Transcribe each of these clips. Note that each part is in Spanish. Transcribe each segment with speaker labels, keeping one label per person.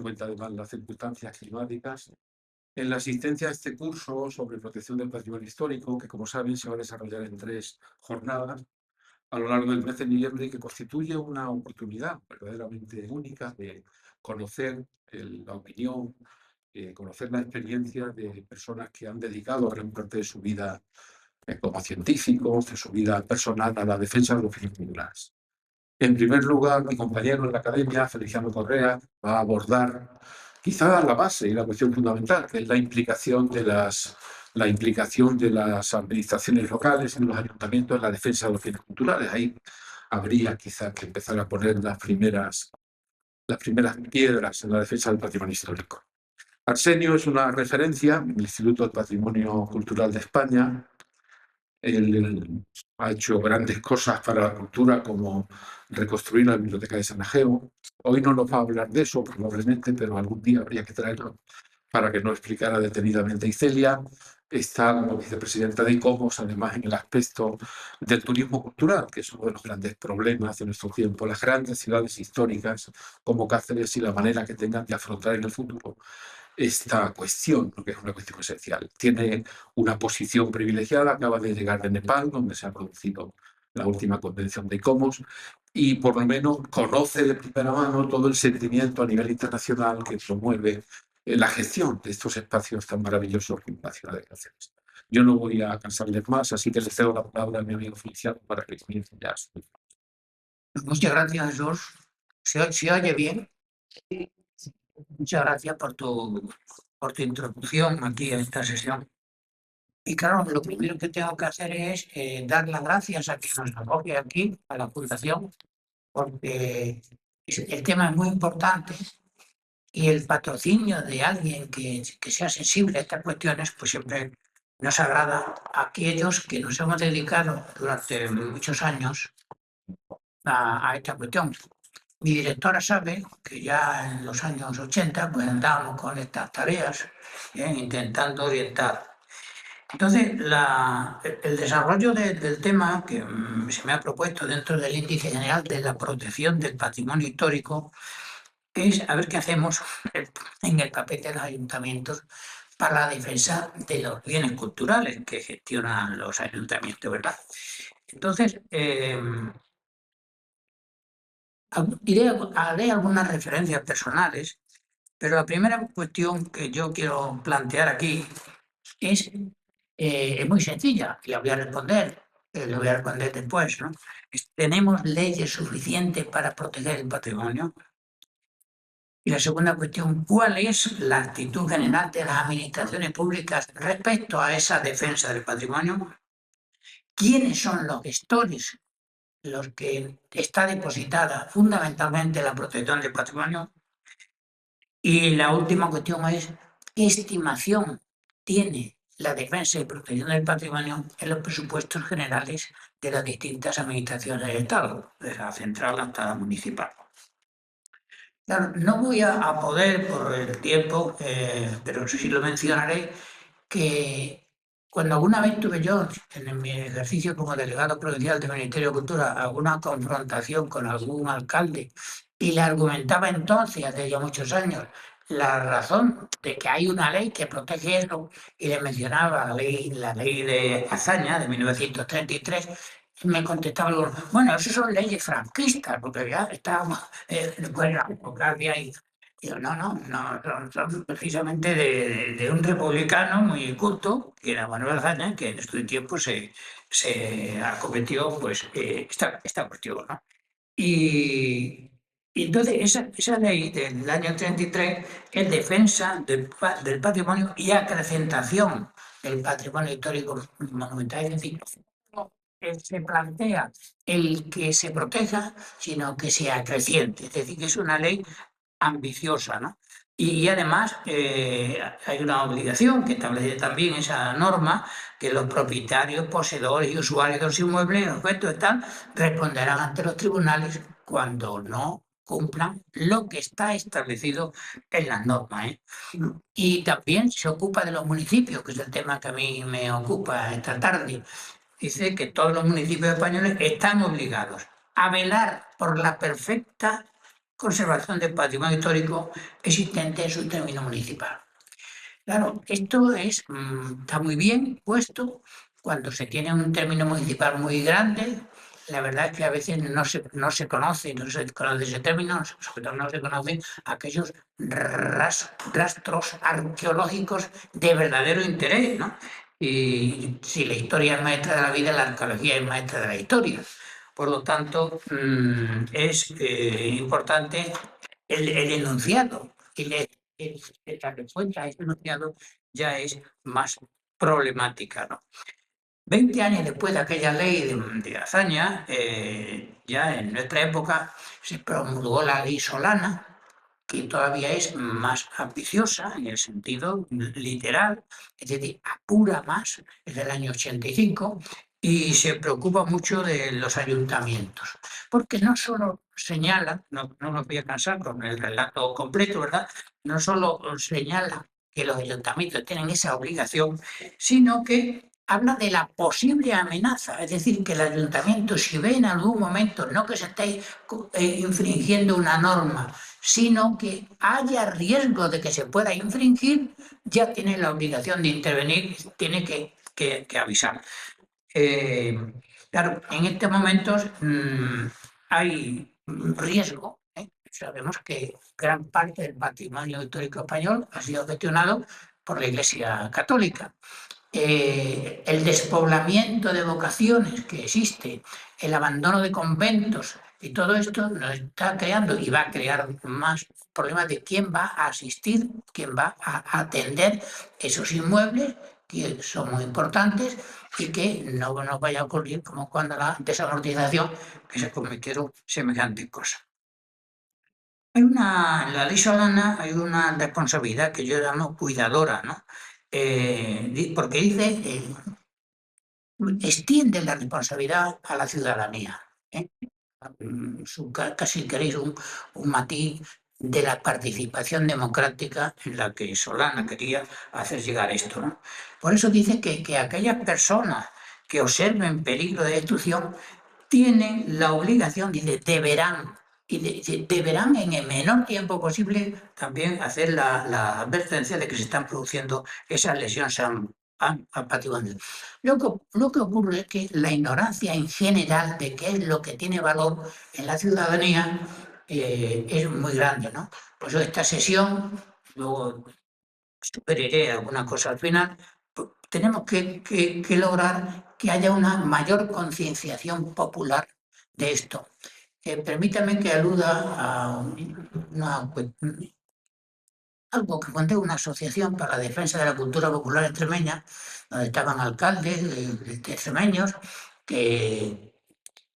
Speaker 1: cuenta además las circunstancias climáticas. En la asistencia a este curso sobre protección del patrimonio histórico, que como saben se va a desarrollar en 3 jornadas a lo largo del mes de noviembre, que constituye una oportunidad verdaderamente única de conocer la opinión, conocer la experiencia de personas que han dedicado gran parte de su vida como científicos, de su vida personal a la defensa de los fines culturales. En primer lugar, mi compañero en la academia, Feliciano Correa, va a abordar quizá la base y la cuestión fundamental, que es la implicación de las administraciones locales en los ayuntamientos en la defensa de los bienes culturales. Ahí habría quizá que empezar a poner las primeras piedras en la defensa del patrimonio histórico. Arsenio es una referencia en el Instituto del Patrimonio Cultural de España. Él ha hecho grandes cosas para la cultura, como reconstruir la Biblioteca de San Ageo. Hoy no nos va a hablar de eso, probablemente, pero algún día habría que traerlo para que nos explicara detenidamente. Y Celia está como vicepresidenta de ICOMOS, además en el aspecto del turismo cultural, que es uno de los grandes problemas de nuestro tiempo. Las grandes ciudades históricas como Cáceres y la manera que tengan de afrontar en el futuro esta cuestión, porque es una cuestión esencial. Tiene una posición privilegiada, acaba de llegar de Nepal, donde se ha producido la última convención de ICOMOS, y por lo menos conoce de primera mano todo el sentimiento a nivel internacional que promueve la gestión de estos espacios tan maravillosos como la ciudad de Cáceres. Yo no voy a cansarles más, así que le cedo la palabra a mi amigo Feliciano para que comience ya.
Speaker 2: Muchas gracias, George. ¿Se oye bien? Muchas gracias por tu introducción aquí a esta sesión. Y claro, lo primero que tengo que hacer es dar las gracias a quien nos acoge aquí, a la Fundación, porque el tema es muy importante y el patrocinio de alguien que sea sensible a estas cuestiones, pues siempre nos agrada a aquellos que nos hemos dedicado durante muchos años a esta cuestión. Mi directora sabe que ya en los años 80 pues andábamos con estas tareas, intentando orientar. Entonces, el desarrollo del tema que se me ha propuesto dentro del Índice General de la Protección del Patrimonio Histórico es a ver qué hacemos en el papel de los ayuntamientos para la defensa de los bienes culturales que gestionan los ayuntamientos, ¿verdad? Entonces, haré algunas referencias personales, pero la primera cuestión que yo quiero plantear aquí es muy sencilla y la voy a responder, después, ¿no? ¿Tenemos leyes suficientes para proteger el patrimonio? Y la segunda cuestión, ¿cuál es la actitud general de las administraciones públicas respecto a esa defensa del patrimonio? ¿Quiénes son los gestores, los que está depositada fundamentalmente la protección del patrimonio? Y la última cuestión es, ¿qué estimación tiene la defensa y protección del patrimonio en los presupuestos generales de las distintas administraciones del Estado, desde la central hasta la municipal? Claro, no voy a poder por el tiempo, pero sí lo mencionaré, que cuando alguna vez tuve yo, en mi ejercicio como delegado provincial del Ministerio de Cultura, alguna confrontación con algún alcalde y le argumentaba entonces, hace ya muchos años, la razón de que hay una ley que protege eso y le mencionaba la ley de Azaña de 1933, me contestaba luego, bueno, eso son leyes franquistas, porque ya estábamos después de la democracia y digo, no, son precisamente de un republicano muy culto, que era Manuel Azaña, que en este tiempo se acometió pues, esta cuestión, ¿no? Y entonces esa ley del año 33 es defensa del patrimonio y acrecentación del patrimonio histórico monumental. Es decir, no se plantea el que se proteja, sino que se acreciente. Es decir, que es una ley ambiciosa, ¿no? Y además hay una obligación que establece también esa norma, que los propietarios, poseedores y usuarios de los inmuebles, los objetos y tal, responderán ante los tribunales cuando no cumplan lo que está establecido en las normas, ¿eh? Y también se ocupa de los municipios, que es el tema que a mí me ocupa esta tarde. Dice que todos los municipios españoles están obligados a velar por la perfecta conservación del patrimonio histórico existente en su término municipal. Claro, esto está muy bien puesto cuando se tiene un término municipal muy grande. La verdad es que a veces no se conoce ese término, sobre todo no se conocen aquellos rastros arqueológicos de verdadero interés, ¿no? Y si la historia es maestra de la vida, la arqueología es maestra de la historia. Por lo tanto, es importante el enunciado. La respuesta a ese enunciado ya es más problemática, ¿no? 20 años después de aquella ley de Azaña, ya en nuestra época se promulgó la ley Solana, que todavía es más ambiciosa en el sentido literal, es decir, apura más, es del año 85, y se preocupa mucho de los ayuntamientos, porque no solo señala, no me voy a cansar con el relato completo, ¿verdad? No solo señala que los ayuntamientos tienen esa obligación, sino que habla de la posible amenaza, es decir, que el ayuntamiento, si ve en algún momento, no que se esté infringiendo una norma, sino que haya riesgo de que se pueda infringir, ya tiene la obligación de intervenir, tiene que avisar. Claro, en estos momentos hay riesgo. Sabemos que gran parte del patrimonio histórico español ha sido gestionado por la Iglesia Católica. El despoblamiento de vocaciones que existe, el abandono de conventos y todo esto nos está creando y va a crear más problemas de quién va a asistir, quién va a atender esos inmuebles que son muy importantes y que no nos vaya a ocurrir como cuando la desamortización que se cometieron semejantes cosas. En la ley Solana hay una responsabilidad que yo llamo cuidadora, ¿no? Porque dice extiende la responsabilidad a la ciudadanía. ¿eh? Casi queréis un matiz de la participación democrática en la que Solana quería hacer llegar esto, ¿no? Por eso dice que aquellas personas que observen peligro de destrucción tienen la obligación, dice, deberán en el menor tiempo posible también hacer la advertencia de que se están produciendo esas lesiones al patrimonio. Lo que ocurre es que la ignorancia en general de qué es lo que tiene valor en la ciudadanía es muy grande, ¿no? Por eso esta sesión, luego sugeriré alguna cosa al final, tenemos que lograr que haya una mayor concienciación popular de esto. Permítame que aluda a algo que conté, una asociación para la defensa de la cultura popular extremeña, donde estaban alcaldes de extremeños que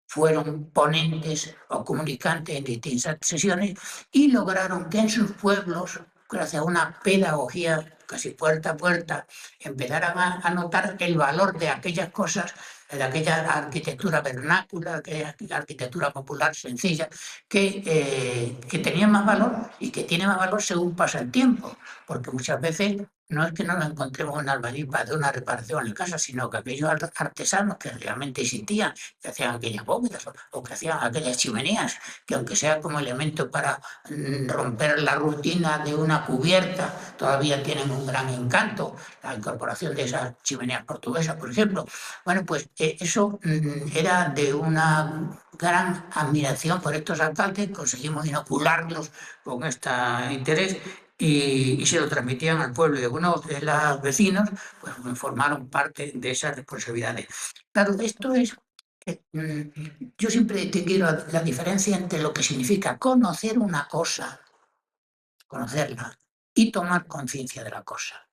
Speaker 2: fueron ponentes o comunicantes en distintas sesiones y lograron que en sus pueblos, gracias a una pedagogía casi puerta a puerta, empezaran a notar el valor de aquellas cosas, de aquella arquitectura vernácula, aquella arquitectura popular sencilla, que tenía más valor y que tiene más valor según pasa el tiempo, porque muchas veces no es que no nos encontremos un albañil para hacer una reparación en casa, sino que aquellos artesanos que realmente existían, que hacían aquellas bóvedas o que hacían aquellas chimeneas, que aunque sea como elemento para romper la rutina de una cubierta, todavía tienen un gran encanto, la incorporación de esas chimeneas portuguesas, por ejemplo. Bueno, pues eso era de una gran admiración por estos alcaldes, conseguimos inocularlos con este interés y se lo transmitían al pueblo y algunos de los vecinos pues formaron parte de esas responsabilidades. Claro, esto es yo siempre he distinguido la diferencia entre lo que significa conocer una cosa, conocerla, y tomar conciencia de la cosa,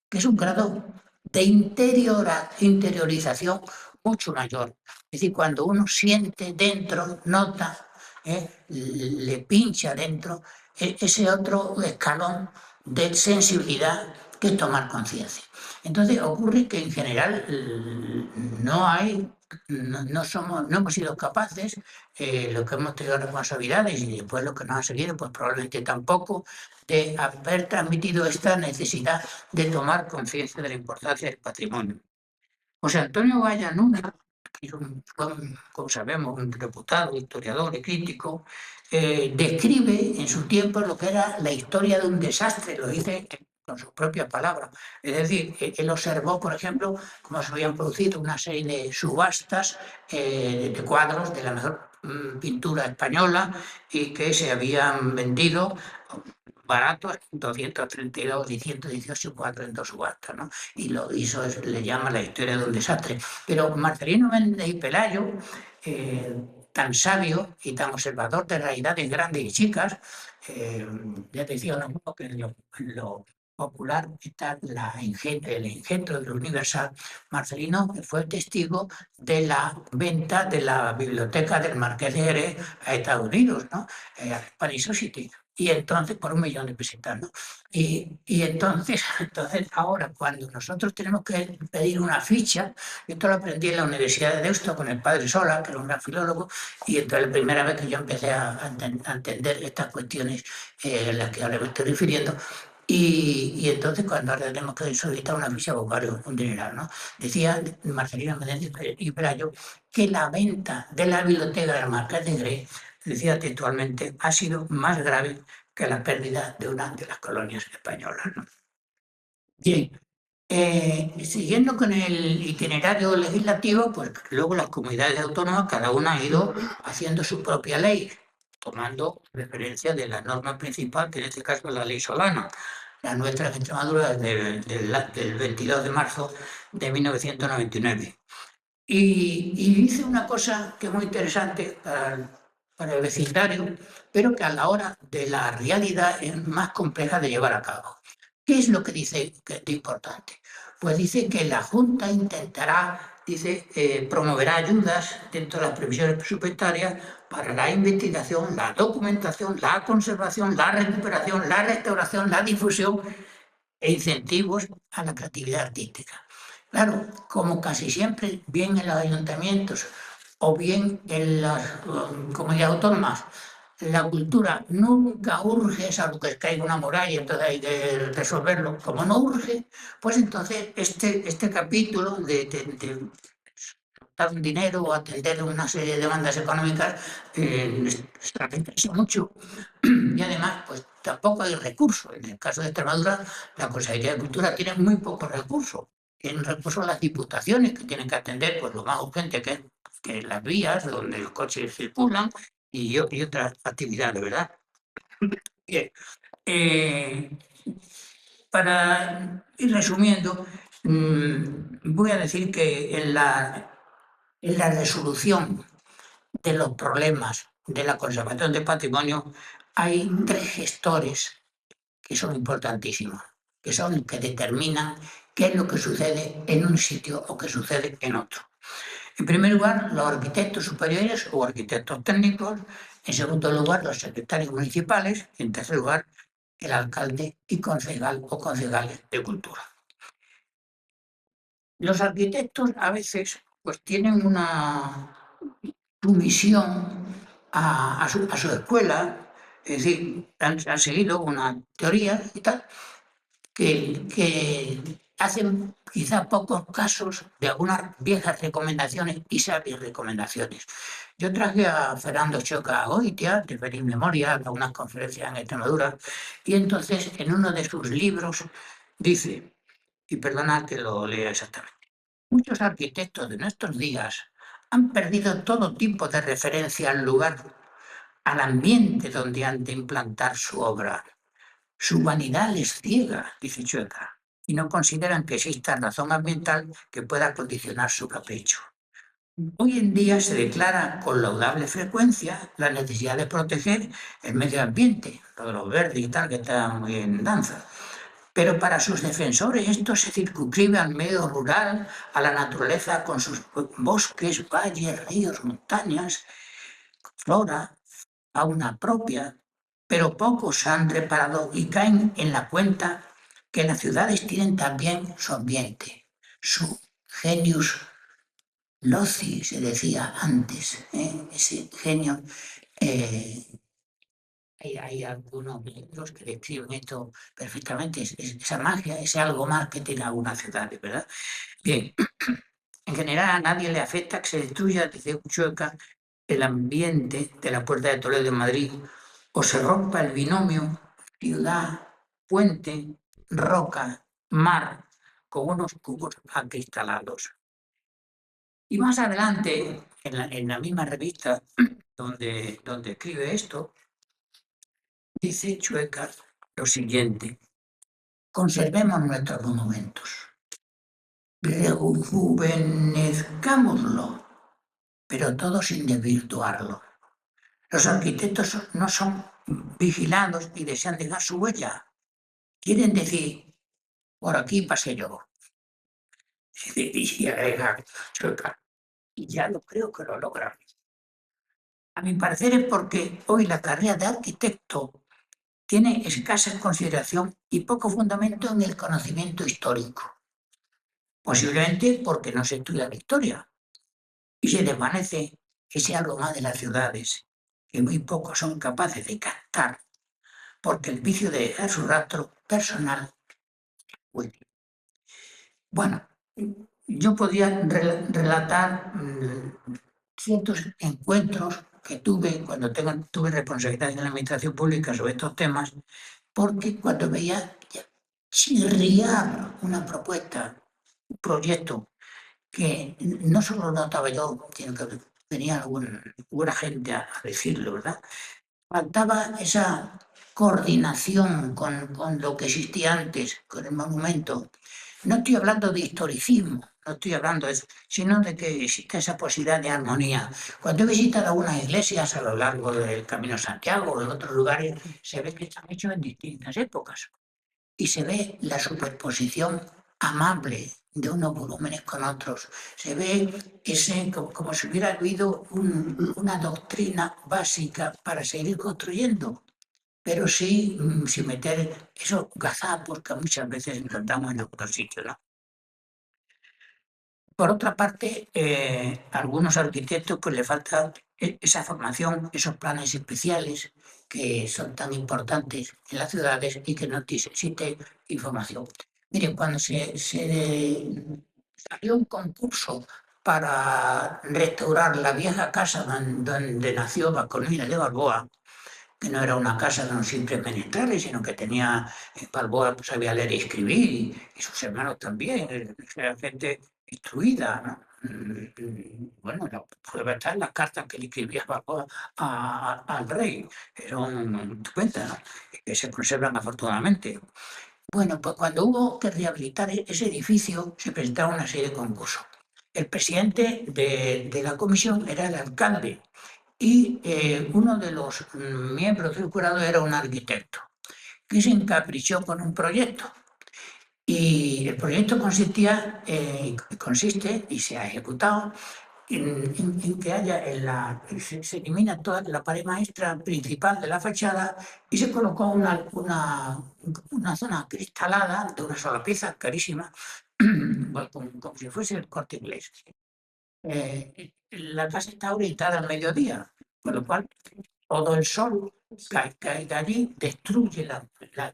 Speaker 2: que es un grado de interiorización mucho mayor. Es decir, cuando uno siente dentro, nota, le pincha dentro ese otro escalón de sensibilidad que es tomar conciencia. Entonces ocurre que en general no hemos sido capaces, los que hemos tenido responsabilidades y después los que nos han seguido, pues probablemente tampoco, de haber transmitido esta necesidad de tomar conciencia de la importancia del patrimonio. José Antonio Vallanura, que como sabemos, un reputado historiador y crítico, describe en su tiempo lo que era la historia de un desastre, lo dice con sus propias palabras. Es decir, él observó, por ejemplo, cómo se habían producido una serie de subastas de cuadros de la mejor pintura española y que se habían vendido baratos, 232 y 118 cuadros en dos subastas, ¿no? Y eso le llama la historia de un desastre. Pero Marcelino Méndez y Pelayo, tan sabio y tan observador de realidades grandes y chicas, ya te decía uno que en lo popular está el engendro del universal. Marcelino fue testigo de la venta de la biblioteca del Marqués de Jerez a Estados Unidos, ¿no? A Paris Society. Y entonces, por 1 millón de pesetas, ¿no? Y entonces, ahora, cuando nosotros tenemos que pedir una ficha, esto lo aprendí en la Universidad de Deusto con el padre Sola, que era un gran filólogo, y entonces la primera vez que yo empecé a entender estas cuestiones a las que ahora me estoy refiriendo. Y entonces, cuando ahora tenemos que solicitar una ficha, pues vale un dineral, ¿no? Decía Marcelino Menéndez y Pelayo que la venta de la biblioteca del Marqués de Grey, decía textualmente, ha sido más grave que la pérdida de una de las colonias españolas, ¿no? Bien, siguiendo con el itinerario legislativo, pues luego las comunidades autónomas, cada una ha ido haciendo su propia ley, tomando referencia de la norma principal, que en este caso es la ley Solana. La nuestra en Extremadura es del 22 de marzo de 1999. Y dice una cosa que es muy interesante para el vecindario, pero que a la hora de la realidad es más compleja de llevar a cabo. ¿Qué es lo que dice que es importante? Pues dice que la Junta intentará, dice, promoverá ayudas dentro de las previsiones presupuestarias para la investigación, la documentación, la conservación, la recuperación, la restauración, la difusión e incentivos a la creatividad artística. Claro, como casi siempre, bien en los ayuntamientos o bien en las comunidades autónomas, la cultura nunca urge, es algo que caiga una muralla y entonces hay que resolverlo. Como no urge, pues entonces este capítulo de dar un dinero o atender una serie de demandas económicas se retrasa mucho. Y además, pues tampoco hay recursos. En el caso de Extremadura, la Consejería de Cultura tiene muy pocos recursos. Tienen recursos las diputaciones que tienen que atender pues, lo más urgente que las vías donde los coches circulan y otras actividades, ¿verdad? Bien. Para ir resumiendo, voy a decir que en la resolución de los problemas de la conservación del patrimonio hay 3 gestores que son importantísimos, que son los que determinan qué es lo que sucede en un sitio o qué sucede en otro. En primer lugar, los arquitectos superiores o arquitectos técnicos. En segundo lugar, los secretarios municipales. Y en tercer lugar, el alcalde y concejal o concejales de cultura. Los arquitectos a veces pues tienen una sumisión a su escuela, es decir, han seguido una teoría y tal, que hacen quizá pocos casos de algunas viejas recomendaciones y sabias recomendaciones. Yo traje a Fernando Choca Goitia, de Feliz Memoria, a unas conferencias en Extremadura, y entonces en uno de sus libros dice, y perdonad que lo lea exactamente, muchos arquitectos de nuestros días han perdido todo tipo de referencia al lugar, al ambiente donde han de implantar su obra. Su vanidad les ciega, dice Chueca, y no consideran que exista razón ambiental que pueda condicionar su capricho. Hoy en día se declara con laudable frecuencia la necesidad de proteger el medio ambiente, lo de los verdes y tal, que está muy en danza. Pero para sus defensores esto se circunscribe al medio rural, a la naturaleza con sus bosques, valles, ríos, montañas, flora, fauna propia, pero pocos se han reparado y caen en la cuenta que las ciudades tienen también su ambiente, su genius loci, se decía antes, ese genio. eh, hay algunos libros que describen esto perfectamente, esa magia, ese algo más que tiene algunas ciudades, ¿verdad? Bien, en general a nadie le afecta que se destruya, dice Chueca, el ambiente de la Puerta de Toledo de Madrid, o se rompa el binomio ciudad, puente, roca, mar, con unos cubos acristalados. Y más adelante, en la misma revista donde escribe esto, dice Chueca lo siguiente: conservemos nuestros monumentos, rejuvenezcámoslo, pero todo sin desvirtuarlo. Los arquitectos no son vigilados y desean dejar su huella. Quieren decir, por aquí pasé yo. Y agrega Chueca, y ya lo creo que lo logran. A mi parecer es porque hoy la carrera de arquitecto tiene escasa consideración y poco fundamento en el conocimiento histórico. Posiblemente porque no se estudia la historia y se desvanece ese algo más de las ciudades que muy pocos son capaces de captar, porque el vicio de dejar su rastro personal huele. Bueno, yo podía relatar ciertos encuentros que tuve cuando tuve responsabilidad en la administración pública sobre estos temas, porque cuando veía chirriar una propuesta, un proyecto, que no solo lo notaba yo, sino que venía alguna gente a decirlo, ¿verdad? Faltaba esa coordinación con lo que existía antes, con el monumento. No estoy hablando de historicismo, no estoy hablando de eso, sino de que existe esa posibilidad de armonía. Cuando he visitado algunas iglesias a lo largo del Camino de Santiago o en otros lugares, se ve que están hechos en distintas épocas y se ve la superposición amable de unos volúmenes con otros. Se ve como si hubiera habido una doctrina básica para seguir construyendo, pero sí sin meter esos gazapos que muchas veces encontramos en otros sitios, ¿no? Por otra parte, a algunos arquitectos pues le falta esa formación, esos planes especiales que son tan importantes en las ciudades y que no existe información. Miren, cuando se salió un concurso para restaurar la vieja casa donde nació Baconina de Balboa, que no era una casa de unos simples menestrales, sino que tenía, Balboa pues, sabía leer y escribir, y sus hermanos también, era gente instruida, ¿no? Bueno, puede estar las cartas que le escribía Balboa al rey, eran estupendas, ¿no? Que se conservan afortunadamente. Bueno, pues cuando hubo que rehabilitar ese edificio, se presentaron una serie de concursos. El presidente de la comisión era el alcalde y uno de los miembros del jurado era un arquitecto que se encaprichó con un proyecto. Y el proyecto consiste y se ha ejecutado en que se elimina toda la pared maestra principal de la fachada y se colocó una zona cristalada de una sola pieza, carísima, como si fuese el Corte Inglés. La casa está orientada al mediodía, con lo cual todo el sol cae de allí, destruye la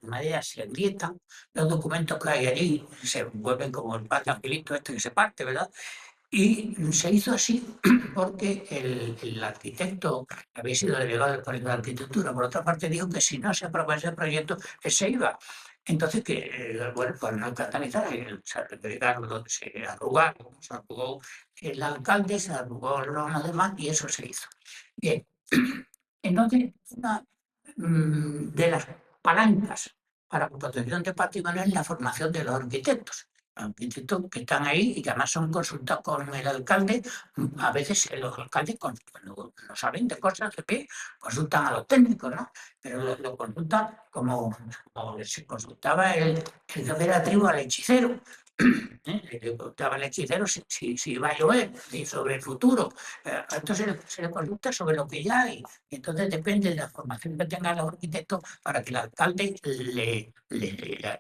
Speaker 2: madera, se agrietan, los documentos que hay allí se vuelven como el pan de angelito este que se parte, ¿verdad? Y se hizo así porque el arquitecto había sido delegado del Colegio de Arquitectura. Por otra parte, dijo que si no se aprobaba ese proyecto, él se iba. Entonces, bueno, pues no catalizar, se arrugó el alcalde, se arrugó los demás y eso se hizo. Bien, entonces, una de las palancas para la protección de patrimonio es la formación de los arquitectos. Arquitectos que están ahí y que además son consultados con el alcalde. A veces los alcaldes, cuando no saben de cosas, consultan a los técnicos, ¿no? Pero lo consultan como se consultaba el jefe de la tribu al hechicero. Le preguntaba al hechicero si va a llover, y sobre el futuro. Esto se le consulta sobre lo que ya hay. Entonces depende de la formación que tengan los arquitectos para que el alcalde le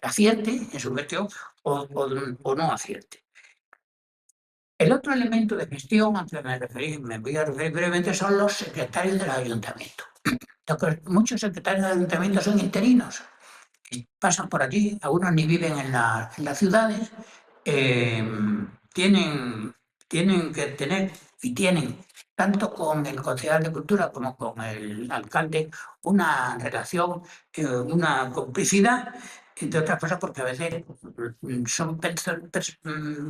Speaker 2: acierte en su gestión o no acierte. El otro elemento de gestión, antes me voy a referir brevemente, son los secretarios del ayuntamiento. Muchos secretarios del ayuntamiento son interinos, que pasan por allí, algunos ni viven en las ciudades, tienen tienen que tener y tienen, tanto con el concejal de Cultura como con el alcalde, una relación, una complicidad, entre otras cosas porque a veces son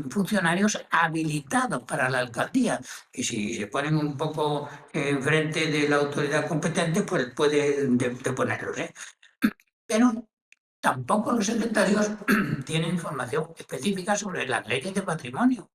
Speaker 2: funcionarios habilitados para la alcaldía y si se ponen un poco enfrente de la autoridad competente, pues puede deponerlos, ¿eh? Pero tampoco los secretarios tienen información específica sobre las leyes de patrimonio.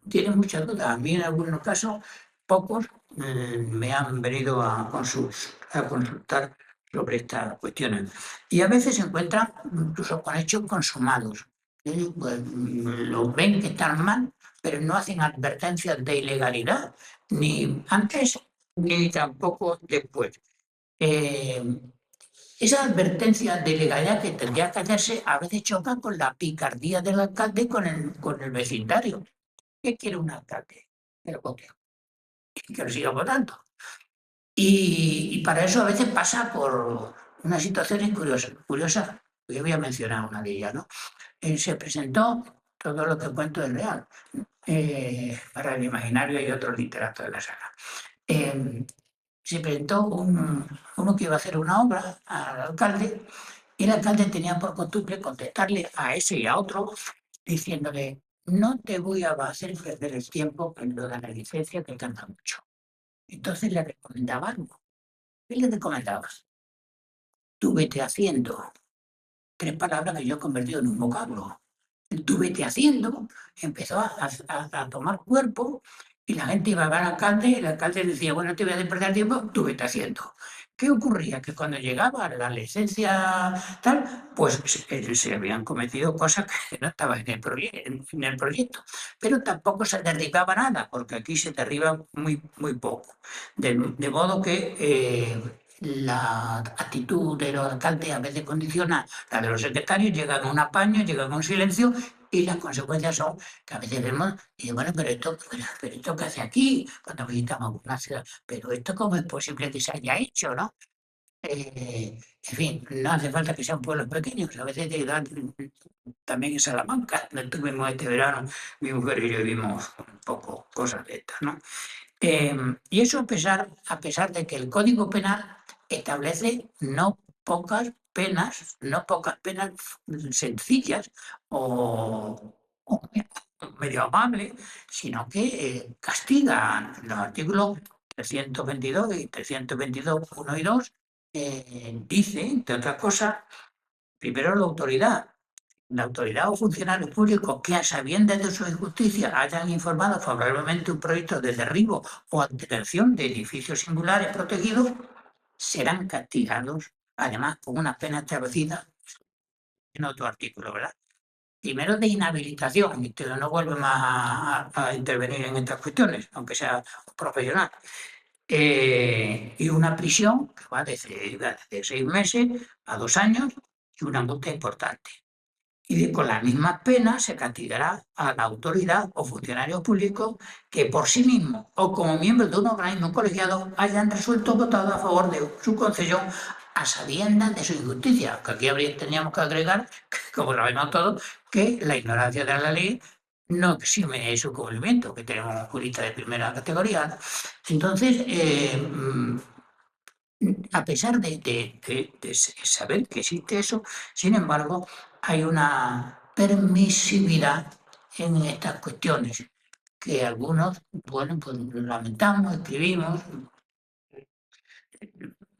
Speaker 2: Tienen muchas dudas. A mí en algunos casos, pocos me han venido a consultar sobre estas cuestiones. Y a veces se encuentran incluso con hechos consumados. Pues, los ven que están mal, pero no hacen advertencias de ilegalidad, ni antes ni tampoco después. Eh, esa advertencia de ilegalidad que tendría que hacerse a veces choca con la picardía del alcalde con el vecindario. ¿Qué quiere un alcalde? Que lo vote y que lo siga votando. Y para eso a veces pasa por unas situaciones curiosas. Yo voy a mencionar una de ellas, ¿no? Se presentó, todo lo que cuento es real, para el imaginario y otros literatos de la sala. Se presentó uno que iba a hacer una obra al alcalde y el alcalde tenía por costumbre contestarle a ese y a otro diciéndole: no te voy a hacer perder el tiempo con lo de la licencia que canta mucho. Entonces le recomendaba algo. ¿Qué le recomendabas? Tú vete haciendo. 3 palabras que yo he convertido en un vocablo. Tú vete haciendo, empezó a tomar cuerpo y la gente iba a ver al alcalde y el alcalde decía: bueno, te voy a hacer perder tiempo, tú vete haciendo. ¿Qué ocurría? Que cuando llegaba la licencia tal, pues se habían cometido cosas que no estaban en el proyecto, pero tampoco se derribaba nada, porque aquí se derriba muy poco. De modo que la actitud de los alcaldes a veces condiciona la de los secretarios, llegan a un apaño, llegan a un silencio y las consecuencias son que a veces vemos y bueno, pero esto que hace aquí cuando visitamos una ciudad, pero esto cómo es posible que se haya hecho, ¿no? En fin, no hace falta que sean pueblos pequeños, a veces de edad, también en Salamanca, donde tuvimos este verano, mi mujer y yo vimos un poco cosas de estas, ¿no? Y eso a pesar de que el Código Penal establece no pocas penas sencillas o medio amables, sino que castigan los artículos 322 y 322, 1 y 2, dice, entre otras cosas, primero la autoridad o funcionarios públicos que a sabiendas de su injusticia hayan informado favorablemente un proyecto de derribo o alteración de edificios singulares protegidos serán castigados, además con una pena establecida en otro artículo, ¿verdad? Primero de inhabilitación, y que no vuelve más a intervenir en estas cuestiones, aunque sea profesional. Y una prisión que va de 6 meses a 2 años y una multa importante. Y con las mismas penas se castigará a la autoridad o funcionario público que por sí mismo o como miembros de un organismo colegiado hayan resuelto o votado a favor de su concesión a sabiendas de su injusticia. Que aquí teníamos que agregar, como sabemos todos, que la ignorancia de la ley no exime su cumplimiento, que tenemos un jurista de primera categoría. Entonces, a pesar de saber que existe eso, sin embargo, hay una permisividad en estas cuestiones que algunos, bueno, pues lamentamos, escribimos.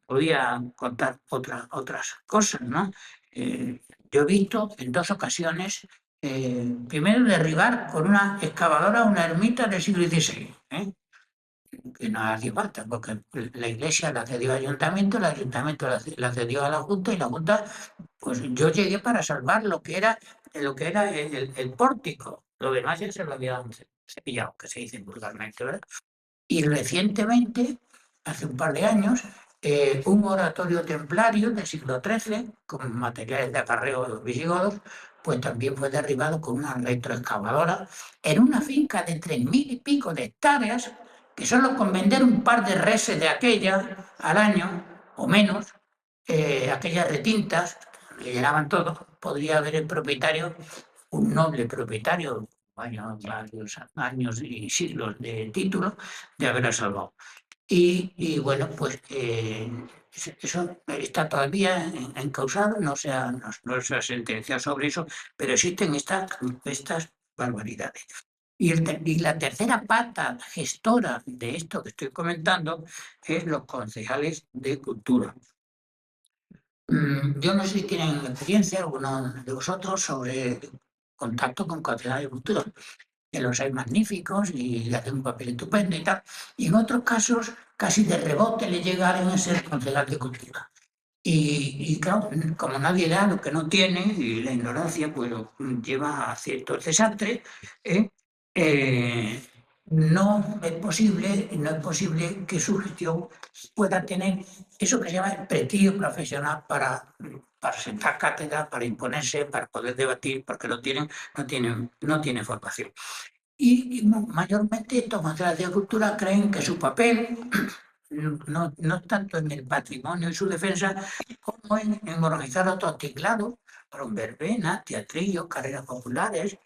Speaker 2: Podía contar otras cosas, ¿no? Yo he visto en 2 ocasiones, primero derribar con una excavadora una ermita del siglo XVI, que no hacía falta, porque la iglesia la cedió al ayuntamiento, el ayuntamiento la cedió a la Junta y la Junta, pues yo llegué para salvar lo que era el pórtico, lo demás ya se lo habían cepillado, que se dice vulgarmente, ¿verdad? Y recientemente, hace un par de años, un oratorio templario del siglo XIII, con materiales de acarreo de los visigodos, pues también fue derribado con una retroexcavadora en una finca de 3.000 y pico de hectáreas, que solo con vender un par de reses de aquella al año o menos, aquellas retintas, le llenaban todo, podría haber el propietario, un noble propietario varios años y siglos de título, de haberla salvado. Y bueno, pues eso está todavía encausado, no se ha sentenciado sobre eso, pero existen estas barbaridades. Y la tercera pata gestora de esto que estoy comentando es los concejales de cultura. Yo no sé si tienen experiencia, alguno de vosotros, sobre contacto con concejales de cultura, que los hay magníficos y hacen un papel estupendo y tal. Y en otros casos, casi de rebote le llega a alguien a ser concejal de cultura. Y claro, como nadie da lo que no tiene, y la ignorancia pues lo lleva a ciertos desastres, ¿eh? Eh, no es posible que su gestión pueda tener eso que se llama el prestigio profesional para sentar cátedra, para imponerse, para poder debatir, porque no tienen formación. Y mayormente estos concejales de cultura creen que su papel no tanto en el patrimonio y su defensa, como en organizar otros tinglado, con verbenas, teatrillos, carreras populares,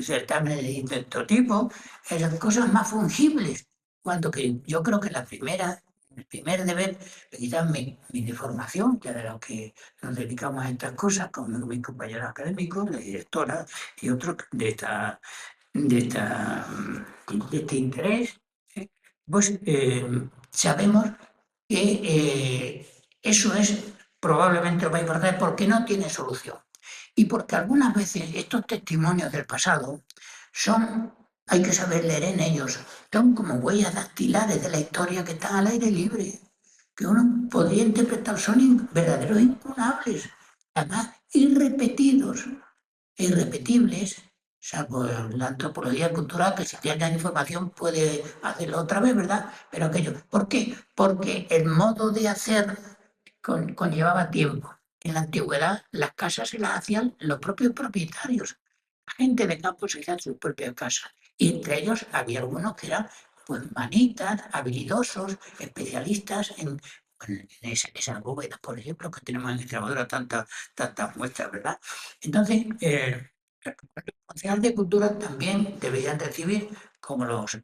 Speaker 2: certámenes de distinto tipo, esas cosas más fungibles. Cuando que yo creo que el primer deber, quizás mi de formación, que era lo que nos dedicamos a estas cosas, con mis compañeros académicos, la directora y otros de, esta, de este interés, ¿eh? Pues sabemos que eso es probablemente lo más importante porque no tiene solución. Y porque algunas veces estos testimonios del pasado hay que saber leer en ellos, son como huellas dactilares de la historia que están al aire libre, que uno podría interpretar, son verdaderos incunables, además irrepetidos e irrepetibles, salvo la antropología cultural, que si tiene la información puede hacerlo otra vez, ¿verdad? Pero aquello, ¿por qué? Porque el modo de hacer conllevaba tiempo. En la antigüedad las casas se las hacían los propios propietarios. La gente de campo se hacía sus propias casas. Y entre ellos había algunos que eran pues manitas, habilidosos, especialistas en esas bóvedas, por ejemplo, que tenemos en Extremadura tantas muestras, ¿verdad? Entonces, los concejales de cultura también deberían recibir, como los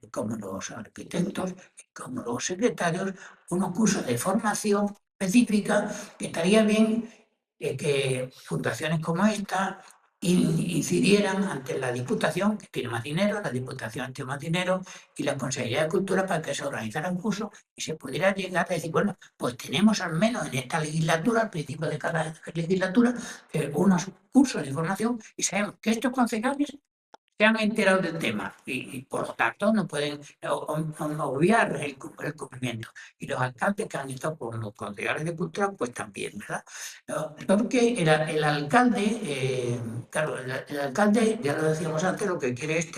Speaker 2: arquitectos, como los secretarios, unos cursos de formación específica, que estaría bien que fundaciones como esta incidieran ante la Diputación, que tiene más dinero, la Diputación tiene más dinero, y la Consejería de Cultura para que se organizaran cursos y se pudiera llegar a decir, bueno, pues tenemos al menos en esta legislatura, al principio de cada legislatura, unos cursos de formación y sabemos que estos concejales se han enterado del tema y, por lo tanto no pueden obviar el cumplimiento. Y los alcaldes que han estado con los concejales de cultura, pues también, ¿verdad? Porque el alcalde, claro, el alcalde, ya lo decíamos antes, lo que quiere es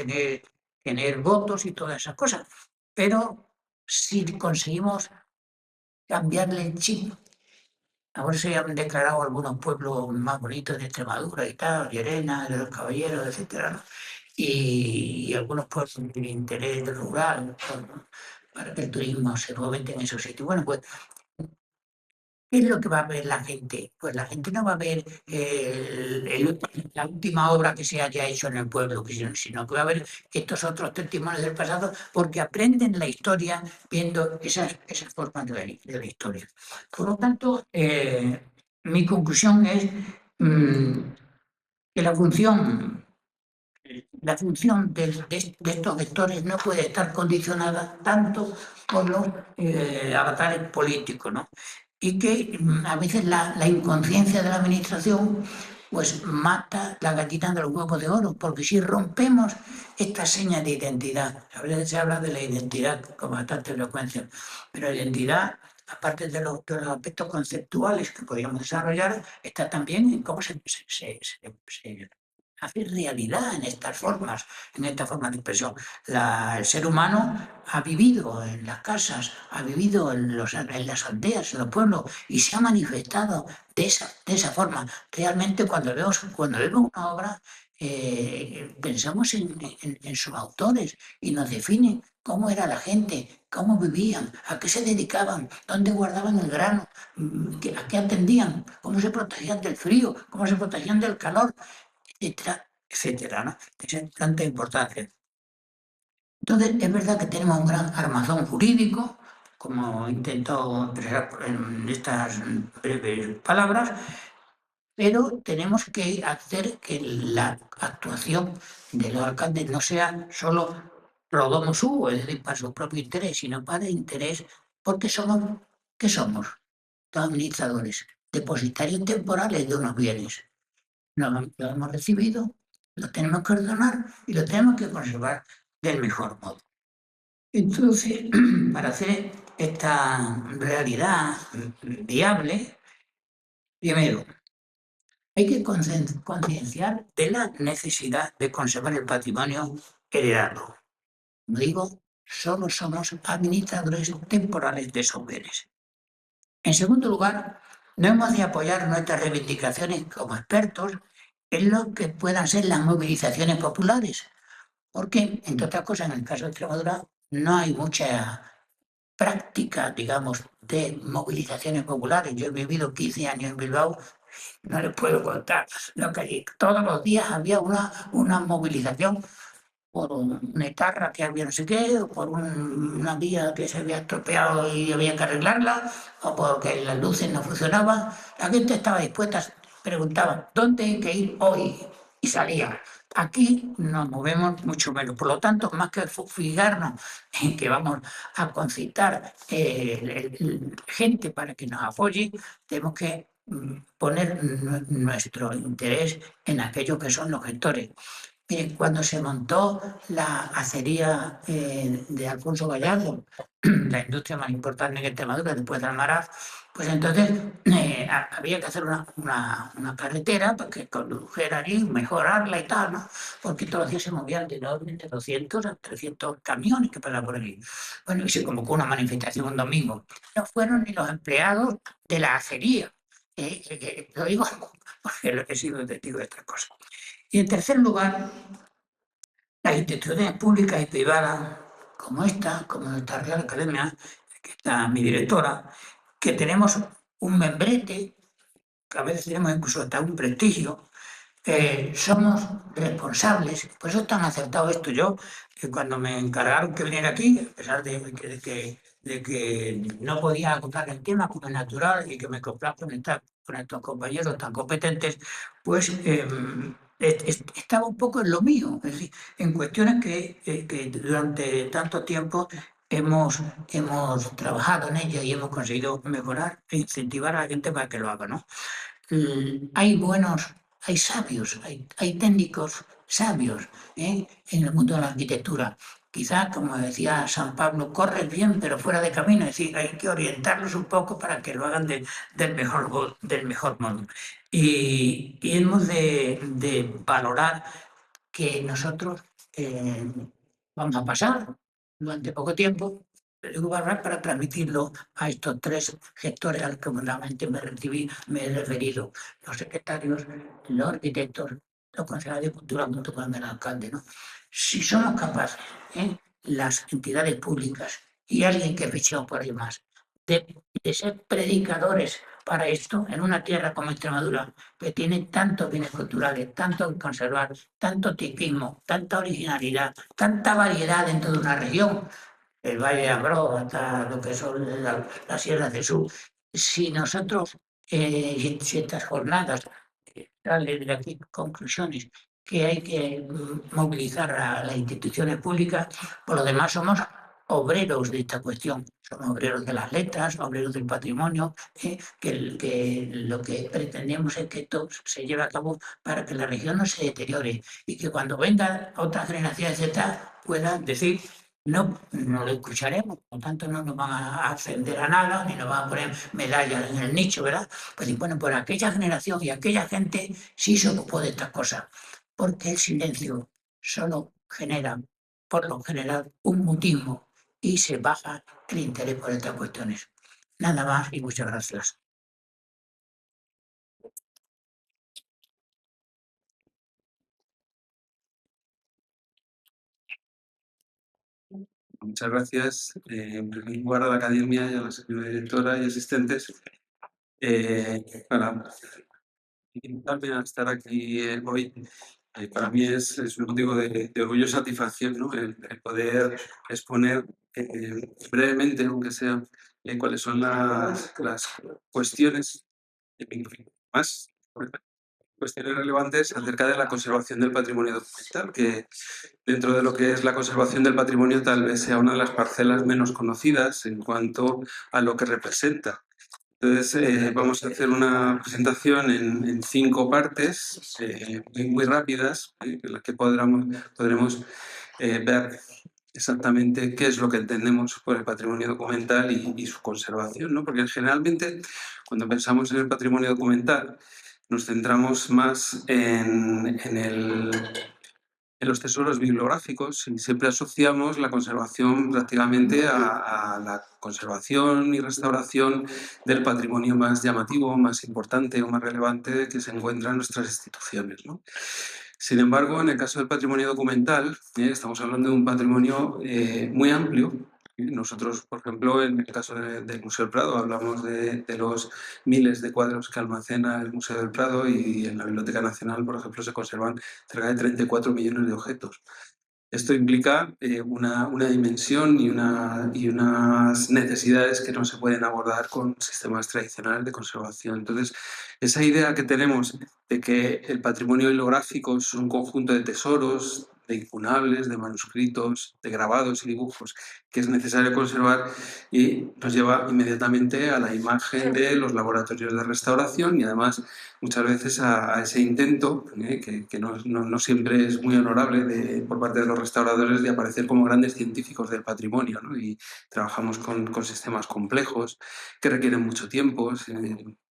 Speaker 2: tener votos y todas esas cosas. Pero si conseguimos cambiarle el chip. Ahora se han declarado algunos pueblos más bonitos de Extremadura y tal, Llerena, de los Caballeros, etcétera, ¿no? Y algunos pueblos de interés rural, ¿no? Para que el turismo se fomente en esos sitios. Bueno, pues, ¿qué es lo que va a ver la gente? Pues la gente no va a ver la última obra que se haya hecho en el pueblo, sino que va a ver estos otros testimonios del pasado, porque aprenden la historia viendo esas formas de la historia. Por lo tanto, mi conclusión es que la función de estos vectores no puede estar condicionada tanto por los avatares políticos, ¿no? Y que a veces la inconsciencia de la administración pues mata la gallina de los huevos de oro, porque si rompemos esta seña de identidad, a veces se habla de la identidad con bastante frecuencia, pero la identidad, aparte de los aspectos conceptuales que podríamos desarrollar, está también en cómo se hace realidad en estas formas de expresión. El ser humano ha vivido en las casas, ha vivido en las aldeas, en los pueblos, y se ha manifestado de esa forma. Realmente cuando vemos una obra, pensamos en sus autores y nos definen cómo era la gente, cómo vivían, a qué se dedicaban, dónde guardaban el grano, a qué atendían, cómo se protegían del frío, cómo se protegían del calor, etcétera. etcétera, ¿no? Tiene tanta importancia. Entonces, es verdad que tenemos un gran armazón jurídico, como intento expresar en estas breves palabras, pero tenemos que hacer que la actuación de los alcaldes no sea solo pro domo suo, es decir, para su propio interés, sino para el interés, porque somos, ¿qué somos? Los administradores, depositarios temporales de unos bienes. Lo hemos recibido, lo tenemos que ordenar y lo tenemos que conservar del mejor modo. Entonces, para hacer esta realidad viable, primero, hay que concienciar de la necesidad de conservar el patrimonio heredado. Como digo, solo somos administradores temporales de esos bienes. En segundo lugar, no hemos de apoyar nuestras reivindicaciones como expertos en lo que puedan ser las movilizaciones populares, porque, entre otras cosas, en el caso de Extremadura, no hay mucha práctica, digamos, de movilizaciones populares. Yo he vivido 15 años en Bilbao, no les puedo contar lo que allí. Todos los días había una movilización por una etarra que había no sé qué, o por una vía que se había estropeado y había que arreglarla, o porque las luces no funcionaban. La gente estaba dispuesta, preguntaba, ¿dónde hay que ir hoy? Y salía. Aquí nos movemos mucho menos. Por lo tanto, más que fijarnos en que vamos a concitar gente para que nos apoye, tenemos que poner nuestro interés en aquellos que son los gestores. Cuando se montó la acería de Alfonso Gallardo, la industria más importante en Extremadura después de Almaraz, pues entonces había que hacer una carretera para que condujeran y mejorarla y tal, ¿no? Porque todos los días se movían de 200 a 300 camiones que pasaban por aquí. Bueno, y se convocó una manifestación un domingo. No fueron ni los empleados de la acería. Lo digo porque he sido testigo de estas cosas. Y en tercer lugar, las instituciones públicas y privadas, como esta, como nuestra Real Academia, que está mi directora, que tenemos un membrete, que a veces tenemos incluso hasta un prestigio, somos responsables, por eso es tan acertado esto. Yo, que cuando me encargaron que viniera aquí, a pesar de que no podía acotar el tema como es natural y que me complazco con estos compañeros tan competentes, pues estaba un poco en lo mío, es decir, en cuestiones que durante tanto tiempo hemos trabajado en ellas y hemos conseguido mejorar e incentivar a la gente para que lo haga, ¿no? Hay buenos, hay sabios, hay técnicos sabios en el mundo de la arquitectura. Quizás, como decía San Pablo, corren bien, pero fuera de camino. Es decir, hay que orientarlos un poco para que lo hagan del mejor modo. Y hemos de valorar que nosotros vamos a pasar durante poco tiempo para transmitirlo a estos tres sectores a los que fundamentalmente me he referido, los secretarios, los arquitectos, los concejales de cultura junto con el alcalde, ¿no? Si somos capaces, las entidades públicas y alguien que fichó por ahí más, de ser predicadores para esto en una tierra como Extremadura, que tiene tantos bienes culturales, tanto que conservar, tanto tipismo, tanta originalidad, tanta variedad dentro de una región, el Valle de Ambro, hasta lo que son las sierras del sur. Si nosotros, si estas jornadas, salen de aquí conclusiones que hay que movilizar a las instituciones públicas, por lo demás somos obreros de esta cuestión, somos obreros de las letras, obreros del patrimonio, que lo que pretendemos es que esto se lleve a cabo para que la región no se deteriore y que cuando vengan otras generaciones Z puedan decir no, no lo escucharemos, por lo tanto no nos van a ascender a nada, ni nos van a poner medallas en el nicho, ¿verdad? Pues y bueno, por aquella generación y aquella gente sí se ocupó de estas cosas, porque el silencio solo genera, por lo general, un mutismo y se baja el interés por estas cuestiones. Nada más y muchas gracias.
Speaker 1: Muchas gracias, en primer lugar a la Academia y a la señora directora y asistentes para invitarme a estar aquí hoy
Speaker 3: Para mí es un motivo de orgullo y satisfacción, ¿no? El poder exponer brevemente, aunque sea, cuáles son las cuestiones más cuestiones relevantes acerca de la conservación del patrimonio documental, que dentro de lo que es la conservación del patrimonio tal vez sea una de las parcelas menos conocidas en cuanto a lo que representa. Entonces, vamos a hacer una presentación en 5 partes muy rápidas, en las que podremos ver exactamente qué es lo que entendemos por el patrimonio documental y su conservación, ¿no? Porque generalmente cuando pensamos en el patrimonio documental nos centramos más en los tesoros bibliográficos y siempre asociamos la conservación prácticamente a la conservación y restauración del patrimonio más llamativo, más importante o más relevante que se encuentra en nuestras instituciones, ¿no? Sin embargo, en el caso del patrimonio documental, estamos hablando de un patrimonio muy amplio. Nosotros, por ejemplo, en el caso del Museo del Prado, hablamos de los miles de cuadros que almacena el Museo del Prado, y en la Biblioteca Nacional, por ejemplo, se conservan cerca de 34 millones de objetos. Esto implica una dimensión y unas necesidades que no se pueden abordar con sistemas tradicionales de conservación. Entonces, esa idea que tenemos de que el patrimonio bibliográfico es un conjunto de tesoros, de incunables, de manuscritos, de grabados y dibujos que es necesario conservar, y nos lleva inmediatamente a la imagen de los laboratorios de restauración, y además muchas veces a ese intento, que no siempre es muy honorable por parte de los restauradores, de aparecer como grandes científicos del patrimonio, ¿no? Y trabajamos con sistemas complejos que requieren mucho tiempo.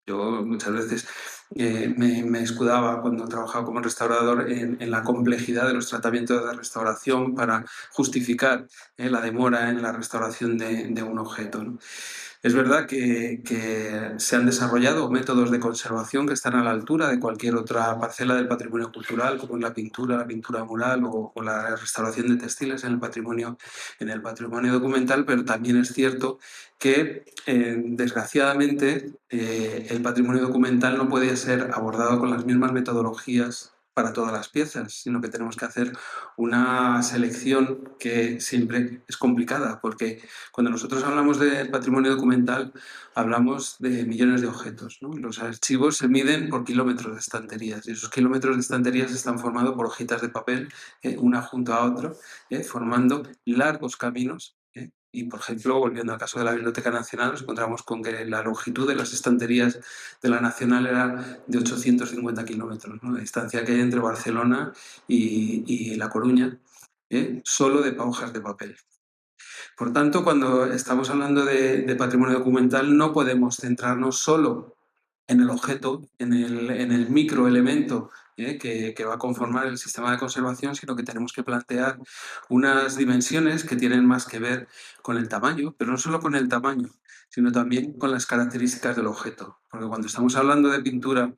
Speaker 3: Yo muchas veces me escudaba cuando trabajaba como restaurador en la complejidad de los tratamientos de restauración para justificar la demora en la restauración de un objeto, ¿no? Es verdad que se han desarrollado métodos de conservación que están a la altura de cualquier otra parcela del patrimonio cultural, como es la pintura mural o la restauración de textiles en el patrimonio documental, pero también es cierto que, desgraciadamente, el patrimonio documental no puede ser abordado con las mismas metodologías para todas las piezas, sino que tenemos que hacer una selección que siempre es complicada, porque cuando nosotros hablamos del patrimonio documental hablamos de millones de objetos, ¿no? Los archivos se miden por kilómetros de estanterías, y esos kilómetros de estanterías están formados por hojitas de papel, una junto a otra, formando largos caminos. Y, por ejemplo, volviendo al caso de la Biblioteca Nacional, nos encontramos con que la longitud de las estanterías de la Nacional era de 850 kilómetros, ¿no? La distancia que hay entre Barcelona y La Coruña, solo de hojas de papel. Por tanto, cuando estamos hablando de patrimonio documental, no podemos centrarnos solo en el objeto, en el microelemento que va a conformar el sistema de conservación, sino que tenemos que plantear unas dimensiones que tienen más que ver con el tamaño, pero no solo con el tamaño, sino también con las características del objeto. Porque cuando estamos hablando de pintura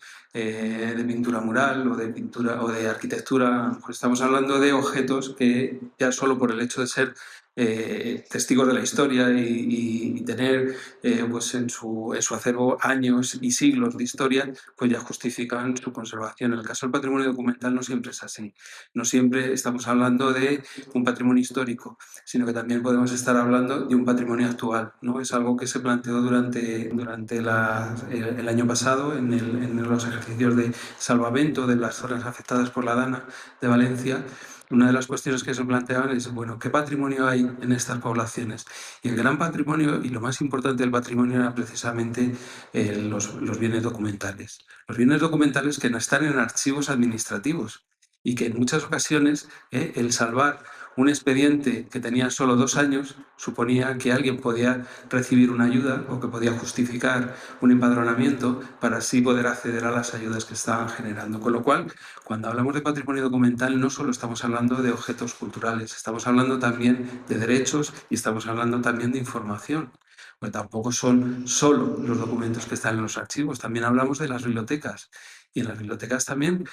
Speaker 3: mural o de pintura o de arquitectura, pues estamos hablando de objetos que ya solo por el hecho de ser testigos de la historia y tener pues en su acervo años y siglos de historia, pues ya justifican su conservación. En el caso del patrimonio documental no siempre es así. No siempre estamos hablando de un patrimonio histórico, sino que también podemos estar hablando de un patrimonio actual, ¿no? Es algo que se planteó durante el año pasado en los ejercicios de salvamento de las zonas afectadas por la Dana de Valencia. Una de las cuestiones que se planteaban es, bueno, ¿qué patrimonio hay en estas poblaciones? Y el gran patrimonio y lo más importante del patrimonio era precisamente los bienes documentales. Los bienes documentales que no están en archivos administrativos, y que en muchas ocasiones el salvar un expediente que tenía solo 2 años suponía que alguien podía recibir una ayuda o que podía justificar un empadronamiento para así poder acceder a las ayudas que estaban generando. Con lo cual, cuando hablamos de patrimonio documental, no solo estamos hablando de objetos culturales, estamos hablando también de derechos y estamos hablando también de información. Pues tampoco son solo los documentos que están en los archivos, también hablamos de las bibliotecas. Y en las bibliotecas también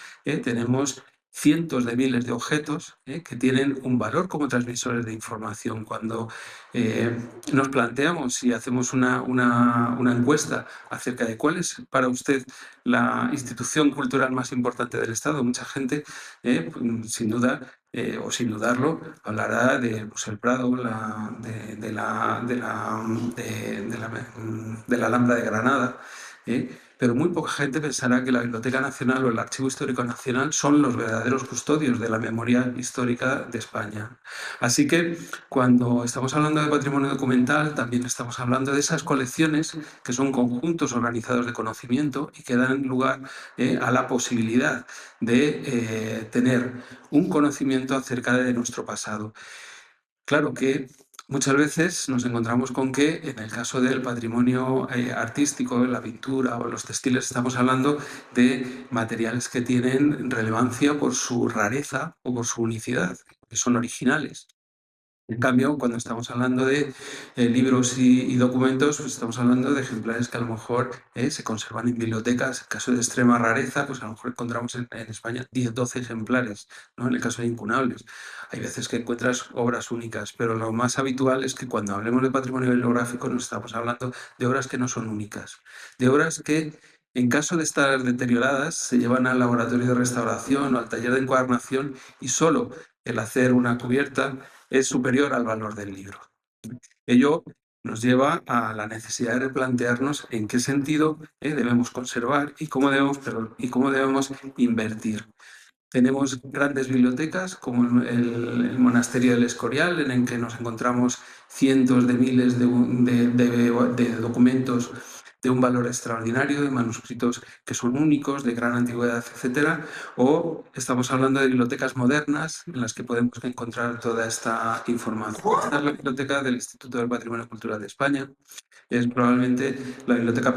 Speaker 3: tenemos cientos de miles de objetos que tienen un valor como transmisores de información. Cuando nos planteamos y hacemos una encuesta acerca de cuál es para usted la institución cultural más importante del Estado, mucha gente, sin duda, o sin dudarlo, hablará de el Prado, de la Alhambra de Granada, pero muy poca gente pensará que la Biblioteca Nacional o el Archivo Histórico Nacional son los verdaderos custodios de la memoria histórica de España. Así que cuando estamos hablando de patrimonio documental, también estamos hablando de esas colecciones que son conjuntos organizados de conocimiento y que dan lugar a la posibilidad de tener un conocimiento acerca de nuestro pasado. Claro que muchas veces nos encontramos con que en el caso del patrimonio artístico, la pintura o los textiles, estamos hablando de materiales que tienen relevancia por su rareza o por su unicidad, que son originales. En cambio, cuando estamos hablando de libros y documentos, pues estamos hablando de ejemplares que a lo mejor se conservan en bibliotecas. En caso de extrema rareza, pues a lo mejor encontramos en España 10, 12 ejemplares, ¿no? En el caso de incunables. Hay veces que encuentras obras únicas, pero lo más habitual es que cuando hablemos de patrimonio bibliográfico nos estamos hablando de obras que no son únicas, de obras que en caso de estar deterioradas se llevan al laboratorio de restauración o al taller de encuadernación y solo el hacer una cubierta es superior al valor del libro. Ello nos lleva a la necesidad de replantearnos en qué sentido debemos conservar y cómo debemos invertir. Tenemos grandes bibliotecas como el Monasterio del Escorial, en el que nos encontramos cientos de miles de documentos de un valor extraordinario, de manuscritos que son únicos, de gran antigüedad, etc. O estamos hablando de bibliotecas modernas en las que podemos encontrar toda esta información. Esta es la biblioteca del Instituto del Patrimonio Cultural de España. Es probablemente la biblioteca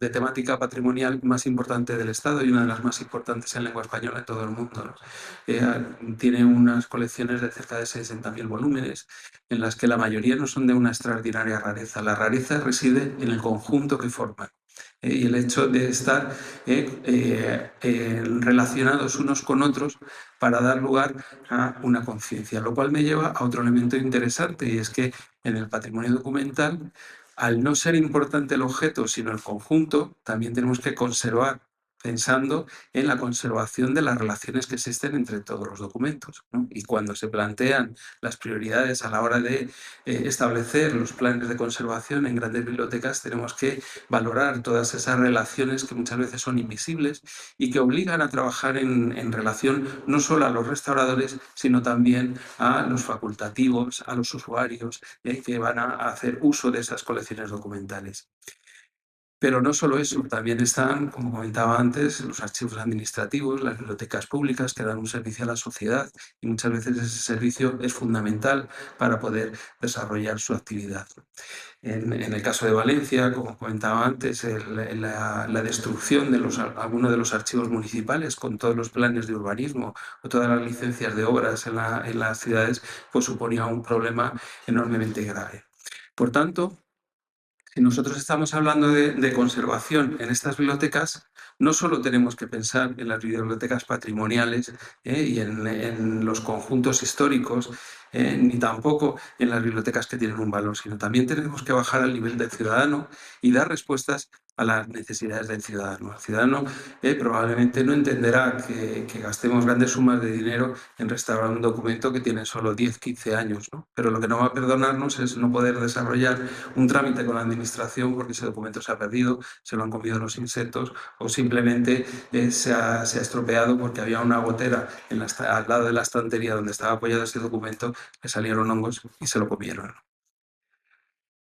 Speaker 3: de temática patrimonial más importante del Estado y una de las más importantes en lengua española en todo el mundo, ¿no? Tiene unas colecciones de cerca de 60.000 volúmenes, en las que la mayoría no son de una extraordinaria rareza. La rareza reside en el conjunto que forman. Y el hecho de estar relacionados unos con otros para dar lugar a una conciencia, lo cual me lleva a otro elemento interesante, y es que en el patrimonio documental, al no ser importante el objeto, sino el conjunto, también tenemos que conservar, pensando en la conservación de las relaciones que existen entre todos los documentos, ¿no? Y cuando se plantean las prioridades a la hora de establecer los planes de conservación en grandes bibliotecas, tenemos que valorar todas esas relaciones que muchas veces son invisibles y que obligan a trabajar en relación no solo a los restauradores, sino también a los facultativos, a los usuarios que van a hacer uso de esas colecciones documentales. Pero no solo eso, también están, como comentaba antes, los archivos administrativos, las bibliotecas públicas que dan un servicio a la sociedad, y muchas veces ese servicio es fundamental para poder desarrollar su actividad. En el caso de Valencia, como comentaba antes, la destrucción de algunos de los archivos municipales con todos los planes de urbanismo o todas las licencias de obras en las ciudades, pues suponía un problema enormemente grave. Por tanto, si nosotros estamos hablando de conservación en estas bibliotecas, no solo tenemos que pensar en las bibliotecas patrimoniales y en los conjuntos históricos, ni tampoco en las bibliotecas que tienen un valor, sino también tenemos que bajar al nivel del ciudadano y dar respuestas a las necesidades del ciudadano. El ciudadano probablemente no entenderá que gastemos grandes sumas de dinero en restaurar un documento que tiene solo 10, 15 años, ¿no? Pero lo que no va a perdonarnos es no poder desarrollar un trámite con la administración porque ese documento se ha perdido, se lo han comido los insectos o simplemente se ha estropeado porque había una gotera al lado de la estantería donde estaba apoyado ese documento, le salieron hongos y se lo comieron.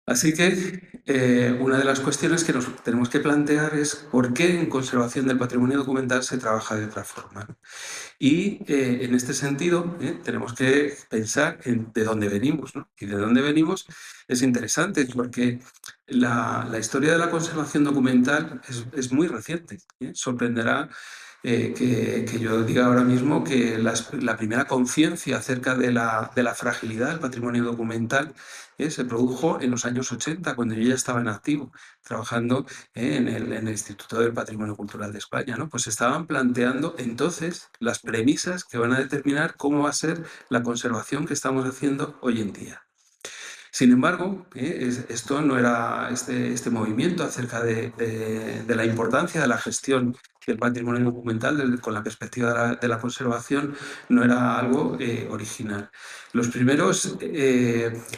Speaker 3: Así que una de las cuestiones que nos tenemos que plantear es por qué en conservación del patrimonio documental se trabaja de otra forma. Y en este sentido tenemos que pensar en de dónde venimos, ¿no? Y de dónde venimos es interesante porque la historia de la conservación documental es muy reciente. Sorprenderá que yo diga ahora mismo que la primera conciencia acerca de la fragilidad del patrimonio documental se produjo en los años 80, cuando yo ya estaba en activo, trabajando en el Instituto del Patrimonio Cultural de España, ¿no? Pues estaban planteando entonces las premisas que van a determinar cómo va a ser la conservación que estamos haciendo hoy en día. Sin embargo, esto no era este movimiento acerca de la importancia de la gestión del patrimonio documental con la perspectiva de la conservación, no era algo original. Los primeros,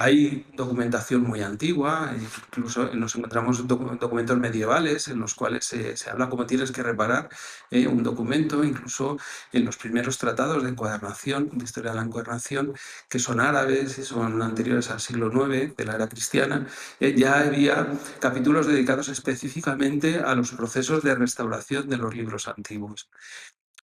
Speaker 3: hay documentación muy antigua, incluso nos encontramos documentos medievales en los cuales se habla cómo tienes que reparar un documento, incluso en los primeros tratados de encuadernación, de historia de la encuadernación, que son árabes y son anteriores al siglo IX, de la era cristiana, ya había capítulos dedicados específicamente a los procesos de restauración de los libros antiguos.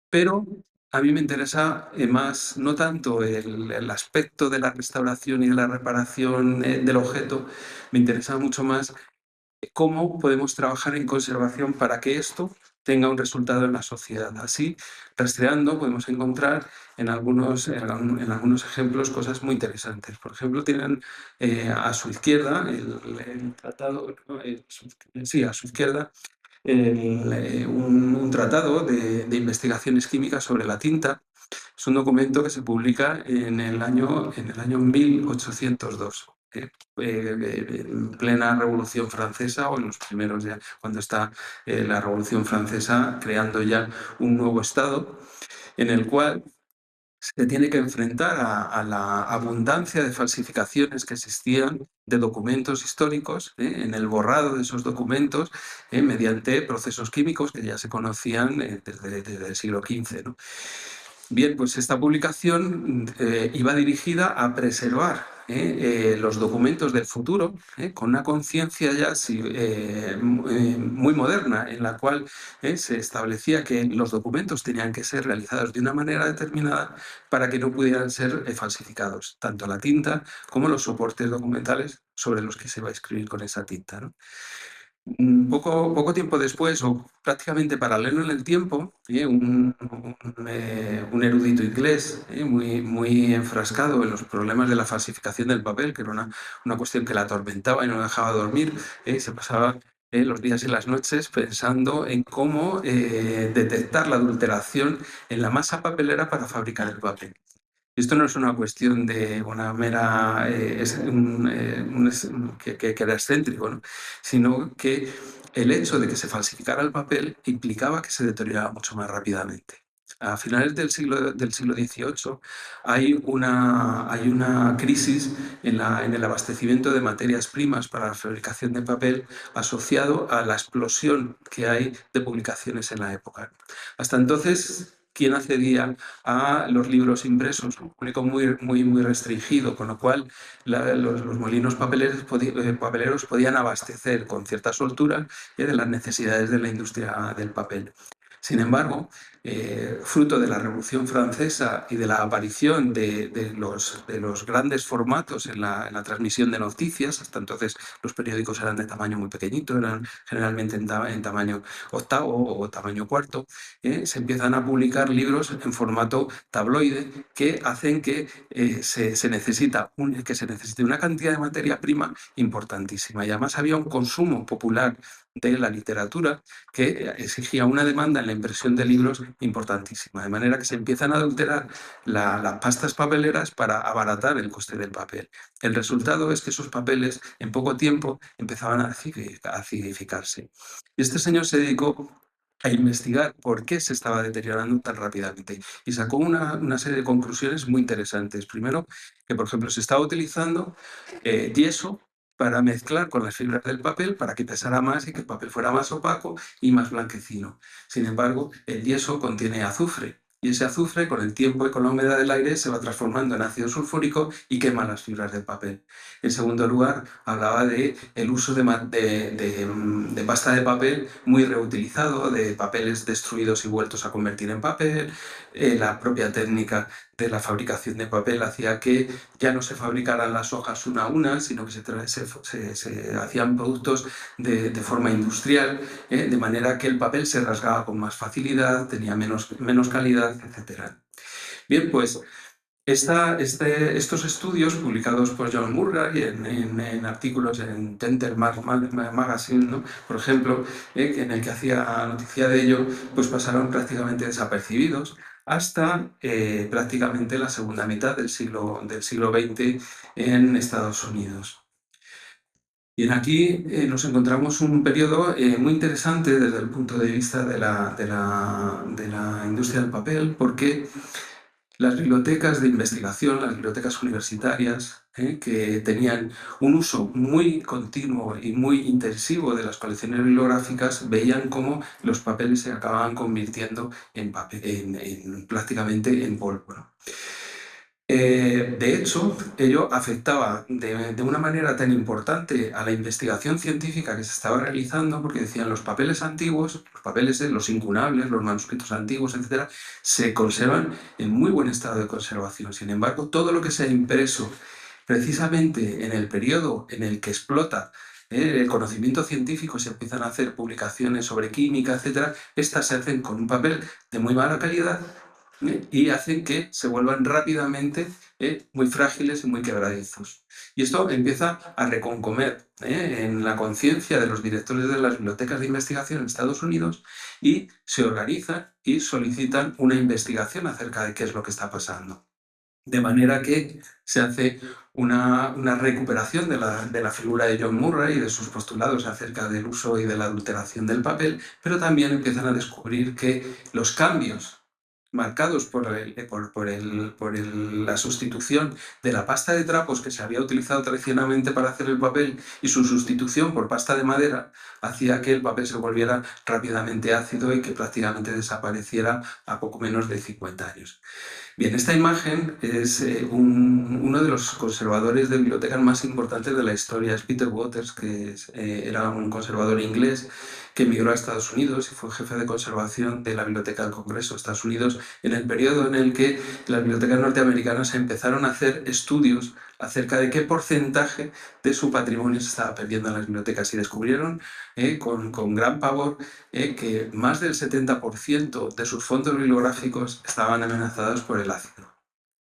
Speaker 3: Pero a mí me interesa más, no tanto el aspecto de la restauración y de la reparación del objeto, me interesa mucho más cómo podemos trabajar en conservación para que esto tenga un resultado en la sociedad. Así, rastreando, podemos encontrar en algunos ejemplos cosas muy interesantes. Por ejemplo, tienen a su izquierda el tratado, sí, a su izquierda, un tratado de investigaciones químicas sobre la tinta. Es un documento que se publica en el año 1802. En plena Revolución Francesa, o en los primeros ya, cuando está la Revolución Francesa creando ya un nuevo Estado, en el cual se tiene que enfrentar a la abundancia de falsificaciones que existían de documentos históricos, en el borrado de esos documentos, mediante procesos químicos que ya se conocían desde el siglo XV, ¿no? Bien, pues esta publicación iba dirigida a preservar los documentos del futuro, con una conciencia ya muy moderna, en la cual se establecía que los documentos tenían que ser realizados de una manera determinada para que no pudieran ser falsificados, tanto la tinta como los soportes documentales sobre los que se va a escribir con esa tinta, ¿no? Poco tiempo después, o prácticamente paralelo en el tiempo, un erudito inglés muy enfrascado en los problemas de la falsificación del papel, que era una cuestión que la atormentaba y no dejaba dormir, se pasaba los días y las noches pensando en cómo detectar la adulteración en la masa papelera para fabricar el papel. Esto no es una cuestión de una mera que era excéntrico, ¿no? Sino que el hecho de que se falsificara el papel implicaba que se deterioraba mucho más rápidamente. A finales del siglo XVIII hay una crisis en el abastecimiento de materias primas para la fabricación de papel, asociado a la explosión que hay de publicaciones en la época. Hasta entonces, ¿quién accedía a los libros impresos? Un público muy restringido, con lo cual los molinos papeleros podían abastecer con cierta soltura de las necesidades de la industria del papel. Sin embargo, fruto de la Revolución Francesa y de la aparición de los grandes formatos en la transmisión de noticias, hasta entonces los periódicos eran de tamaño muy pequeñito, eran generalmente en tamaño octavo o tamaño cuarto, se empiezan a publicar libros en formato tabloide que hacen que se necesite una cantidad de materia prima importantísima. Y además había un consumo popular de la literatura que exigía una demanda en la impresión de libros importantísima, de manera que se empiezan a adulterar las pastas papeleras para abaratar el coste del papel. El resultado es que esos papeles en poco tiempo empezaban a acidificarse. Y este señor se dedicó a investigar por qué se estaba deteriorando tan rápidamente y sacó una serie de conclusiones muy interesantes. Primero, que por ejemplo se estaba utilizando yeso para mezclar con las fibras del papel para que pesara más y que el papel fuera más opaco y más blanquecino. Sin embargo, el yeso contiene azufre Y ese azufre, con el tiempo y con la humedad del aire, se va transformando en ácido sulfúrico y quema las fibras del papel. En segundo lugar, hablaba del uso de pasta de papel muy reutilizado, de papeles destruidos y vueltos a convertir en papel. La propia técnica de la fabricación de papel hacía que ya no se fabricaran las hojas una a una, sino que se hacían productos de forma industrial, de manera que el papel se rasgaba con más facilidad, tenía menos calidad, etc. Bien, pues estos estudios publicados por John Murray en artículos en Gender Magazine, ¿no? Por ejemplo, en el que hacía noticia de ello, pues pasaron prácticamente desapercibidos hasta prácticamente la segunda mitad del siglo XX en Estados Unidos. Bien, aquí nos encontramos un periodo muy interesante desde el punto de vista de la industria del papel, porque las bibliotecas de investigación, las bibliotecas universitarias, que tenían un uso muy continuo y muy intensivo de las colecciones bibliográficas, veían cómo los papeles se acababan convirtiendo prácticamente en polvo, ¿no? De hecho, ello afectaba de una manera tan importante a la investigación científica que se estaba realizando, porque decían los papeles antiguos, los papeles, los incunables, los manuscritos antiguos, etc., se conservan en muy buen estado de conservación. Sin embargo, todo lo que se ha impreso precisamente en el periodo en el que explota el conocimiento científico, se empiezan a hacer publicaciones sobre química, etc., estas se hacen con un papel de muy mala calidad, y hacen que se vuelvan rápidamente muy frágiles y muy quebradizos. Y esto empieza a reconcomer en la conciencia de los directores de las bibliotecas de investigación en Estados Unidos, y se organizan y solicitan una investigación acerca de qué es lo que está pasando. De manera que se hace una recuperación de la figura de John Murray y de sus postulados acerca del uso y de la adulteración del papel, pero también empiezan a descubrir que los cambios marcados por la sustitución de la pasta de trapos que se había utilizado tradicionalmente para hacer el papel y su sustitución por pasta de madera, hacía que el papel se volviera rápidamente ácido y que prácticamente desapareciera a poco menos de 50 años. Bien, esta imagen es uno de los conservadores de bibliotecas más importantes de la historia, es Peter Waters, que era un conservador inglés que emigró a Estados Unidos y fue jefe de conservación de la Biblioteca del Congreso de Estados Unidos en el periodo en el que las bibliotecas norteamericanas empezaron a hacer estudios acerca de qué porcentaje de su patrimonio se estaba perdiendo en las bibliotecas, y descubrieron con gran pavor que más del 70% de sus fondos bibliográficos estaban amenazados por el ácido.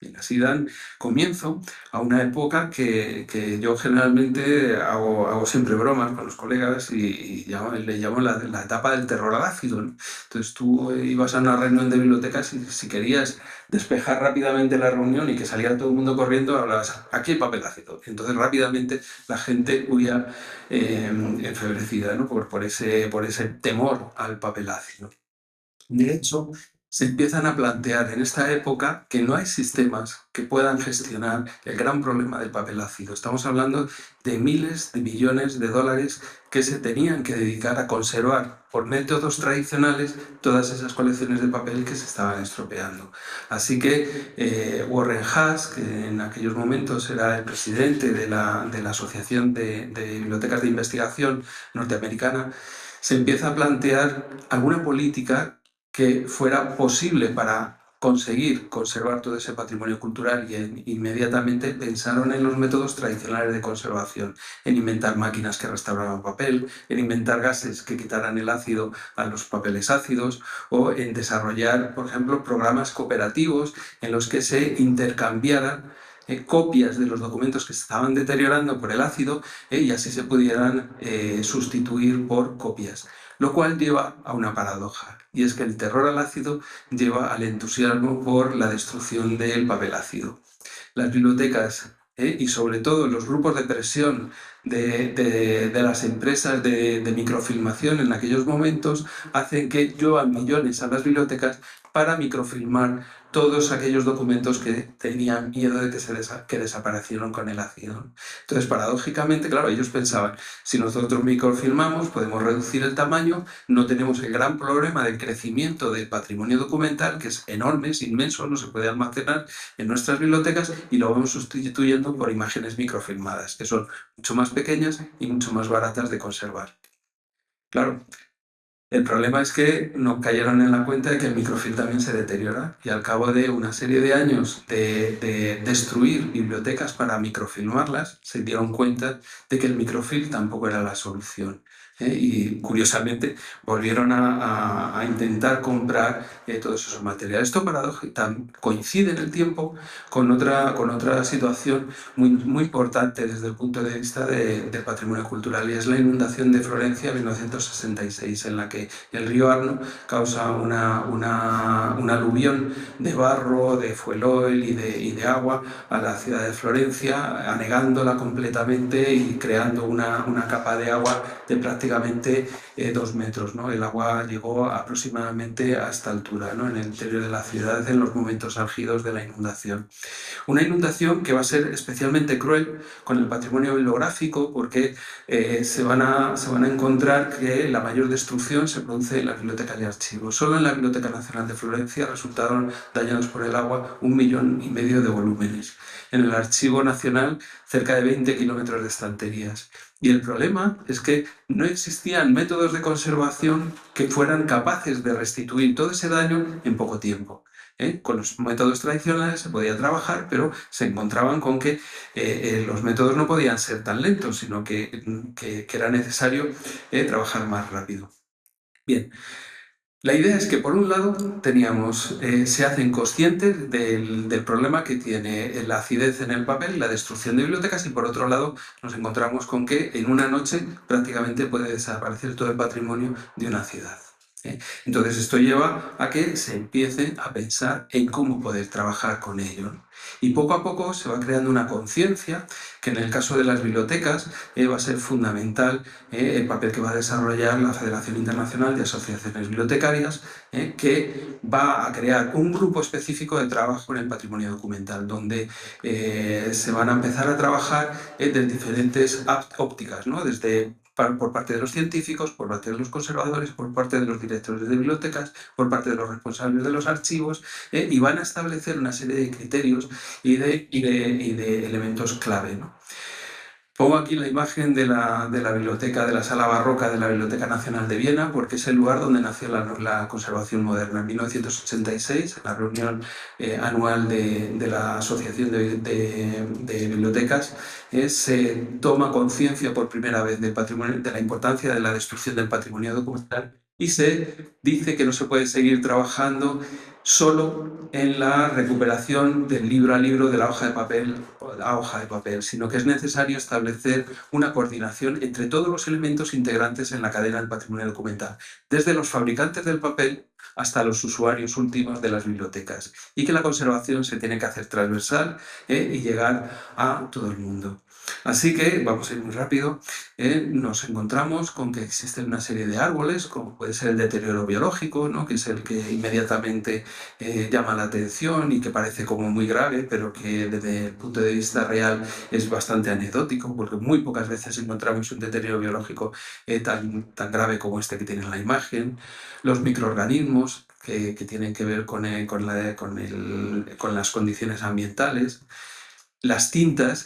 Speaker 3: Y así dan comienzo a una época que yo generalmente hago siempre bromas con los colegas y le llamo la etapa del terror al ácido, ¿no? Entonces tú ibas a una reunión de bibliotecas y si querías despejar rápidamente la reunión y que saliera todo el mundo corriendo, hablabas, aquí hay papel ácido. Entonces rápidamente la gente huía enfebrecida, ¿no? por ese temor al papel ácido. De hecho, se empiezan a plantear en esta época que no hay sistemas que puedan gestionar el gran problema del papel ácido. Estamos hablando de miles de millones de dólares que se tenían que dedicar a conservar por métodos tradicionales todas esas colecciones de papel que se estaban estropeando. Así que Warren Haas, que en aquellos momentos era el presidente de la Asociación de Bibliotecas de Investigación norteamericana, se empieza a plantear alguna política que fuera posible para conseguir conservar todo ese patrimonio cultural, y inmediatamente pensaron en los métodos tradicionales de conservación, en inventar máquinas que restauraban papel, en inventar gases que quitaran el ácido a los papeles ácidos, o en desarrollar, por ejemplo, programas cooperativos en los que se intercambiaran copias de los documentos que se estaban deteriorando por el ácido y así se pudieran sustituir por copias. Lo cual lleva a una paradoja, y es que el terror al ácido lleva al entusiasmo por la destrucción del papel ácido. Las bibliotecas y sobre todo los grupos de presión de las empresas de microfilmación en aquellos momentos hacen que lluevan millones a las bibliotecas para microfilmar todos aquellos documentos que tenían miedo de que desaparecieron con el ácido. Entonces, paradójicamente, claro, ellos pensaban, si nosotros microfilmamos, podemos reducir el tamaño, no tenemos el gran problema del crecimiento del patrimonio documental, que es enorme, es inmenso, no se puede almacenar en nuestras bibliotecas, y lo vamos sustituyendo por imágenes microfilmadas, que son mucho más pequeñas y mucho más baratas de conservar. Claro, el problema es que no cayeron en la cuenta de que el microfilm también se deteriora, y al cabo de una serie de años de destruir bibliotecas para microfilmarlas, se dieron cuenta de que el microfilm tampoco era la solución. Y curiosamente volvieron a intentar comprar todos esos materiales. Esto coincide en el tiempo con otra situación muy importante desde el punto de vista del patrimonio cultural, y es la inundación de Florencia en 1966, en la que el río Arno causa una aluvión de barro, de fuel oil y de agua a la ciudad de Florencia, anegándola completamente y creando una capa de agua de prácticamente 2 metros, ¿no? El agua llegó aproximadamente a esta altura, ¿no? En el interior de la ciudad, en los momentos álgidos de la inundación. Una inundación que va a ser especialmente cruel con el patrimonio bibliográfico, porque se van a encontrar que la mayor destrucción se produce en las bibliotecas de archivos. Solo en la Biblioteca Nacional de Florencia resultaron dañados por el agua 1,5 millones de volúmenes. En el Archivo Nacional, cerca de 20 kilómetros de estanterías. Y el problema es que no existían métodos de conservación que fueran capaces de restituir todo ese daño en poco tiempo. Con los métodos tradicionales se podía trabajar, pero se encontraban con que los métodos no podían ser tan lentos, sino que era necesario trabajar más rápido. Bien. La idea es que, por un lado, se hacen conscientes del problema que tiene la acidez en el papel y la destrucción de bibliotecas, y por otro lado nos encontramos con que en una noche prácticamente puede desaparecer todo el patrimonio de una ciudad. Entonces esto lleva a que se empiece a pensar en cómo poder trabajar con ello, ¿no? Y poco a poco se va creando una conciencia que en el caso de las bibliotecas va a ser fundamental el papel que va a desarrollar la Federación Internacional de Asociaciones Bibliotecarias, que va a crear un grupo específico de trabajo en el patrimonio documental, donde se van a empezar a trabajar de diferentes ópticas, ¿no? Por parte de los científicos, por parte de los conservadores, por parte de los directores de bibliotecas, por parte de los responsables de los archivos, y van a establecer una serie de criterios y de elementos clave, ¿no? Pongo aquí la imagen de la biblioteca, de la sala barroca de la Biblioteca Nacional de Viena, porque es el lugar donde nació la conservación moderna. En 1986, en la reunión anual de la Asociación de Bibliotecas, se toma conciencia por primera vez del patrimonio, de la importancia de la destrucción del patrimonio documental, y se dice que no se puede seguir trabajando solo en la recuperación del libro a libro, de la hoja de papel a hoja de papel, sino que es necesario establecer una coordinación entre todos los elementos integrantes en la cadena del patrimonio documental, desde los fabricantes del papel hasta los usuarios últimos de las bibliotecas, y que la conservación se tiene que hacer transversal y llegar a todo el mundo. Así que, vamos a ir muy rápido, nos encontramos con que existen una serie de árboles, como puede ser el deterioro biológico, ¿no? Que es el que inmediatamente llama la atención y que parece como muy grave, pero que desde el punto de vista real es bastante anecdótico, porque muy pocas veces encontramos un deterioro biológico tan grave como este que tiene en la imagen. Los microorganismos que tienen que ver con las condiciones ambientales. Las tintas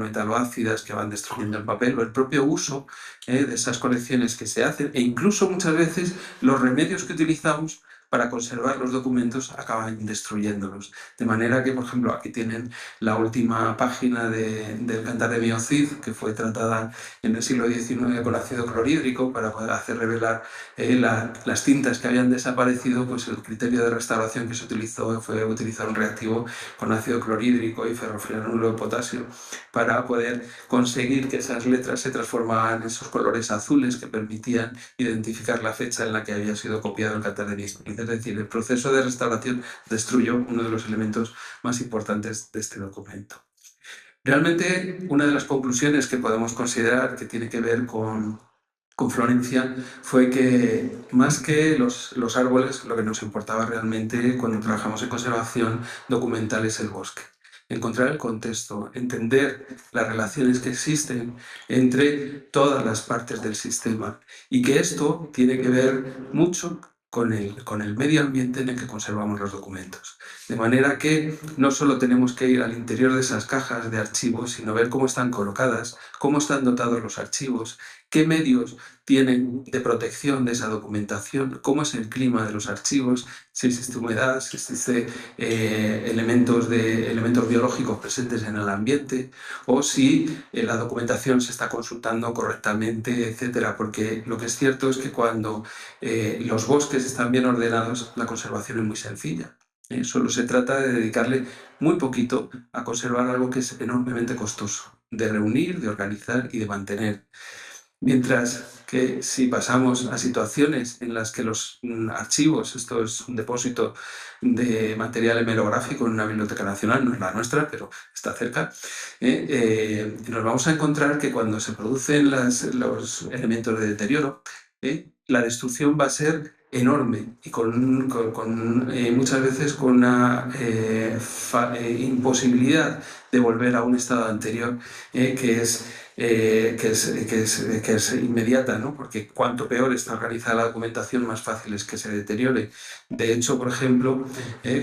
Speaker 3: metaloácidas que van destruyendo el papel, o el propio uso de esas colecciones que se hacen, e incluso muchas veces los remedios que utilizamos para conservar los documentos acaban destruyéndolos. De manera que, por ejemplo, aquí tienen la última página del Cantar de Miocid, que fue tratada en el siglo XIX con ácido clorhídrico para poder hacer revelar las tintas que habían desaparecido. Pues el criterio de restauración que se utilizó fue utilizar un reactivo con ácido clorhídrico y ferrofluoruro de potasio para poder conseguir que esas letras se transformaban en esos colores azules que permitían identificar la fecha en la que había sido copiado el Cantar de Miocid. Es decir, el proceso de restauración destruyó uno de los elementos más importantes de este documento. Realmente, una de las conclusiones que podemos considerar que tiene que ver con Florencia fue que más que los árboles, lo que nos importaba realmente cuando trabajamos en conservación documental es el bosque. Encontrar el contexto, entender las relaciones que existen entre todas las partes del sistema y que esto tiene que ver mucho con el medio ambiente en el que conservamos los documentos. De manera que no solo tenemos que ir al interior de esas cajas de archivos, sino ver cómo están colocadas, cómo están dotados los archivos, qué medios tienen de protección de esa documentación, cómo es el clima de los archivos, si existe humedad, si existe elementos biológicos presentes en el ambiente, o si la documentación se está consultando correctamente, etcétera. Porque lo que es cierto es que cuando los bosques están bien ordenados, la conservación es muy sencilla. Solo se trata de dedicarle muy poquito a conservar algo que es enormemente costoso, de reunir, de organizar y de mantener. Mientras que si pasamos a situaciones en las que los archivos, esto es un depósito de material hemerográfico en una biblioteca nacional, no es la nuestra, pero está cerca, nos vamos a encontrar que cuando se producen los elementos de deterioro, la destrucción va a ser enorme y muchas veces con una imposibilidad de volver a un estado anterior que es inmediata, ¿no? Porque cuanto peor está organizada la documentación, más fácil es que se deteriore. De hecho, por ejemplo,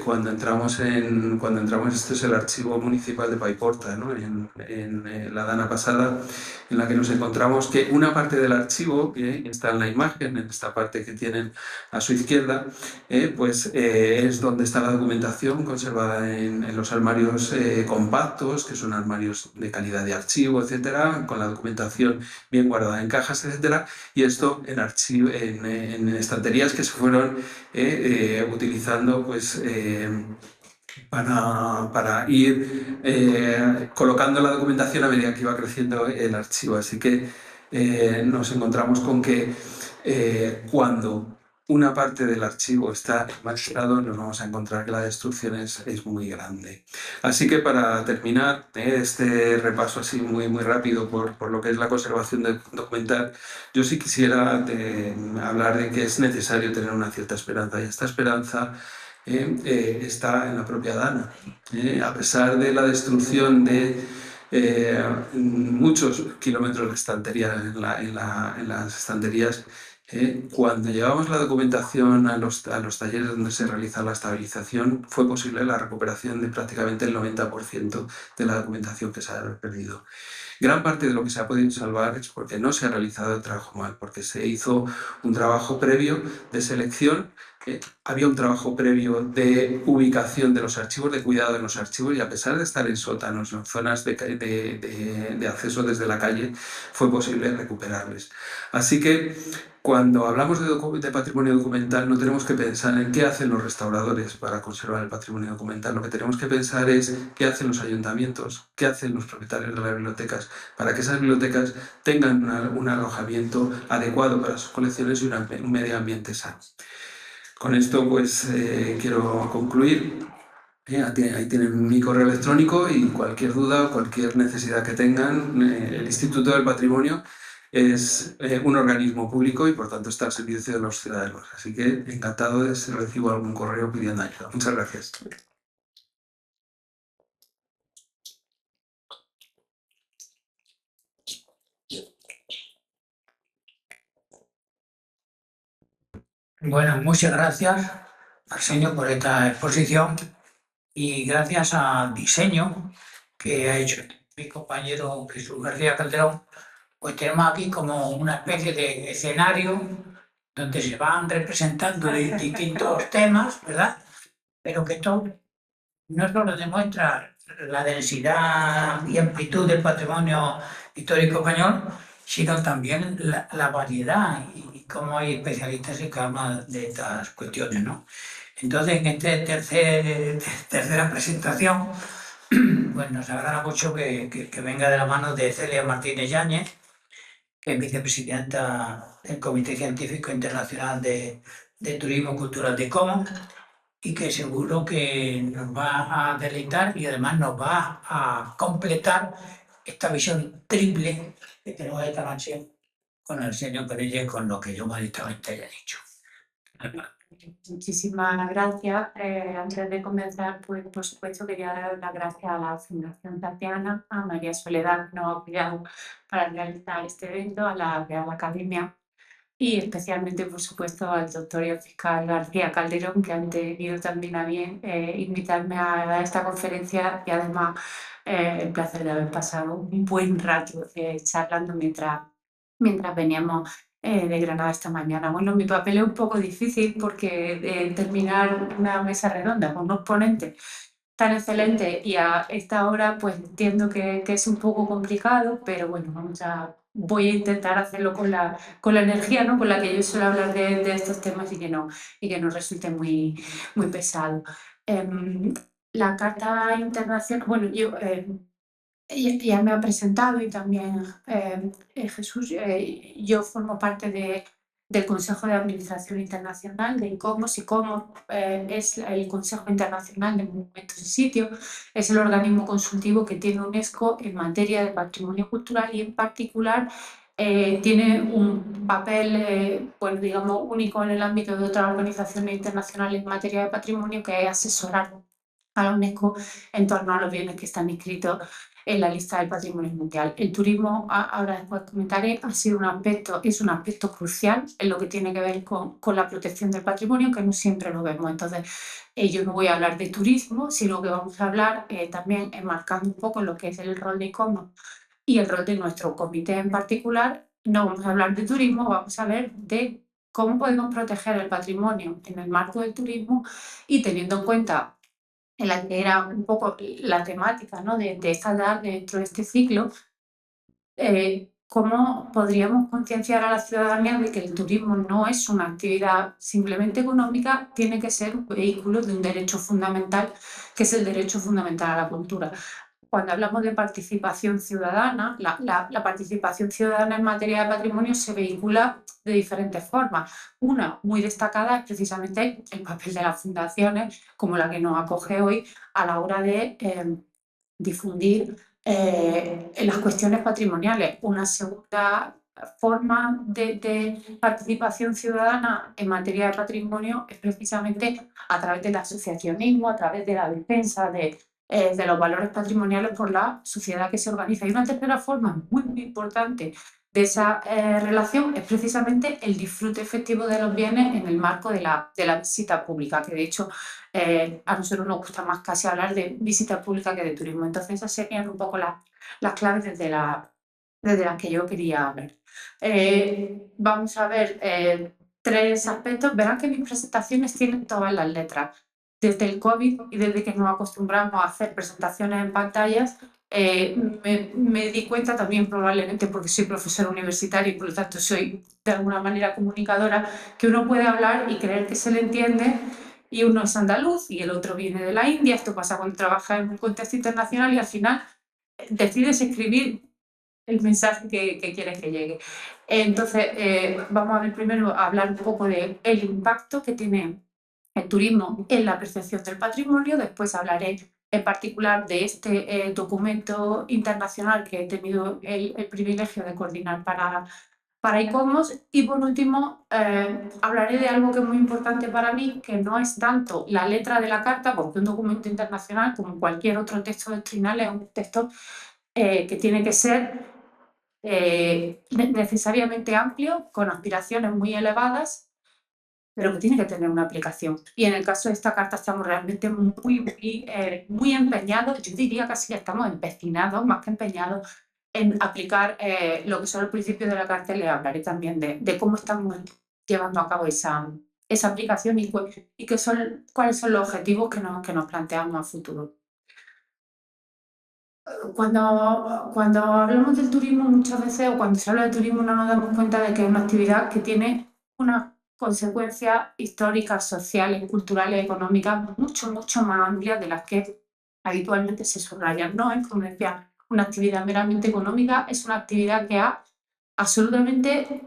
Speaker 3: cuando entramos, esto es el archivo municipal de Paiporta, ¿no? en la dana pasada, en la que nos encontramos que una parte del archivo, está en la imagen, en esta parte que tienen a su izquierda, es donde está la documentación conservada en los armarios compactos, que son armarios de calidad de archivo, etcétera, con la documentación bien guardada en cajas, etcétera, y esto en estanterías que se fueron utilizando pues, para ir colocando la documentación a medida que iba creciendo el archivo. Así que nos encontramos con que cuando una parte del archivo está en mal estado, nos vamos a encontrar que la destrucción es muy grande. Así que para terminar este repaso así muy rápido por lo que es la conservación documental, yo sí quisiera hablar de que es necesario tener una cierta esperanza, y esta esperanza está en la propia dana. A pesar de la destrucción de muchos kilómetros de estantería en las estanterías, cuando llevamos la documentación a los talleres donde se realiza la estabilización, fue posible la recuperación de prácticamente el 90% de la documentación que se ha perdido. Gran parte de lo que se ha podido salvar es porque no se ha realizado el trabajo mal, porque se hizo un trabajo previo de selección, había un trabajo previo de ubicación de los archivos, de cuidado de los archivos, y a pesar de estar en sótanos, en zonas de acceso desde la calle, fue posible recuperarles. Así que cuando hablamos de patrimonio documental, no tenemos que pensar en qué hacen los restauradores para conservar el patrimonio documental. Lo que tenemos que pensar es qué hacen los ayuntamientos, qué hacen los propietarios de las bibliotecas, para que esas bibliotecas tengan un alojamiento adecuado para sus colecciones y un medio ambiente sano. Con esto pues quiero concluir. Ahí tienen mi correo electrónico, y cualquier duda o cualquier necesidad que tengan, el Instituto del Patrimonio es un organismo público y por tanto está al servicio de los ciudadanos. Así que encantado de si recibo algún correo pidiendo ayuda. Muchas gracias.
Speaker 2: Bueno, muchas gracias, Arsenio, por esta exposición, y gracias al diseño que ha hecho mi compañero Jesús García Calderón, pues tenemos aquí como una especie de escenario donde se van representando distintos temas, ¿verdad? Pero que esto no solo demuestra la densidad y amplitud del patrimonio histórico español, sino también la variedad y cómo hay especialistas en cada una de estas cuestiones, ¿no? Entonces, en esta tercera presentación, pues nos agrada mucho que venga de la mano de Celia Martínez Yáñez, que es vicepresidenta del Comité Científico Internacional de Turismo Cultural de Commons, y que seguro que nos va a deleitar y además nos va a completar esta visión triple que tenemos esta noche con el señor Perella y con lo que yo modestamente haya dicho.
Speaker 4: Muchísimas gracias. Antes de comenzar, pues por supuesto quería dar las gracias a la Fundación Tatiana, a María Soledad que nos ha apoyado para realizar este evento, a la Real Academia y especialmente, por supuesto, al doctor y al fiscal García Calderón, que han tenido también a bien invitarme a esta conferencia y además el placer de haber pasado un buen rato charlando mientras veníamos de Granada esta mañana. Bueno, mi papel es un poco difícil porque terminar una mesa redonda con unos ponentes tan excelentes y a esta hora pues entiendo que es un poco complicado, pero bueno, voy a intentar hacerlo con la energía, ¿no?, con la que yo suelo hablar de estos temas y que no resulte muy pesado. La Carta Internacional, bueno, ya me ha presentado y también Jesús, yo formo parte del Consejo de Administración Internacional de ICOMOS. ICOMOS es el Consejo Internacional de Monumentos y Sitios, es el organismo consultivo que tiene UNESCO en materia de patrimonio cultural y en particular tiene un papel, bueno, digamos, único en el ámbito de otras organizaciones internacionales en materia de patrimonio, que es asesorar a la UNESCO en torno a los bienes que están inscritos en la lista del patrimonio mundial. El turismo, ahora después comentaré, es un aspecto crucial en lo que tiene que ver con la protección del patrimonio, que no siempre lo vemos. Entonces, yo no voy a hablar de turismo, sino que vamos a hablar también enmarcando un poco lo que es el rol de ICOMOS y el rol de nuestro comité en particular. No vamos a hablar de turismo, vamos a ver de cómo podemos proteger el patrimonio en el marco del turismo y teniendo en cuenta en la que era un poco la temática, ¿no?, de esta edad dentro de este ciclo, cómo podríamos concienciar a la ciudadanía de que el turismo no es una actividad simplemente económica, tiene que ser un vehículo de un derecho fundamental, que es el derecho fundamental a la cultura. Cuando hablamos de participación ciudadana, la participación ciudadana en materia de patrimonio se vehicula de diferentes formas. Una muy destacada es precisamente el papel de las fundaciones, como la que nos acoge hoy, a la hora de difundir las cuestiones patrimoniales. Una segunda forma de participación ciudadana en materia de patrimonio es precisamente a través del asociacionismo, a través de la defensa de los valores patrimoniales por la sociedad que se organiza. Y una tercera forma muy importante de esa relación es precisamente el disfrute efectivo de los bienes en el marco de la visita pública, que de hecho a nosotros nos gusta más casi hablar de visita pública que de turismo. Entonces esas serían un poco las claves desde las que yo quería hablar. Vamos a ver tres aspectos. Verán que mis presentaciones tienen todas las letras. Desde el COVID y desde que nos acostumbramos a hacer presentaciones en pantallas, me di cuenta también, probablemente porque soy profesora universitaria y por lo tanto soy de alguna manera comunicadora, que uno puede hablar y creer que se le entiende y uno es andaluz y el otro viene de la India. Esto pasa cuando trabajas en un contexto internacional y al final decides escribir el mensaje que quieres que llegue. Entonces, vamos a ver primero a hablar un poco del impacto que tiene el turismo en la percepción del patrimonio. Después hablaré en particular de este documento internacional que he tenido el privilegio de coordinar para ICOMOS y por último hablaré de algo que es muy importante para mí, que no es tanto la letra de la carta, porque un documento internacional, como cualquier otro texto doctrinal, es un texto que tiene que ser necesariamente amplio, con aspiraciones muy elevadas, pero que tiene que tener una aplicación. Y en el caso de esta carta estamos realmente muy empeñados, yo diría casi que estamos empecinados, más que empeñados, en aplicar lo que son los principios de la carta. Les hablaré también de cómo estamos llevando a cabo esa aplicación y cuáles son los objetivos que nos planteamos a futuro. Cuando hablamos del turismo muchas veces, o cuando se habla de turismo, no nos damos cuenta de que es una actividad que tiene unas consecuencias históricas, sociales, culturales, económicas mucho más amplias de las que habitualmente se subrayan. No es, como decía, una actividad meramente económica, es una actividad que ha absolutamente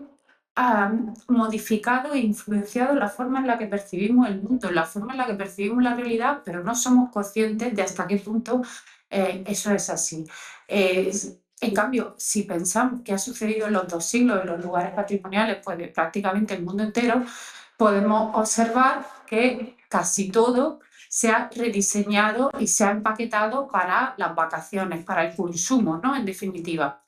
Speaker 4: ha modificado e influenciado la forma en la que percibimos el mundo, la forma en la que percibimos la realidad, pero no somos conscientes de hasta qué punto eso es así. En cambio, si pensamos que ha sucedido en los 2 siglos en los lugares patrimoniales, pues de prácticamente el mundo entero, podemos observar que casi todo se ha rediseñado y se ha empaquetado para las vacaciones, para el consumo, ¿no? En definitiva.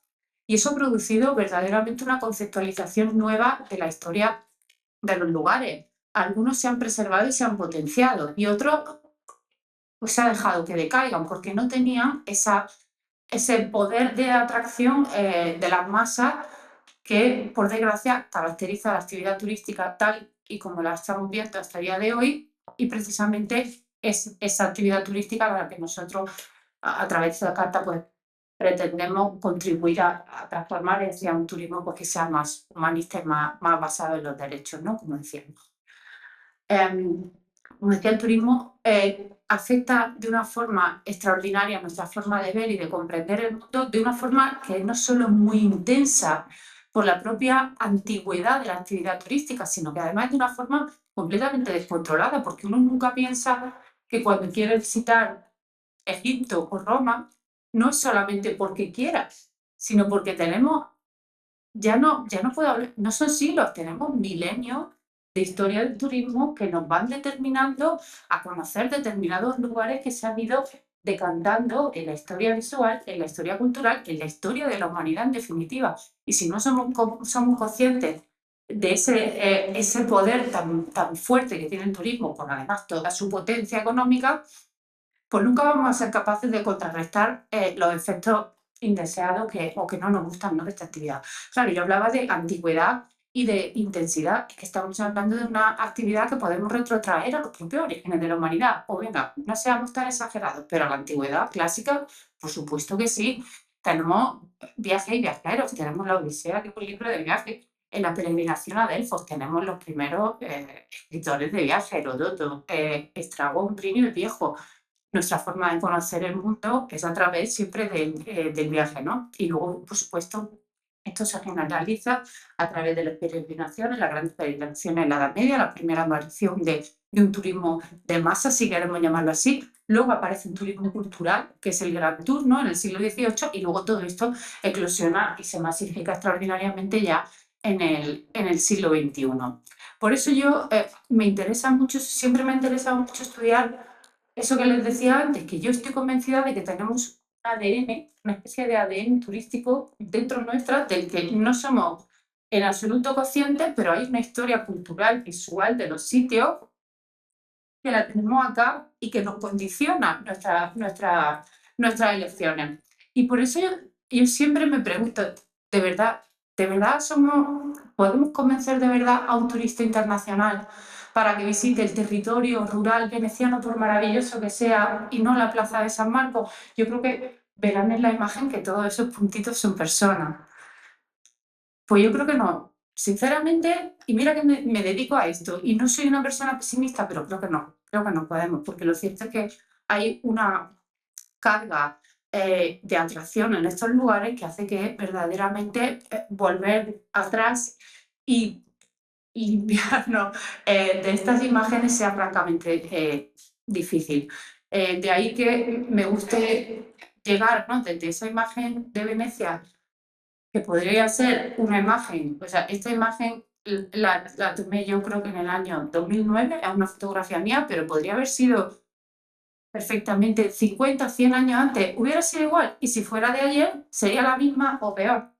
Speaker 4: Y eso ha producido verdaderamente una conceptualización nueva de la historia de los lugares. Algunos se han preservado y se han potenciado, y otros pues se ha dejado que decaigan porque no tenían ese poder de atracción de las masas que, por desgracia, caracteriza la actividad turística tal y como la estamos viendo hasta el día de hoy, y precisamente es esa actividad turística a la que nosotros, a través de la carta, pues pretendemos contribuir a transformar hacia un turismo pues, que sea más humanista y más basado en los derechos, ¿no? Como decíamos. Como decía, el turismo afecta de una forma extraordinaria nuestra forma de ver y de comprender el mundo, de una forma que no solo es muy intensa por la propia antigüedad de la actividad turística, sino que además de una forma completamente descontrolada, porque uno nunca piensa que cuando quiere visitar Egipto o Roma, no es solamente porque quieras, sino porque tenemos, ya no puedo hablar, no son siglos, tenemos milenios de historia del turismo que nos van determinando a conocer determinados lugares que se han ido decantando en la historia visual, en la historia cultural, en la historia de la humanidad en definitiva. Y si no somos conscientes de ese poder tan fuerte que tiene el turismo, con además toda su potencia económica, pues nunca vamos a ser capaces de contrarrestar los efectos indeseados o que no nos gustan, ¿no? De esta actividad. Claro, yo hablaba de antigüedad y de intensidad, es que estamos hablando de una actividad que podemos retrotraer a los propios orígenes de la humanidad. O venga, no seamos tan exagerados, pero a la antigüedad clásica, por supuesto que sí. Tenemos viajes y viajeros, tenemos la Odisea, que es un libro de viaje. En la peregrinación a Delfos tenemos los primeros escritores de viaje, Heródoto, Estrabón, Plinio el Viejo. Nuestra forma de conocer el mundo es a través siempre del viaje, ¿no? Y luego, por supuesto, esto se generaliza a través de las peregrinaciones, las grandes peregrinaciones en la Edad Media, la primera aparición de un turismo de masa, si queremos llamarlo así. Luego aparece un turismo cultural, que es el Gran Tour, ¿no? En el siglo XVIII, y luego todo esto eclosiona y se masifica extraordinariamente ya en el siglo XXI. Por eso yo me interesa mucho, siempre me ha interesado mucho estudiar eso que les decía antes, que yo estoy convencida de que tenemos un ADN, una especie de ADN turístico dentro nuestra del que no somos en absoluto conscientes, pero hay una historia cultural, visual de los sitios que la tenemos acá y que nos condiciona nuestras elecciones. Y por eso yo siempre me pregunto, ¿de verdad podemos convencer de verdad a un turista internacional para que visite el territorio rural veneciano, por maravilloso que sea, y no la plaza de San Marcos? Yo creo que verán en la imagen que todos esos puntitos son personas. Pues yo creo que no. Sinceramente, y mira que me dedico a esto, y no soy una persona pesimista, pero creo que no podemos, porque lo cierto es que hay una carga de atracción en estos lugares que hace que verdaderamente volver atrás y limpiarnos de estas imágenes sea francamente difícil. De ahí que me guste llegar, ¿no? Desde esa imagen de Venecia, que podría ser una imagen, o sea, esta imagen la tomé yo creo que en el año 2009, es una fotografía mía, pero podría haber sido perfectamente 50, 100 años antes, hubiera sido igual, y si fuera de ayer, sería la misma o peor.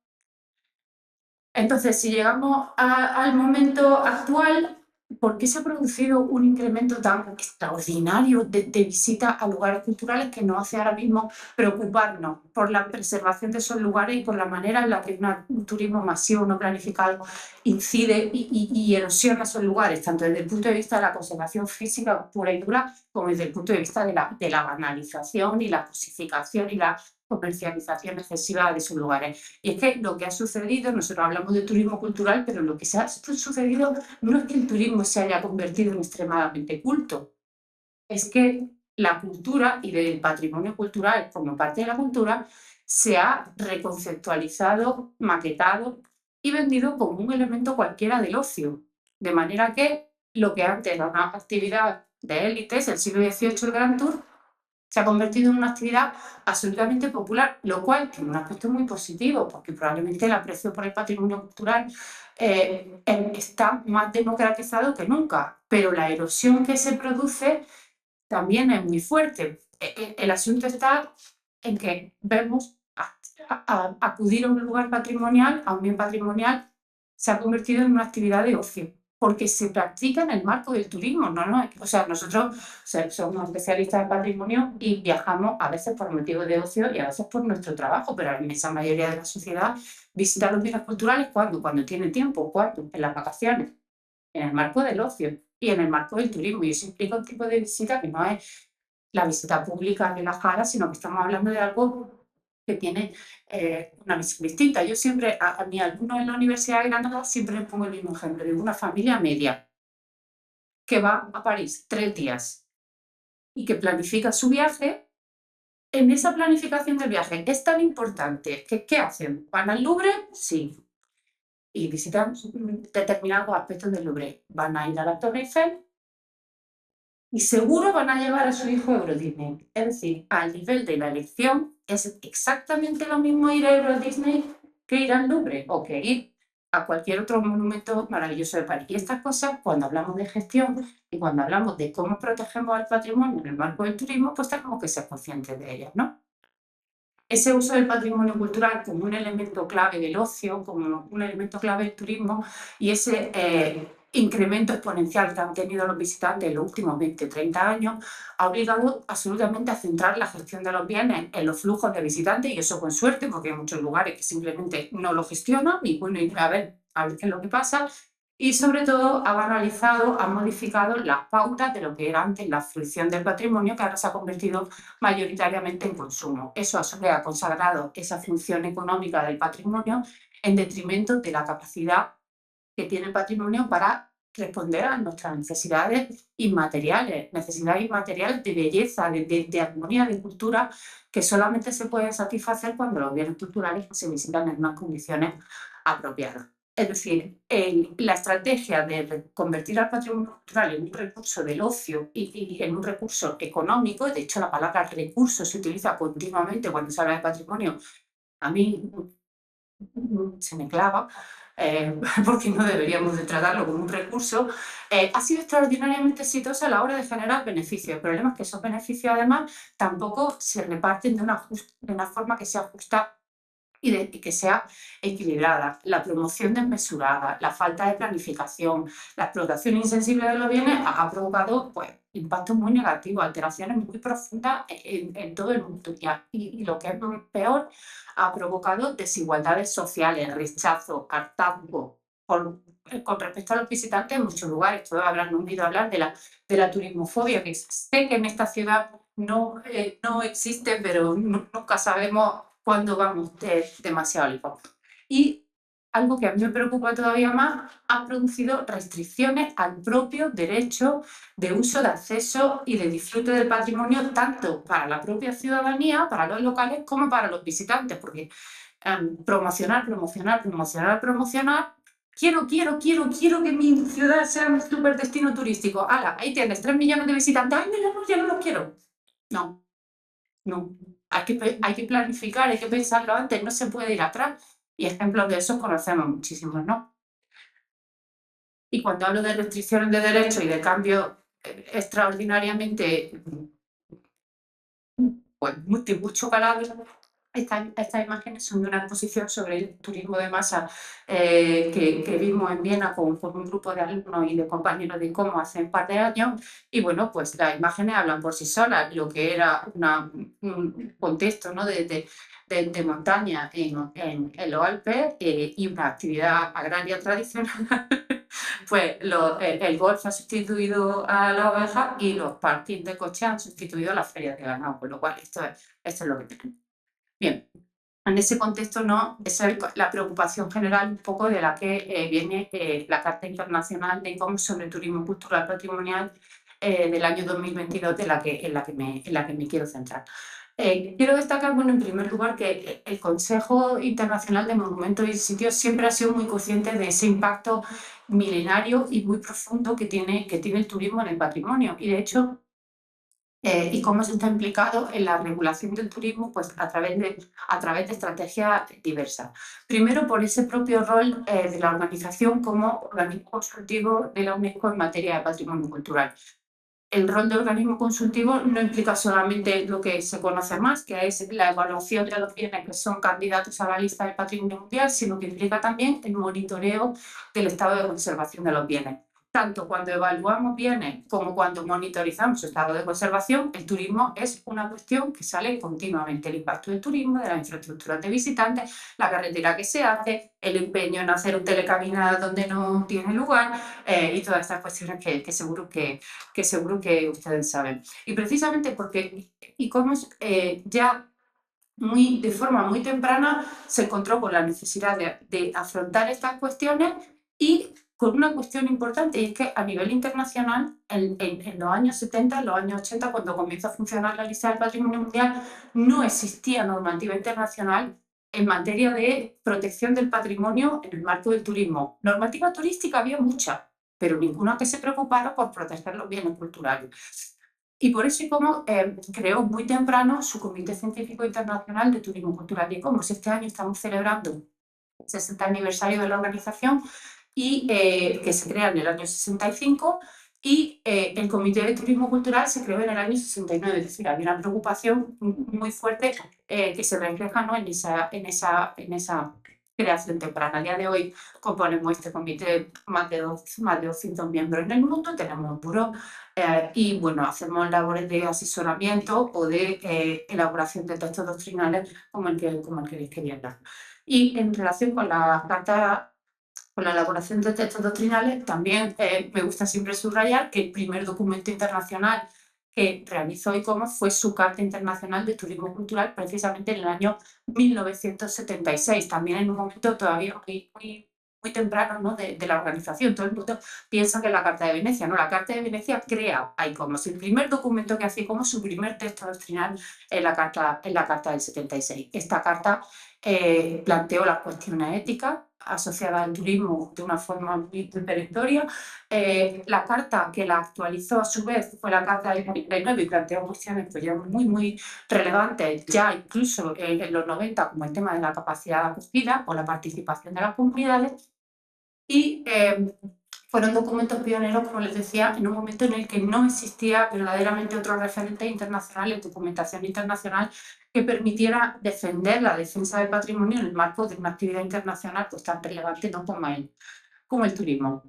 Speaker 4: Entonces, si llegamos al momento actual, ¿por qué se ha producido un incremento tan extraordinario de visitas a lugares culturales que nos hace ahora mismo preocuparnos por la preservación de esos lugares y por la manera en la que un turismo masivo no planificado incide y erosiona esos lugares, tanto desde el punto de vista de la conservación física pura y dura, como desde el punto de vista de la banalización y la cosificación y la comercialización excesiva de esos lugares? Y es que lo que ha sucedido, nosotros hablamos de turismo cultural, pero lo que ha sucedido no es que el turismo se haya convertido en extremadamente culto, es que la cultura y el patrimonio cultural como parte de la cultura se ha reconceptualizado, maquetado y vendido como un elemento cualquiera del ocio. De manera que lo que antes era una actividad de élites, el siglo XVIII, el Grand Tour, se ha convertido en una actividad absolutamente popular, lo cual tiene un aspecto muy positivo, porque probablemente el aprecio por el patrimonio cultural está más democratizado que nunca, pero la erosión que se produce también es muy fuerte. El asunto está en que vemos acudir a un lugar patrimonial, a un bien patrimonial, se ha convertido en una actividad de ocio, porque se practica en el marco del turismo, o sea, nosotros somos especialistas en patrimonio y viajamos a veces por motivos de ocio y a veces por nuestro trabajo, pero la inmensa mayoría de la sociedad visita los bienes culturales cuando tiene tiempo, en las vacaciones, en el marco del ocio y en el marco del turismo. Y eso implica un tipo de visita que no es la visita pública relajada, sino que estamos hablando de algo que tiene una visión distinta. Yo siempre, a mis alumnos en la Universidad de Granada, siempre les pongo el mismo ejemplo de una familia media que va a París 3 días y que planifica su viaje. En esa planificación del viaje es tan importante que, ¿qué hacen? ¿Van al Louvre? Sí. Y visitan determinados aspectos del Louvre. ¿Van a ir a la Torre Eiffel? Y seguro van a llevar a su hijo a Euro Disney. Es decir, al nivel de la elección es exactamente lo mismo ir a Euro Disney que ir al Louvre o que ir a cualquier otro monumento maravilloso de París. Y estas cosas, cuando hablamos de gestión y cuando hablamos de cómo protegemos al patrimonio en el marco del turismo, pues tenemos que ser conscientes de ellas, ¿no? Ese uso del patrimonio cultural como un elemento clave del ocio, como un elemento clave del turismo y ese incremento exponencial que han tenido los visitantes en los últimos 20 o 30 años ha obligado absolutamente a centrar la gestión de los bienes en los flujos de visitantes, y eso con suerte, porque hay muchos lugares que simplemente no lo gestionan y bueno, a ver qué es lo que pasa. Y sobre todo ha banalizado, ha modificado las pautas de lo que era antes la fruición del patrimonio, que ahora se ha convertido mayoritariamente en consumo. Eso ha consagrado esa función económica del patrimonio en detrimento de la capacidad que tiene el patrimonio para responder a nuestras necesidades inmateriales de belleza, de armonía, de cultura, que solamente se pueden satisfacer cuando los bienes culturales se visitan en unas condiciones apropiadas. Es decir, la estrategia de convertir al patrimonio cultural en un recurso del ocio y en un recurso económico, de hecho la palabra recurso se utiliza continuamente cuando se habla de patrimonio, a mí se me clava, porque no deberíamos de tratarlo como un recurso, ha sido extraordinariamente exitosa a la hora de generar beneficios. El problema es que esos beneficios además tampoco se reparten de una forma que sea justa y que sea equilibrada. La promoción desmesurada, la falta de planificación, la explotación insensible de los bienes ha provocado pues, impactos muy negativos, alteraciones muy profundas en todo el mundo. Y lo que es peor, ha provocado desigualdades sociales, rechazo, hartazgo con respecto a los visitantes en muchos lugares. Todos habrán oído hablar de la turismofobia, que sé que en esta ciudad no existe, pero nunca sabemos cuando vamos demasiado lejos. Y algo que a mí me preocupa todavía más, ha producido restricciones al propio derecho de uso, de acceso y de disfrute del patrimonio, tanto para la propia ciudadanía, para los locales, como para los visitantes, porque promocionar, quiero que mi ciudad sea un súper destino turístico. ¡Hala! Ahí tienes 3 millones de visitantes. ¡Ay, no, ya no los quiero! No. Hay que planificar, hay que pensarlo antes, no se puede ir atrás. Y ejemplos de eso conocemos muchísimos, ¿no? Y cuando hablo de restricciones de derechos y de cambios extraordinariamente pues, mucho calado, estas imágenes son de una exposición sobre el turismo de masa que vimos en Viena con un grupo de alumnos y de compañeros de ICOMO hace un par de años. Y bueno, pues las imágenes hablan por sí solas, lo que era un contexto, ¿no? de montaña en los Alpes y una actividad agraria tradicional. Pues el golf ha sustituido a la oveja y los parkings de coche han sustituido a las ferias de ganado, con lo cual esto es lo que tenemos. Bien, en ese contexto esa es la preocupación general un poco de la que viene la Carta Internacional de ICOM sobre Turismo Cultural Patrimonial del año 2022, en la que me quiero centrar. Quiero destacar, bueno, en primer lugar, que el Consejo Internacional de Monumentos y Sitios siempre ha sido muy consciente de ese impacto milenario y muy profundo que tiene el turismo en el patrimonio. Y de hecho, y cómo se está implicado en la regulación del turismo, pues a través de estrategias diversas. Primero, por ese propio rol de la organización como organismo consultivo de la UNESCO en materia de patrimonio cultural. El rol de organismo consultivo no implica solamente lo que se conoce más, que es la evaluación de los bienes que son candidatos a la lista del patrimonio mundial, sino que implica también el monitoreo del estado de conservación de los bienes. Tanto cuando evaluamos bienes como cuando monitorizamos su estado de conservación, el turismo es una cuestión que sale continuamente. El impacto del turismo, de las infraestructuras de visitantes, la carretera que se hace, el empeño en hacer un telecaminada donde no tiene lugar y todas estas cuestiones que seguro que ustedes saben. Y precisamente porque ICOMOS ya de forma muy temprana se encontró con la necesidad de afrontar estas cuestiones y con una cuestión importante, y es que a nivel internacional, en los años 70, en los años 80, cuando comienza a funcionar la lista del patrimonio mundial, no existía normativa internacional en materia de protección del patrimonio en el marco del turismo. Normativa turística había mucha, pero ninguna que se preocupara por proteger los bienes culturales. Y por eso ICOMOS creó muy temprano su Comité Científico Internacional de Turismo Cultural. ICOMOS este año estamos celebrando el 60 aniversario de la organización y que se crea en el año 65 y el Comité de Turismo Cultural se creó en el año 69. Es decir, había una preocupación muy fuerte que se refleja, ¿no?, en esa creación temprana. A día de hoy componemos este comité más de 200 miembros en el mundo, tenemos un buró y bueno, hacemos labores de asesoramiento o de elaboración de textos doctrinales como el que les quería hablar. Y en relación con la carta, con la elaboración de textos doctrinales, también me gusta siempre subrayar que el primer documento internacional que realizó ICOMOS fue su Carta Internacional de Turismo Cultural, precisamente en el año 1976, también en un momento todavía muy temprano, ¿no?, de la organización. Todo el mundo piensa que es la Carta de Venecia, ¿no? La Carta de Venecia crea a ICOMOS. El primer documento que hace ICOMOS, su primer texto doctrinal, es la Carta del 76. Esta carta planteó las cuestiones éticas asociadas al turismo de una forma muy perentoria. La carta que la actualizó a su vez fue la Carta del 49 y planteó cuestiones pues, ya muy relevantes, ya incluso en los 90, como el tema de la capacidad de acogida o la participación de las comunidades. Y fueron documentos pioneros, como les decía, en un momento en el que no existía verdaderamente otro referente internacional en documentación internacional que permitiera defender la defensa del patrimonio en el marco de una actividad internacional pues, tan relevante, ¿no?, como el turismo.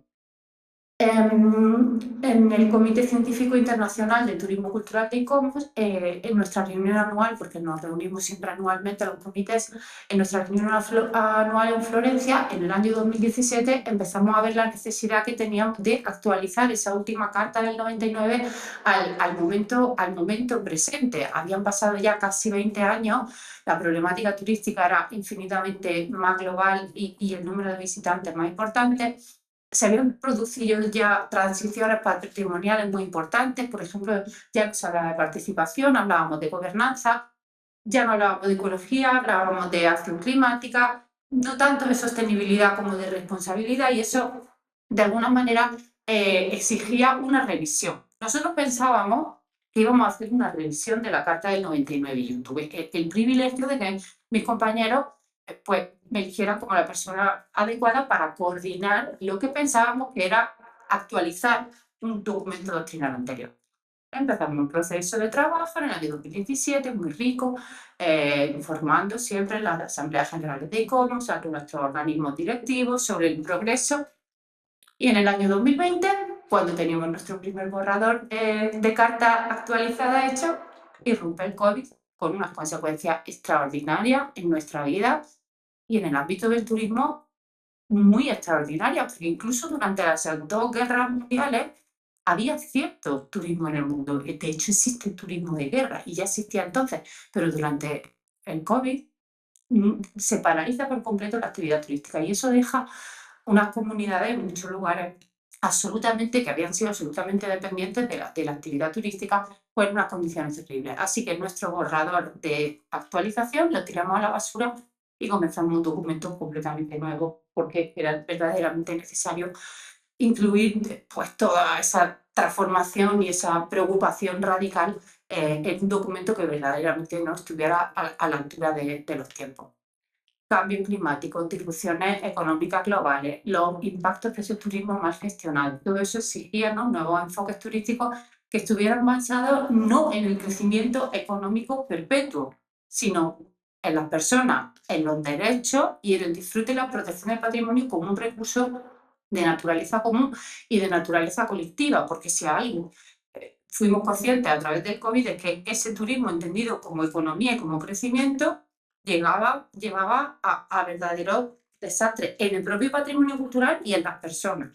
Speaker 4: En el Comité Científico Internacional de Turismo Cultural de ICOMOS, en nuestra reunión anual, porque nos reunimos siempre anualmente los comités, en nuestra reunión anual en Florencia, en el año 2017, empezamos a ver la necesidad que teníamos de actualizar esa última carta del 99 al momento presente. Habían pasado ya casi 20 años, la problemática turística era infinitamente más global y el número de visitantes más importante. Se habían producido ya transiciones patrimoniales muy importantes, por ejemplo, ya no se hablaba de participación, hablábamos de gobernanza, ya no hablábamos de ecología, hablábamos de acción climática, no tanto de sostenibilidad como de responsabilidad, y eso de alguna manera exigía una revisión. Nosotros pensábamos que íbamos a hacer una revisión de la Carta del 99 y yo tuve el privilegio de que mis compañeros pues me eligieran como la persona adecuada para coordinar lo que pensábamos que era actualizar un documento doctrinal anterior. Empezamos un proceso de trabajo en el año 2017, muy rico, informando siempre en las asambleas generales de ICOMOS, a nuestros organismos directivos sobre el progreso. Y en el año 2020, cuando teníamos nuestro primer borrador de carta actualizada hecho, irrumpe el COVID con unas consecuencias extraordinarias en nuestra vida y en el ámbito del turismo muy extraordinarias, porque incluso durante las dos guerras mundiales había cierto turismo en el mundo. De hecho, existe el turismo de guerra y ya existía entonces, pero durante el COVID se paraliza por completo la actividad turística y eso deja unas comunidades en muchos lugares que habían sido absolutamente dependientes de la actividad turística, pues en unas condiciones terribles. Así que nuestro borrador de actualización lo tiramos a la basura y comenzamos un documento completamente nuevo, porque era verdaderamente necesario incluir pues toda esa transformación y esa preocupación radical en un documento que verdaderamente no estuviera a la altura de los tiempos. Cambio climático, distribuciones económicas globales, los impactos de ese turismo mal gestionado, todo eso exigía, ¿no?, nuevos enfoques turísticos que estuvieran basados no en el crecimiento económico perpetuo, sino en las personas, en los derechos y en el disfrute y la protección del patrimonio como un recurso de naturaleza común y de naturaleza colectiva, porque si algo fuimos conscientes a través del COVID de que ese turismo entendido como economía y como crecimiento llevaba a verdaderos desastres en el propio patrimonio cultural y en las personas.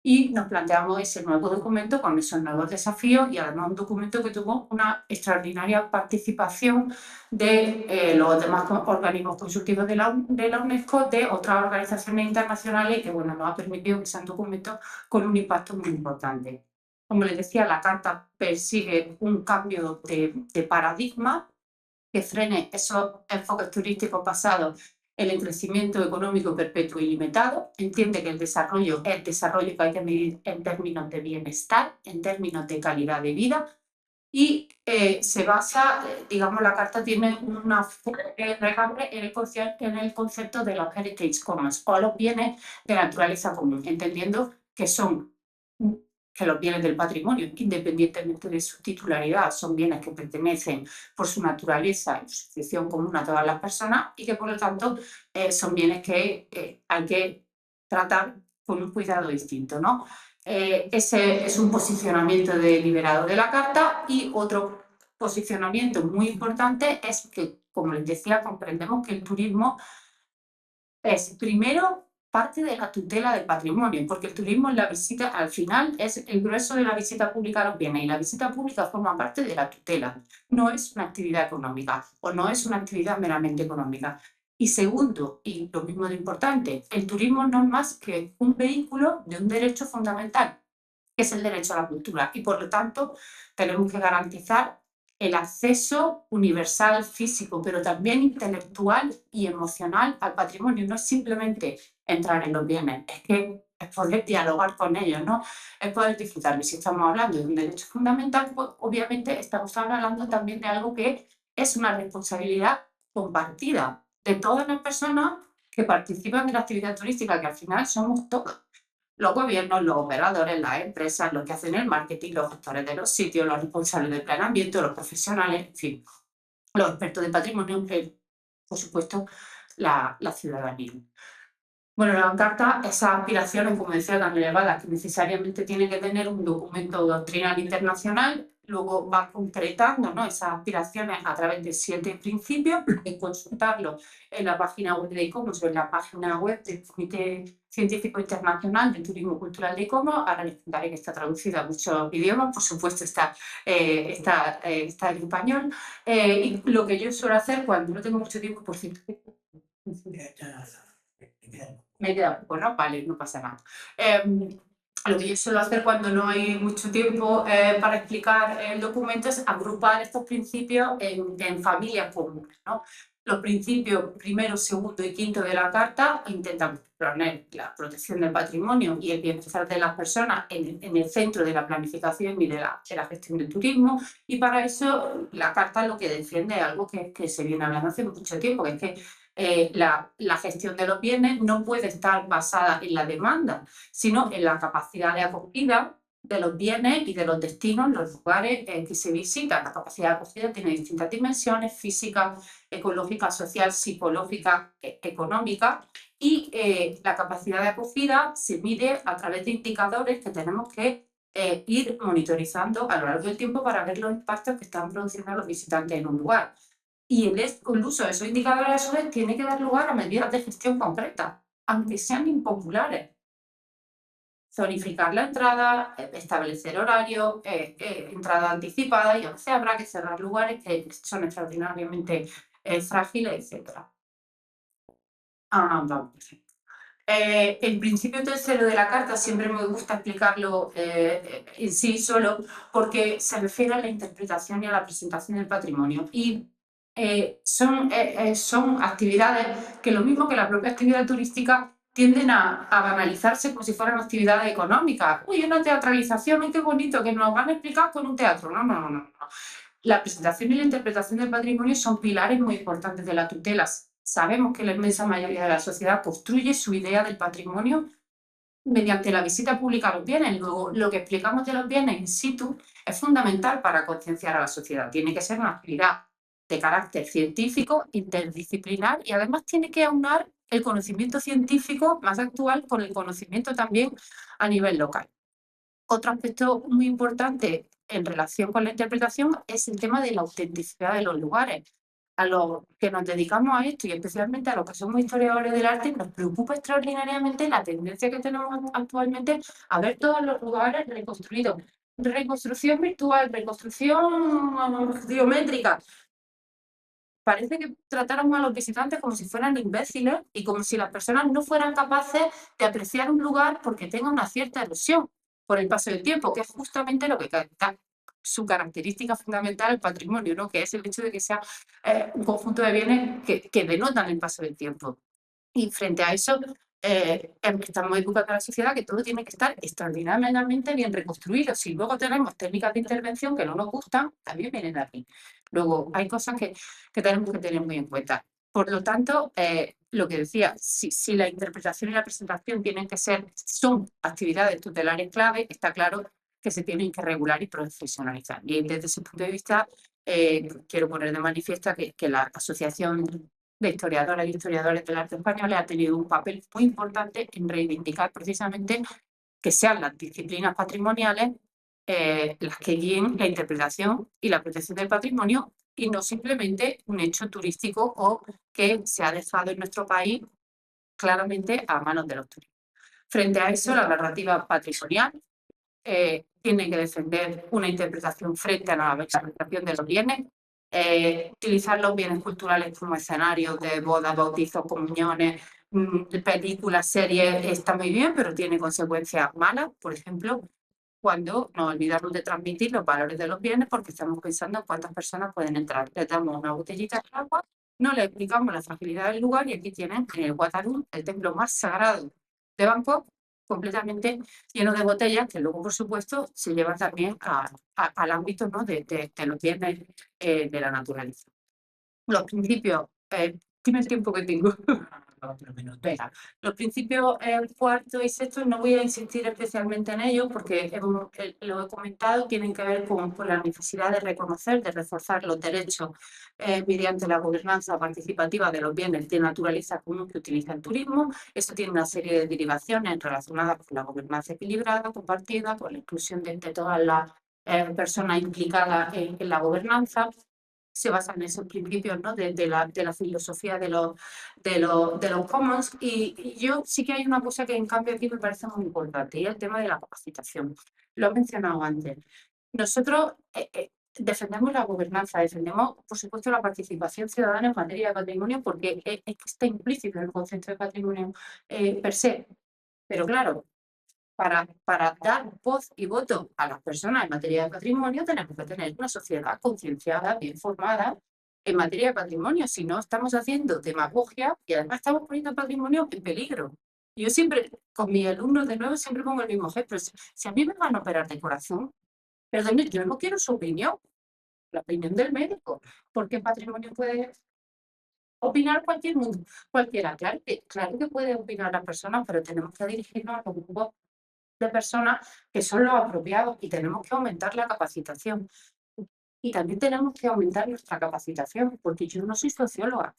Speaker 4: Y nos planteamos ese nuevo documento con esos nuevos desafíos y además un documento que tuvo una extraordinaria participación de los demás organismos consultivos de la UNESCO, de otras organizaciones internacionales y que bueno, nos ha permitido que sea un documento con un impacto muy importante. Como les decía, la Carta persigue un cambio de paradigma que frene esos enfoques turísticos basados en el crecimiento económico perpetuo y limitado. Entiende que el desarrollo es el desarrollo que hay que medir en términos de bienestar, en términos de calidad de vida, y se basa, digamos, la Carta tiene una recambre en el concepto de los heritage commons o los bienes de naturaleza común, entendiendo que son que los bienes del patrimonio, independientemente de su titularidad, son bienes que pertenecen por su naturaleza y su función común a todas las personas y que por lo tanto son bienes que hay que tratar con un cuidado distinto, ¿no? Ese es un posicionamiento deliberado de la Carta y otro posicionamiento muy importante es que, como les decía, comprendemos que el turismo es primero parte de la tutela del patrimonio, porque el turismo es la visita, al final es el grueso de la visita pública a los bienes y la visita pública forma parte de la tutela, no es una actividad económica o no es una actividad meramente económica. Y segundo, y lo mismo de importante, el turismo no es más que un vehículo de un derecho fundamental, que es el derecho a la cultura y por lo tanto tenemos que garantizar el acceso universal, físico, pero también intelectual y emocional al patrimonio. No es simplemente entrar en los bienes, es que es poder dialogar con ellos, ¿no? Es poder disfrutarlo. Y si estamos hablando de un derecho fundamental, pues obviamente estamos hablando también de algo que es una responsabilidad compartida de todas las personas que participan en la actividad turística, que al final somos todos. Los gobiernos, los operadores, las empresas, los que hacen el marketing, los gestores de los sitios, los responsables del planeamiento, los profesionales, en fin, los expertos de patrimonio, por supuesto, la ciudadanía. Bueno, la Carta, esas aspiraciones, como decía, tan elevadas que necesariamente tiene que tener un documento doctrinal internacional, luego va concretando, ¿no?, esas aspiraciones a través de 7 principios, de consultarlo en la página web de ICOMOS o en la página web del Comité Científico Internacional de Turismo Cultural de ICOMOS. Ahora les contaré que está traducida a muchos idiomas, por supuesto está en español. Y lo que yo suelo hacer cuando no tengo mucho tiempo, por cierto, me queda poco, ¿no? Vale, no pasa nada. Lo que yo suelo hacer cuando no hay mucho tiempo para explicar el documento es agrupar estos principios en familias comunes, ¿no? Los principios primero, segundo y quinto de la Carta intentan poner la protección del patrimonio y el bienestar de las personas en el centro de la planificación y de la gestión del turismo, y para eso la Carta lo que defiende es algo que se viene hablando hace mucho tiempo, que es que la gestión de los bienes no puede estar basada en la demanda, sino en la capacidad de acogida de los bienes y de los destinos, los lugares que se visitan. La capacidad de acogida tiene distintas dimensiones: física, ecológica, social, psicológica, económica, y la capacidad de acogida se mide a través de indicadores que tenemos que ir monitorizando a lo largo del tiempo para ver los impactos que están produciendo los visitantes en un lugar. Y el uso de esos indicadores, a su vez, tiene que dar lugar a medidas de gestión concretas, aunque sean impopulares. Zonificar la entrada, establecer horarios, entrada anticipada, y a veces habrá que cerrar lugares que son extraordinariamente frágiles, etc. Vamos. El principio tercero de la Carta siempre me gusta explicarlo en sí solo porque se refiere a la interpretación y a la presentación del patrimonio. Y son actividades que, lo mismo que la propia actividad turística, tienden a banalizarse como si fueran actividades económicas. Uy, una teatralización, ¡ay, qué bonito! Que nos van a explicar con un teatro. No, no, no, no. La presentación y la interpretación del patrimonio son pilares muy importantes de la tutela. Sabemos que la inmensa mayoría de la sociedad construye su idea del patrimonio mediante la visita pública a los bienes. Luego, lo que explicamos de los bienes in situ es fundamental para concienciar a la sociedad. Tiene que ser una actividad de carácter científico, interdisciplinar, y además tiene que aunar el conocimiento científico más actual con el conocimiento también a nivel local. Otro aspecto muy importante en relación con la interpretación es el tema de la autenticidad de los lugares. A los que nos dedicamos a esto, y especialmente a los que somos historiadores del arte, nos preocupa extraordinariamente la tendencia que tenemos actualmente a ver todos los lugares reconstruidos. Reconstrucción virtual, reconstrucción geométrica. Parece que tratáramos a los visitantes como si fueran imbéciles y como si las personas no fueran capaces de apreciar un lugar porque tenga una cierta erosión por el paso del tiempo, que es justamente lo que da su característica fundamental al patrimonio, ¿no? Que es el hecho de que sea un conjunto de bienes que denotan el paso del tiempo. Y frente a eso, estamos educando a la sociedad que todo tiene que estar extraordinariamente bien reconstruido. Si luego tenemos técnicas de intervención que no nos gustan, también vienen de aquí. Luego, hay cosas que tenemos que tener muy en cuenta. Por lo tanto, lo que decía, si la interpretación y la presentación son actividades tutelares clave, está claro que se tienen que regular y profesionalizar. Y desde ese punto de vista, quiero poner de manifiesto que la Asociación de Historiadoras y Historiadores del Arte Español ha tenido un papel muy importante en reivindicar precisamente que sean las disciplinas patrimoniales las que guíen la interpretación y la protección del patrimonio, y no simplemente un hecho turístico o que se ha dejado en nuestro país claramente a manos de los turistas. Frente a eso, la narrativa patrimonial tiene que defender una interpretación frente a la valorización de los bienes, utilizar los bienes culturales como escenarios de bodas, bautizos, comuniones, películas, series, está muy bien, pero tiene consecuencias malas. Por ejemplo, cuando nos olvidamos de transmitir los valores de los bienes porque estamos pensando en cuántas personas pueden entrar. Les damos una botellita de agua, no le explicamos la fragilidad del lugar, y aquí tienen en el Guatarú, el templo más sagrado de Bangkok, completamente lleno de botellas, que luego, por supuesto, se llevan también al ámbito, ¿no?, de los bienes de la naturaleza. Los principios, dime el tiempo que tengo. Venga, los principios cuarto y sexto no voy a insistir especialmente en ellos porque lo he comentado, tienen que ver con la necesidad de reconocer, de reforzar los derechos mediante la gobernanza participativa de los bienes de naturaleza común que utiliza el turismo. Eso tiene una serie de derivaciones relacionadas con la gobernanza equilibrada, compartida, con la inclusión de todas las personas implicadas en la gobernanza. Se basan en esos principios, ¿no?, de la filosofía de los commons, y yo sí que hay una cosa que en cambio aquí me parece muy importante, y es el tema de la capacitación. Lo he mencionado antes. Nosotros defendemos la gobernanza, defendemos, por supuesto, la participación ciudadana en materia de patrimonio, porque es que está implícito en el concepto de patrimonio per se. Pero claro, para dar voz y voto a las personas en materia de patrimonio, tenemos que tener una sociedad concienciada, bien formada en materia de patrimonio. Si no, estamos haciendo demagogia y además estamos poniendo el patrimonio en peligro. Yo siempre, con mis alumnos de nuevo, siempre pongo el mismo ejemplo. Si a mí me van a operar de corazón, perdón, yo no quiero su opinión, la opinión del médico, porque el patrimonio puede opinar cualquiera. Claro que puede opinar la persona, pero tenemos que dirigirnos a los grupos de personas que son los apropiados, y tenemos que aumentar la capacitación. Y también tenemos que aumentar nuestra capacitación, porque yo no soy socióloga.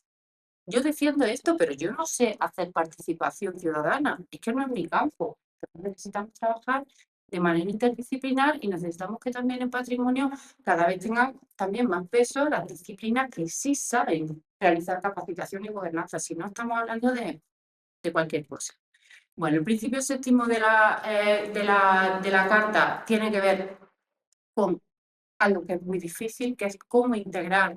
Speaker 4: Yo defiendo esto, pero yo no sé hacer participación ciudadana. Es que no es mi campo. Necesitamos trabajar de manera interdisciplinar, y necesitamos que también en patrimonio cada vez tengan también más peso las disciplinas que sí saben realizar capacitación y gobernanza. Si no, estamos hablando de cualquier cosa. Bueno, el principio séptimo de la Carta tiene que ver con algo que es muy difícil, que es cómo integrar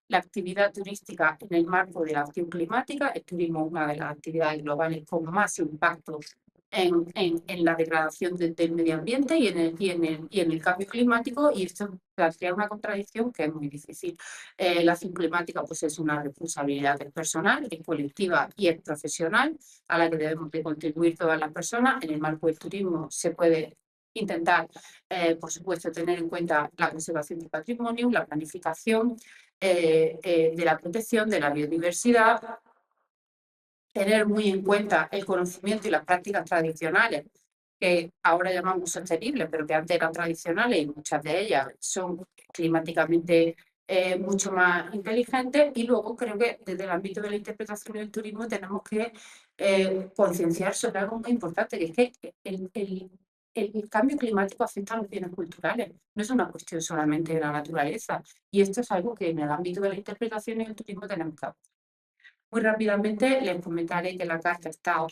Speaker 4: la actividad turística en el marco de la acción climática. El turismo es una de las actividades globales con más impacto en la degradación del medio ambiente y en el cambio climático, y esto plantea una contradicción que es muy difícil. La acción climática pues, es una responsabilidad personal, es colectiva y es profesional, a la que debemos de contribuir todas las personas. En el marco del turismo se puede intentar, por supuesto, tener en cuenta la conservación del patrimonio, la planificación de la protección de la biodiversidad, tener muy en cuenta el conocimiento y las prácticas tradicionales, que ahora llamamos sostenibles, pero que antes eran tradicionales, y muchas de ellas son climáticamente mucho más inteligentes. Y luego creo que desde el ámbito de la interpretación del turismo tenemos que concienciar sobre algo muy importante, que es que el cambio climático afecta a los bienes culturales, no es una cuestión solamente de la naturaleza, y esto es algo que en el ámbito de la interpretación y el turismo tenemos que hacer. Muy rápidamente les comentaré que la carta está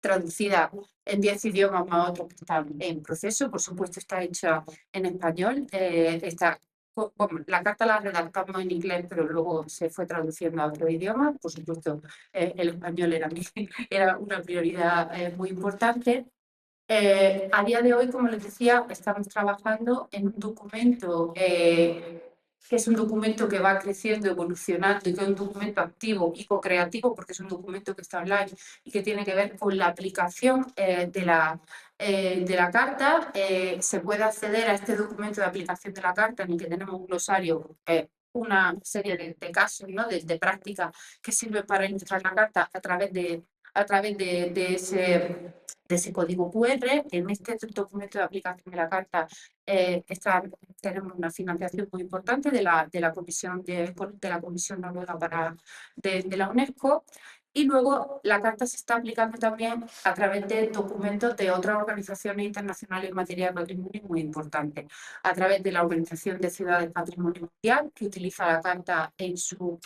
Speaker 4: traducida en 10 idiomas más otros que están en proceso. Por supuesto, está hecha en español. La carta la redactamos en inglés, pero luego se fue traduciendo a otros idiomas. Por supuesto, el español era una prioridad muy importante. A día de hoy, como les decía, estamos trabajando en un documento que es un documento que va creciendo, evolucionando, y que es un documento activo y co-creativo, porque es un documento que está online y que tiene que ver con la aplicación de la carta. Se puede acceder a este documento de aplicación de la carta, en el que tenemos un glosario, una serie de casos, ¿no? de prácticas que sirven para ilustrar la carta a través de ese código QR. En este documento de aplicación de la carta tenemos una financiación muy importante de la Comisión Noruega de la UNESCO. Y luego la carta se está aplicando también a través de documentos de otras organizaciones internacionales en materia de patrimonio muy importantes, a través de la Organización de Ciudades Patrimonio Mundial, que utiliza la carta en su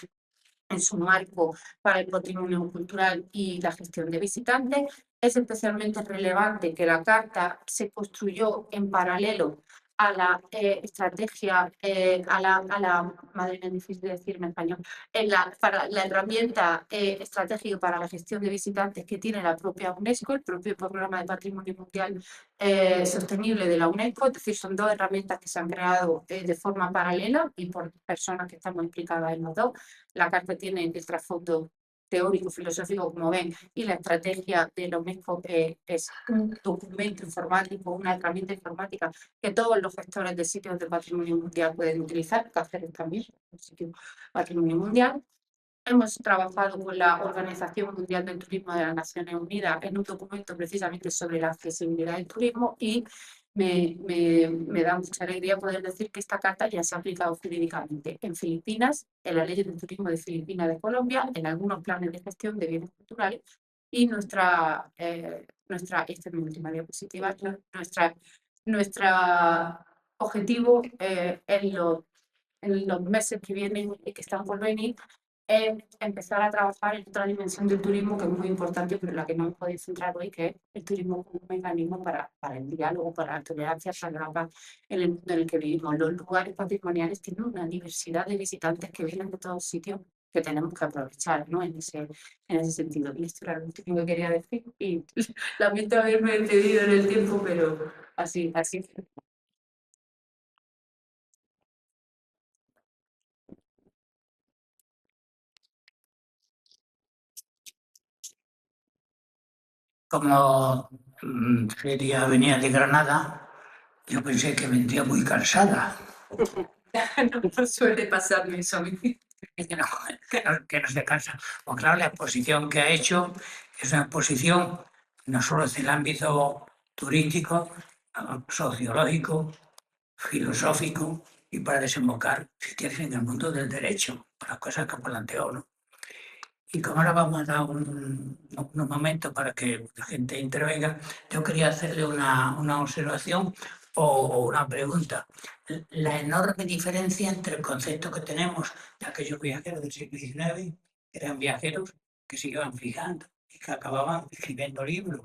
Speaker 4: marco para el patrimonio cultural y la gestión de visitantes. Es especialmente relevante que la carta se construyó en paralelo a la estrategia, madre mía, difícil de decir en español, para la herramienta estratégica para la gestión de visitantes que tiene la propia UNESCO, el propio Programa de Patrimonio Mundial Sostenible de la UNESCO. Es decir, son dos herramientas que se han creado de forma paralela y por personas que estamos implicadas en los dos. La carta tiene el trasfondo teórico, filosófico, como ven, y la estrategia de la UNESCO es un documento informático, una herramienta informática que todos los gestores de sitios de patrimonio mundial pueden utilizar. Cáceres también, un sitio patrimonio mundial. Hemos trabajado con la Organización Mundial del Turismo de las Naciones Unidas en un documento precisamente sobre la accesibilidad del turismo, y me da mucha alegría poder decir que esta carta ya se ha aplicado jurídicamente en Filipinas, en la Ley de Turismo de Filipinas de Colombia, en algunos planes de gestión de bienes culturales, y esta es mi última diapositiva, nuestro objetivo en los meses que vienen y que están por venir es empezar a trabajar en otra dimensión del turismo que es muy importante, pero en la que no me podéis centrar hoy, que es el turismo como un mecanismo para el diálogo, para la tolerancia, para la paz en el mundo en el que vivimos. Los lugares patrimoniales tienen una diversidad de visitantes que vienen de todos sitios que tenemos que aprovechar, ¿no? En ese sentido. Y esto era lo último que quería decir, y lamento haberme excedido en el tiempo, pero así.
Speaker 2: Como venía de Granada, yo pensé que vendría muy cansada.
Speaker 4: No suele pasarme eso a mí.
Speaker 2: Que no se cansa. Pues claro, la exposición que ha hecho es una exposición no solo desde el ámbito turístico, sociológico, filosófico, y para desembocar, si quieres, en el mundo del derecho, las cosas que planteó, ¿no? Y como ahora vamos a dar unos momentos para que la gente intervenga, yo quería hacerle una observación o una pregunta. La enorme diferencia entre el concepto que tenemos de aquellos viajeros del siglo XIX, que eran viajeros que se iban fijando y que acababan escribiendo libros,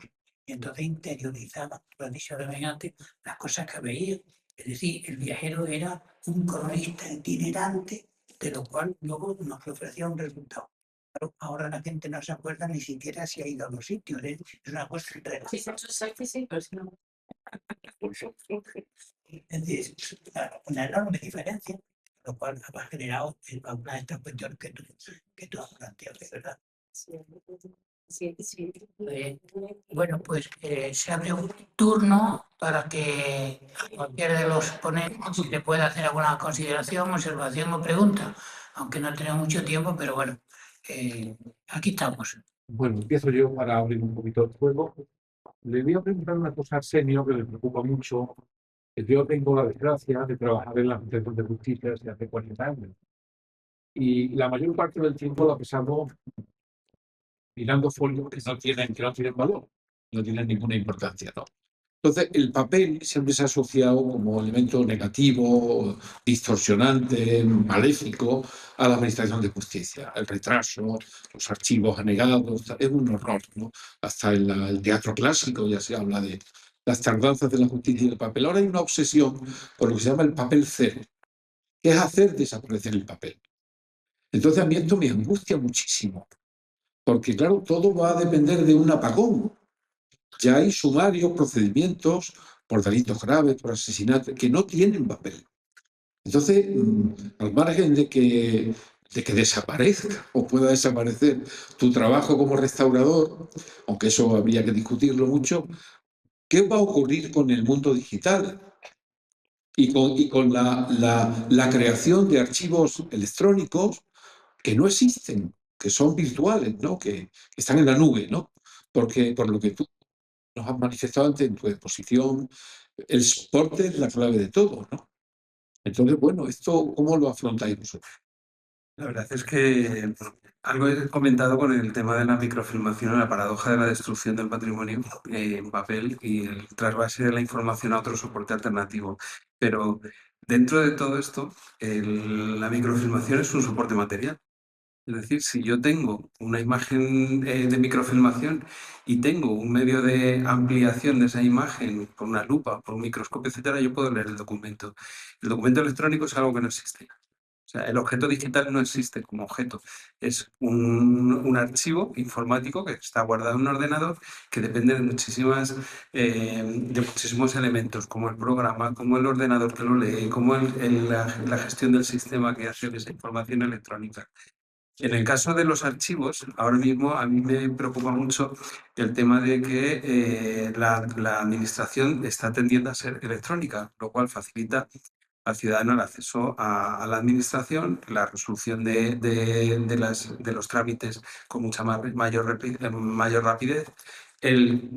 Speaker 2: y entonces interiorizaban, lo han dicho también antes, las cosas que veían. Es decir, el viajero era un cronista itinerante de lo cual luego nos ofrecía un resultado. Claro, ahora la gente no se acuerda ni siquiera si ha ido a los sitios, es una cosa relativa.
Speaker 4: Sí, pero si no.
Speaker 2: Es decir, una enorme diferencia, lo cual ha generado algunas de estas cuestiones que tú has planteado, ¿verdad?
Speaker 4: Sí.
Speaker 2: Bueno, pues se abre un turno para que cualquiera de los ponentes le pueda hacer alguna consideración, observación o pregunta, aunque no tenemos mucho tiempo, pero bueno, aquí estamos.
Speaker 1: Bueno, empiezo yo para abrir un poquito el juego. Le voy a preguntar una cosa a Arsenio que me preocupa mucho. Yo tengo la desgracia de trabajar en la Administración de Justicia desde hace 40 años. Y la mayor parte del tiempo lo pasamos mirando folios que no tienen valor, no tienen ninguna importancia, ¿no? Entonces, el papel siempre se ha asociado como elemento negativo, distorsionante, maléfico a la administración de justicia. El retraso, los archivos anegados, es un horror, ¿no? Hasta en el teatro clásico ya se habla de las tardanzas de la justicia y el papel. Ahora hay una obsesión por lo que se llama el papel cero, que es hacer desaparecer el papel. Entonces, a mí esto me angustia muchísimo, porque claro, todo va a depender de un apagón. Ya hay sumarios, procedimientos por delitos graves, por asesinato, que no tienen papel. Entonces, al margen de que desaparezca o pueda desaparecer tu trabajo como restaurador, aunque eso habría que discutirlo mucho, ¿qué va a ocurrir con el mundo digital? Y con la creación de archivos electrónicos que no existen, que son virtuales, ¿no? Que están en la nube, ¿no? Porque por lo que tú nos has manifestado antes en tu exposición, el soporte es la clave de todo, ¿no? Entonces, bueno, ¿esto cómo lo afrontáis vosotros?
Speaker 3: La verdad es que algo he comentado con el tema de la microfilmación, la paradoja de la destrucción del patrimonio en papel y el trasvase de la información a otro soporte alternativo. Pero dentro de todo esto, la microfilmación es un soporte material. Es decir, si yo tengo una imagen de microfilmación y tengo un medio de ampliación de esa imagen con una lupa, por un microscopio, etcétera, yo puedo leer el documento. El documento electrónico es algo que no existe. O sea, el objeto digital no existe como objeto. Es un archivo informático que está guardado en un ordenador que depende de muchísimos elementos, como el programa, como el ordenador que lo lee, como la gestión del sistema que hace esa información electrónica. En el caso de los archivos, ahora mismo a mí me preocupa mucho el tema de que la administración está tendiendo a ser electrónica, lo cual facilita al ciudadano el acceso a la administración, la resolución de los trámites con mayor rapidez, el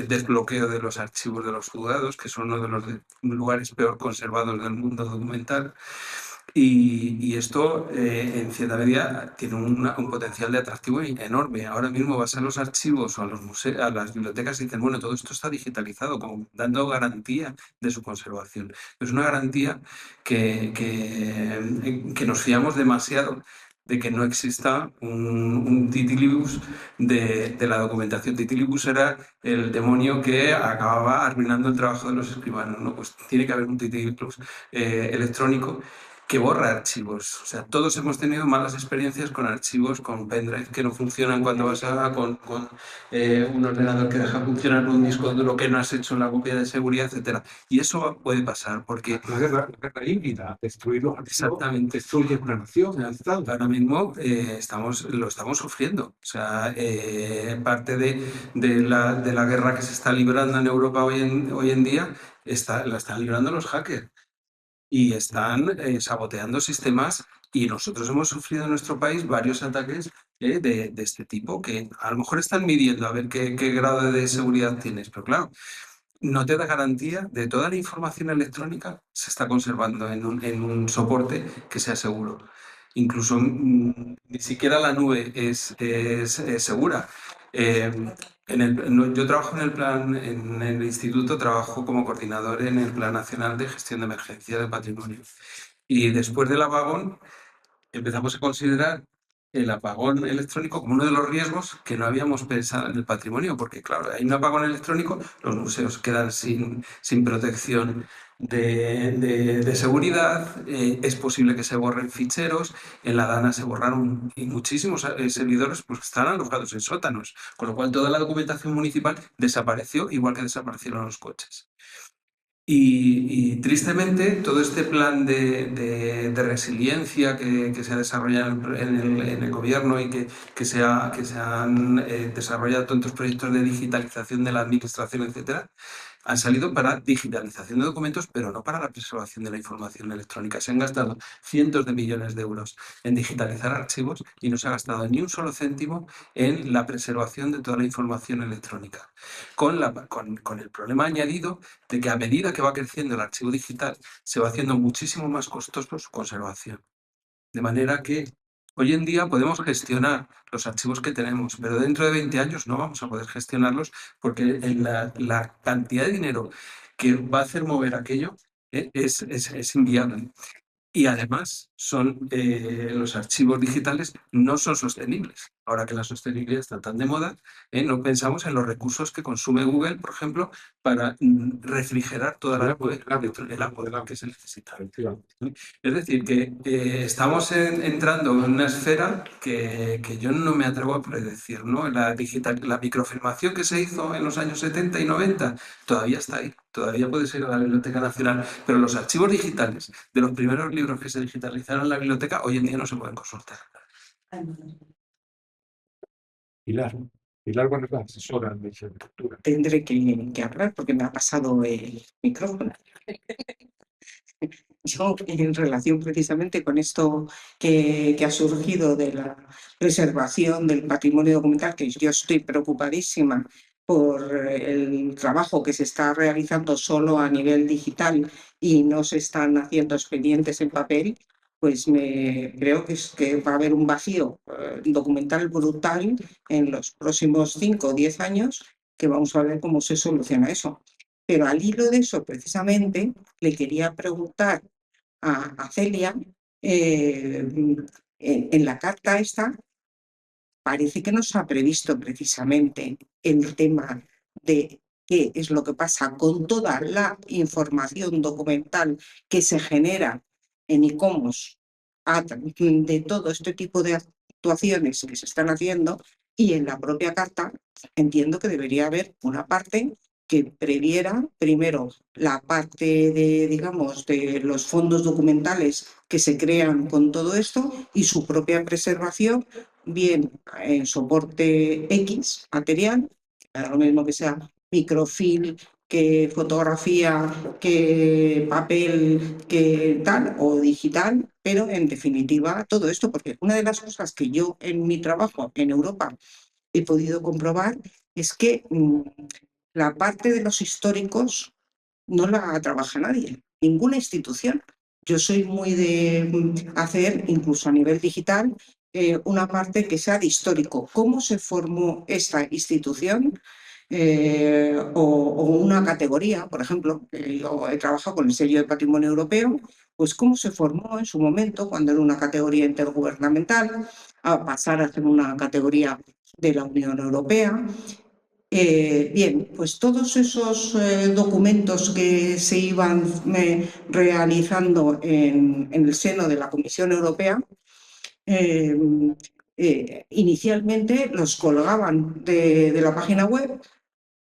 Speaker 3: desbloqueo de los archivos de los juzgados, que son uno de los lugares peor conservados del mundo documental. Y esto, en cierta medida, tiene un potencial de atractivo enorme. Ahora mismo vas a los archivos o a los museos, a las bibliotecas y dicen, bueno, todo esto está digitalizado, como dando garantía de su conservación. Es una garantía que nos fiamos demasiado de que no exista un titilibus de la documentación. Titilibus era el demonio que acababa arruinando el trabajo de los escribanos, ¿no? Pues tiene que haber un titilibus electrónico que borra archivos. O sea, todos hemos tenido malas experiencias con archivos, con pendrive que no funcionan cuando vas con un ordenador que deja funcionar un disco duro que no has hecho la copia de seguridad, etcétera. Y eso puede pasar porque
Speaker 1: La guerra híbrida, destruir los archivos,
Speaker 3: exactamente
Speaker 1: destruye una nación, un Estado.
Speaker 3: ahora mismo lo estamos sufriendo. O sea, parte de la guerra que se está librando en Europa hoy en día la están librando los hackers y están saboteando sistemas y nosotros hemos sufrido en nuestro país varios ataques de este tipo que a lo mejor están midiendo a ver qué grado de seguridad tienes, pero claro, no te da garantía de toda la información electrónica se está conservando en un soporte que sea seguro. Incluso ni siquiera la nube es segura. Yo trabajo en el instituto, trabajo como coordinador en el Plan Nacional de Gestión de Emergencia del Patrimonio. Y después del apagón empezamos a considerar el apagón electrónico como uno de los riesgos que no habíamos pensado en el patrimonio, porque claro, hay un apagón electrónico, los museos quedan sin protección de seguridad, es posible que se borren ficheros, en la DANA se borraron y muchísimos servidores pues, están alojados en sótanos, con lo cual toda la documentación municipal desapareció, igual que desaparecieron los coches. Y tristemente todo este plan de resiliencia que se ha desarrollado en el gobierno y que se han desarrollado tantos proyectos de digitalización de la administración, etcétera, han salido para digitalización de documentos, pero no para la preservación de la información electrónica. Se han gastado cientos de millones de euros en digitalizar archivos y no se ha gastado ni un solo céntimo en la preservación de toda la información electrónica. Con el problema añadido de que a medida que va creciendo el archivo digital, se va haciendo muchísimo más costoso su conservación. De manera que hoy en día podemos gestionar los archivos que tenemos, pero dentro de 20 años no vamos a poder gestionarlos porque la cantidad de dinero que va a hacer mover aquello es inviable. Y además los archivos digitales no son sostenibles. Ahora que la sostenibilidad está tan de moda, no pensamos en los recursos que consume Google, por ejemplo, para refrigerar toda el agua que se necesita. Es decir, que estamos entrando en una esfera que yo no me atrevo a predecir, ¿no? La microfilmación que se hizo en los años 70 y 90 todavía está ahí, todavía puede ser a la Biblioteca Nacional, pero los archivos digitales de los primeros libros que se digitalizaron en la biblioteca hoy en día no se pueden consultar.
Speaker 1: Pilar, bueno, es la asesora del Ministerio de Cultura.
Speaker 5: Tendré que hablar porque me ha pasado el micrófono. Yo, en relación precisamente con esto que ha surgido de la preservación del patrimonio documental, que yo estoy preocupadísima por el trabajo que se está realizando solo a nivel digital y no se están haciendo expedientes en papel, pues creo que va a haber un vacío documental brutal en los próximos 5 o 10 años, que vamos a ver cómo se soluciona eso. Pero al hilo de eso, precisamente, le quería preguntar a Celia, en la carta esta, parece que no se ha previsto precisamente el tema de qué es lo que pasa con toda la información documental que se genera en ICOMOS de todo este tipo de actuaciones que se están haciendo, y en la propia carta entiendo que debería haber una parte que previera primero la parte digamos, de los fondos documentales que se crean con todo esto y su propia preservación, bien en soporte X material, lo mismo que sea microfilm, que fotografía, que papel, que tal, o digital, pero en definitiva todo esto, porque una de las cosas que yo en mi trabajo en Europa he podido comprobar es que la parte de los históricos no la trabaja nadie, ninguna institución. Yo soy muy de hacer, incluso a nivel digital, una parte que sea de histórico. ¿Cómo se formó esta institución? O una categoría, por ejemplo, yo he trabajado con el sello de Patrimonio Europeo, pues cómo se formó en su momento, cuando era una categoría intergubernamental, a pasar a ser una categoría de la Unión Europea. Bien, pues todos esos documentos que se iban realizando en el seno de la Comisión Europea, inicialmente los colgaban de la página web,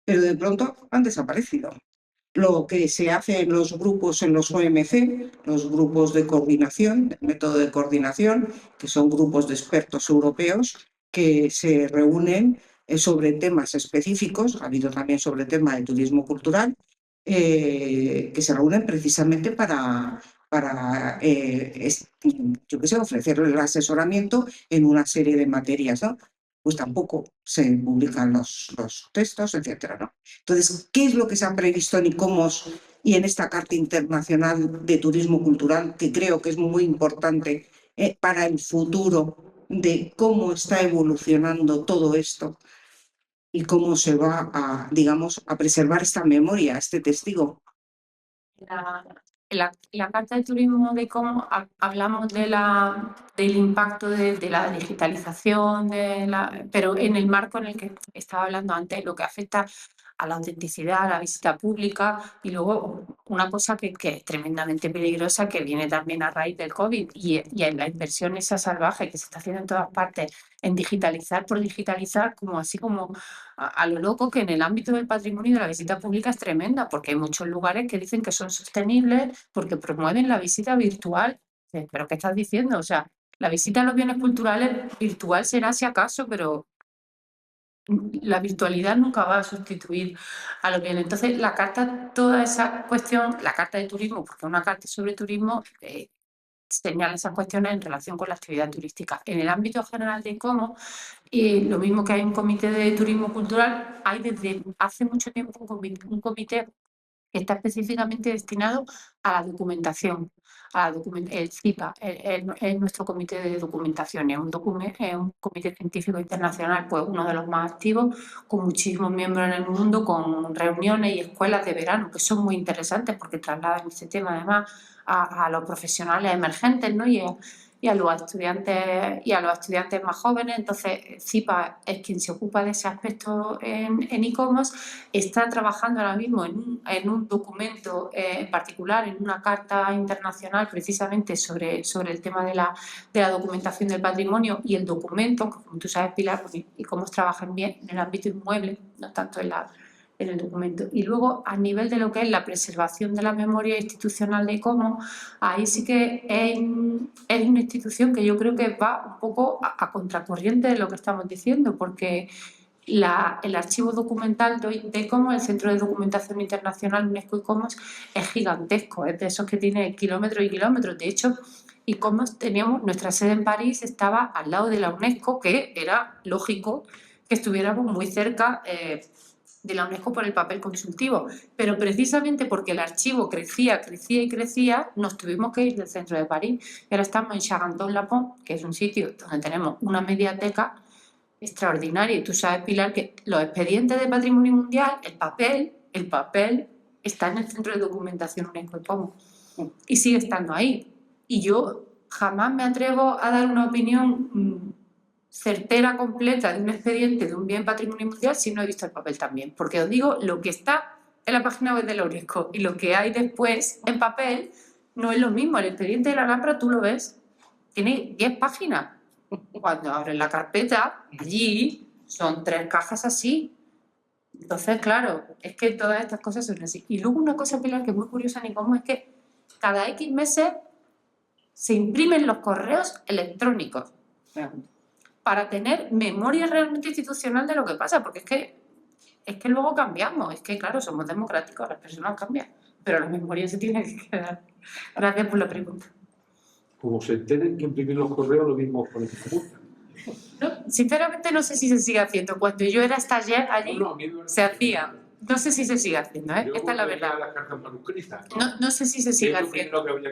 Speaker 5: pero de pronto han desaparecido. Lo que se hace en los grupos, en los OMC, los grupos de coordinación, el método de coordinación, que son grupos de expertos europeos que se reúnen sobre temas específicos, ha habido también sobre el tema del turismo cultural, que se reúnen precisamente para yo qué sé, ofrecer el asesoramiento en una serie de materias, ¿no? Pues tampoco se publican los textos, etcétera, ¿no? Entonces, ¿qué es lo que se ha previsto en ICOMOS y en esta Carta Internacional de Turismo Cultural, que creo que es muy importante para el futuro de cómo está evolucionando todo esto y cómo se va a, digamos, a preservar esta memoria, este testigo?
Speaker 4: la Carta de Turismo de cómo hablamos del impacto de la digitalización, pero en el marco en el que estaba hablando antes, lo que afecta a la autenticidad, a la visita pública y luego una cosa que es tremendamente peligrosa que viene también a raíz del COVID y en la inversión esa salvaje que se está haciendo en todas partes en digitalizar por digitalizar, como así como a lo loco, que en el ámbito del patrimonio y de la visita pública es tremenda, porque hay muchos lugares que dicen que son sostenibles porque promueven la visita virtual. ¿Pero qué estás diciendo? O sea, la visita a los bienes culturales virtual será si acaso, pero la virtualidad nunca va a sustituir a los bienes. Entonces, la carta, toda esa cuestión, la carta de turismo, porque una carta sobre turismo señala esas cuestiones en relación con la actividad turística. En el ámbito general de ICOMOS, lo mismo que hay un comité de turismo cultural, hay desde hace mucho tiempo un comité que está específicamente destinado a la documentación, el CIPA, es nuestro comité de documentación, es un comité científico internacional, pues uno de los más activos, con muchísimos miembros en el mundo, con reuniones y escuelas de verano, que son muy interesantes porque trasladan este tema además a los profesionales emergentes, ¿no? y a los estudiantes más jóvenes. Entonces, CIPA es quien se ocupa de ese aspecto en ICOMOS, está trabajando ahora mismo en un documento en particular, en una carta internacional precisamente sobre el tema de la documentación del patrimonio, y el documento, como tú sabes, Pilar, ICOMOS trabaja bien en el ámbito inmueble, no tanto en el documento. Y luego, a nivel de lo que es la preservación de la memoria institucional de ICOMOS, ahí sí que es una institución que yo creo que va un poco a contracorriente de lo que estamos diciendo, porque el archivo documental de ICOMOS, el Centro de Documentación Internacional UNESCO ICOMOS, es gigantesco, es de esos que tiene kilómetros y kilómetros. De hecho, ICOMOS nuestra sede en París estaba al lado de la UNESCO, que era lógico que estuviéramos muy cerca de la UNESCO por el papel consultivo, pero precisamente porque el archivo crecía y crecía, nos tuvimos que ir del centro de París. Y ahora estamos en Charenton-le-Pont, que es un sitio donde tenemos una mediateca extraordinaria. Y tú sabes, Pilar, que los expedientes de patrimonio mundial, el papel está en el centro de documentación UNESCO y sigue estando ahí. Y yo jamás me atrevo a dar una opinión certera, completa de un expediente de un bien patrimonio mundial si no he visto el papel también, porque os digo, lo que está en la página web de la UNESCO y lo que hay después en papel no es lo mismo. El expediente de la Alhambra, tú lo ves, tiene 10 páginas. Cuando abres la carpeta, allí son 3 cajas así. Entonces, claro, es que todas estas cosas son así. Y luego una cosa, Pilar, que es muy curiosa en ICOMOS, es que cada X meses se imprimen los correos electrónicos para tener memoria realmente institucional de lo que pasa, porque es que luego cambiamos, es que claro, somos democráticos, las personas cambian, pero la memoria se tiene que quedar. Gracias por la pregunta.
Speaker 1: Como se enteren que imprimir los correos, lo mismo con el pregunta.
Speaker 4: No, sinceramente no sé si se sigue haciendo. Cuando yo era stagiaire allí se hacía. No sé si se sigue haciendo, ¿eh? Esta es la verdad.
Speaker 1: Las cartas manuscritas.
Speaker 4: No sé si se sigue haciendo.
Speaker 1: Es lo que habría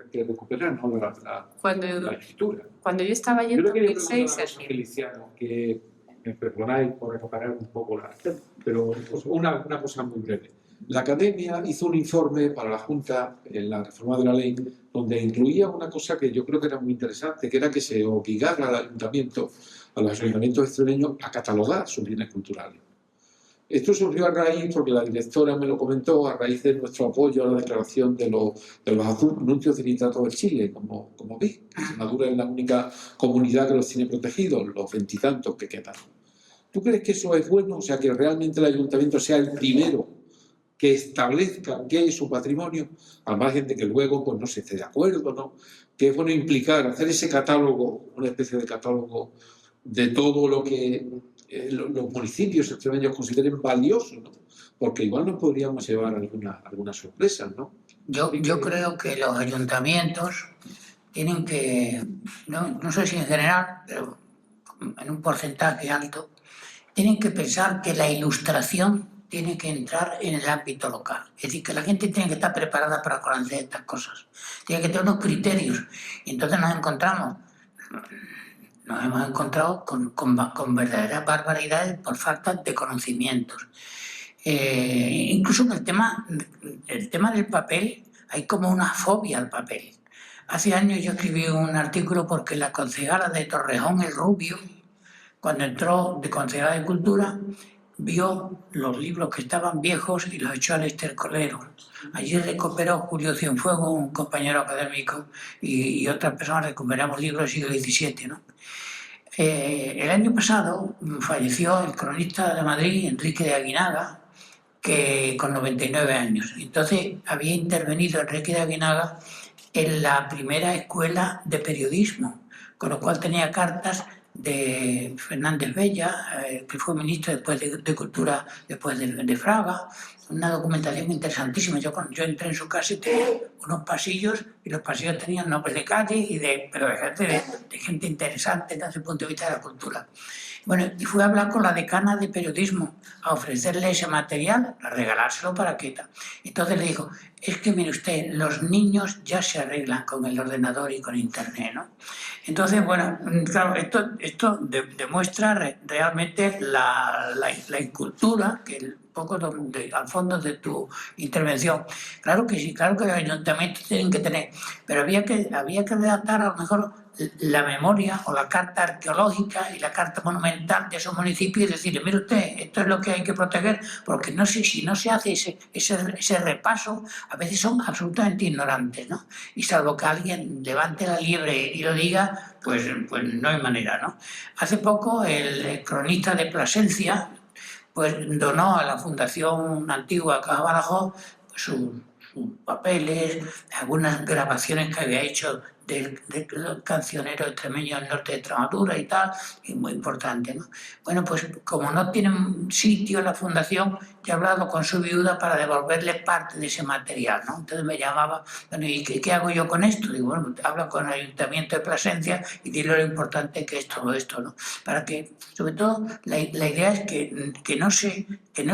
Speaker 1: que recuperar, ¿no? La escritura.
Speaker 4: Cuando yo estaba allí en 2006 se hacía.
Speaker 1: Feliciano, que me perdonáis por reparar un poco pero una cosa muy breve. La Academia hizo un informe para la Junta en la reforma de la ley donde incluía una cosa que yo creo que era muy interesante, que era que se obligara a los ayuntamientos extremeños a catalogar sus bienes culturales. Esto surgió a raíz, porque la directora me lo comentó, a raíz de nuestro apoyo a la declaración de los anuncios de nitrato de Chile, como vi. Extremadura es la única comunidad que los tiene protegidos, los 20 y tantos que quedan. ¿Tú crees que eso es bueno? O sea, que realmente el ayuntamiento sea el primero que establezca qué es su patrimonio, al margen de que luego pues, no se esté de acuerdo, ¿no? Que es bueno implicar, hacer ese catálogo, una especie de catálogo de todo lo que los municipios extremeños consideren valioso, ¿no? Porque igual nos podríamos llevar algunas sorpresas, ¿no?
Speaker 2: Yo creo que los ayuntamientos tienen que, no sé si en general, pero en un porcentaje alto, tienen que pensar que la ilustración tiene que entrar en el ámbito local. Es decir, que la gente tiene que estar preparada para conocer estas cosas. Tiene que tener unos criterios. Y entonces nos hemos encontrado con verdaderas barbaridades por falta de conocimientos. Incluso en el tema del papel hay como una fobia al papel. Hace años yo escribí un artículo porque la concejala de Torrejón, el Rubio, cuando entró de concejala de Cultura, vio los libros que estaban viejos y los echó al estercolero. Allí recuperó Julio Cienfuegos, un compañero académico, y otras personas recuperamos libros del siglo XVII, ¿no? El año pasado falleció el cronista de Madrid, Enrique de Aguinaga, que con 99 años. Entonces había intervenido Enrique de Aguinaga en la primera escuela de periodismo, con lo cual tenía cartas de Fernández Bella, que fue ministro después de Cultura después de Fraga, una documentación interesantísima. Yo entré en su casa y tenía unos pasillos, y los pasillos tenían nombres de calle, pero de gente interesante desde el punto de vista de la cultura. Bueno, y fui a hablar con la decana de periodismo, a ofrecerle ese material, a regalárselo para que... Entonces le dijo, es que mire usted, los niños ya se arreglan con el ordenador y con internet, ¿no? Entonces, bueno, claro, esto demuestra realmente la incultura, que un poco al fondo de tu intervención. Claro que sí, claro que los ayuntamientos tienen que tener, pero había que redactar a lo mejor la memoria o la carta arqueológica y la carta monumental de esos municipios y decirle, mire usted, esto es lo que hay que proteger, porque no sé si no se hace ese repaso, a veces son absolutamente ignorantes, ¿no? Y salvo que alguien levante la liebre y lo diga, pues no hay manera, ¿no? Hace poco el cronista de Plasencia pues donó a la Fundación Antigua Caja Badajoz sus papeles, algunas grabaciones que había hecho de los cancioneros extremeños del norte de Extremadura y tal, y muy importante, ¿no? Bueno, pues como no tienen sitio en la fundación, yo he hablado con su viuda para devolverle parte de ese material, ¿no? Entonces me llamaba, bueno, ¿y qué hago yo con esto? Digo, bueno, habla con el Ayuntamiento de Plasencia y dile lo importante que es todo esto, ¿no? Para que, sobre todo, la idea es que no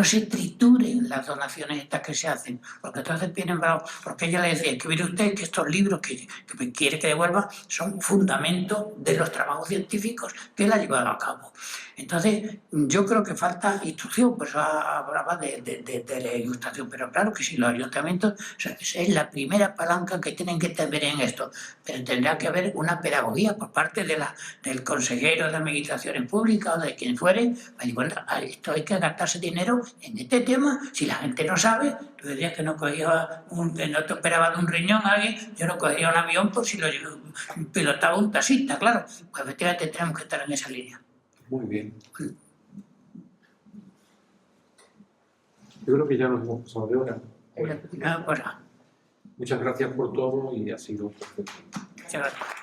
Speaker 2: se trituren las donaciones estas que se hacen, porque entonces vienen bravos, porque ella le decía, que mire usted que estos libros que me quiere que devuelva son fundamento de los trabajos científicos que él ha llevado a cabo. Entonces, yo creo que falta instrucción, por eso hablaba de la ilustración, pero claro que sí, los ayuntamientos, o sea, es la primera palanca que tienen que tener en esto, pero tendrá que haber una pedagogía por parte del consejero de administraciones públicas o de quien fuere, bueno, esto hay que gastarse dinero en este tema, si la gente no sabe, tú dirías que no te operaba de un riñón a alguien, yo no cogería un avión por si lo pilotaba un taxista, claro, pues efectivamente tenemos que estar en esa línea.
Speaker 1: Muy bien. Yo creo que ya nos hemos pasado de hora.
Speaker 2: Pues,
Speaker 1: Muchas gracias por todo y ha sido perfecto.
Speaker 2: muchas gracias.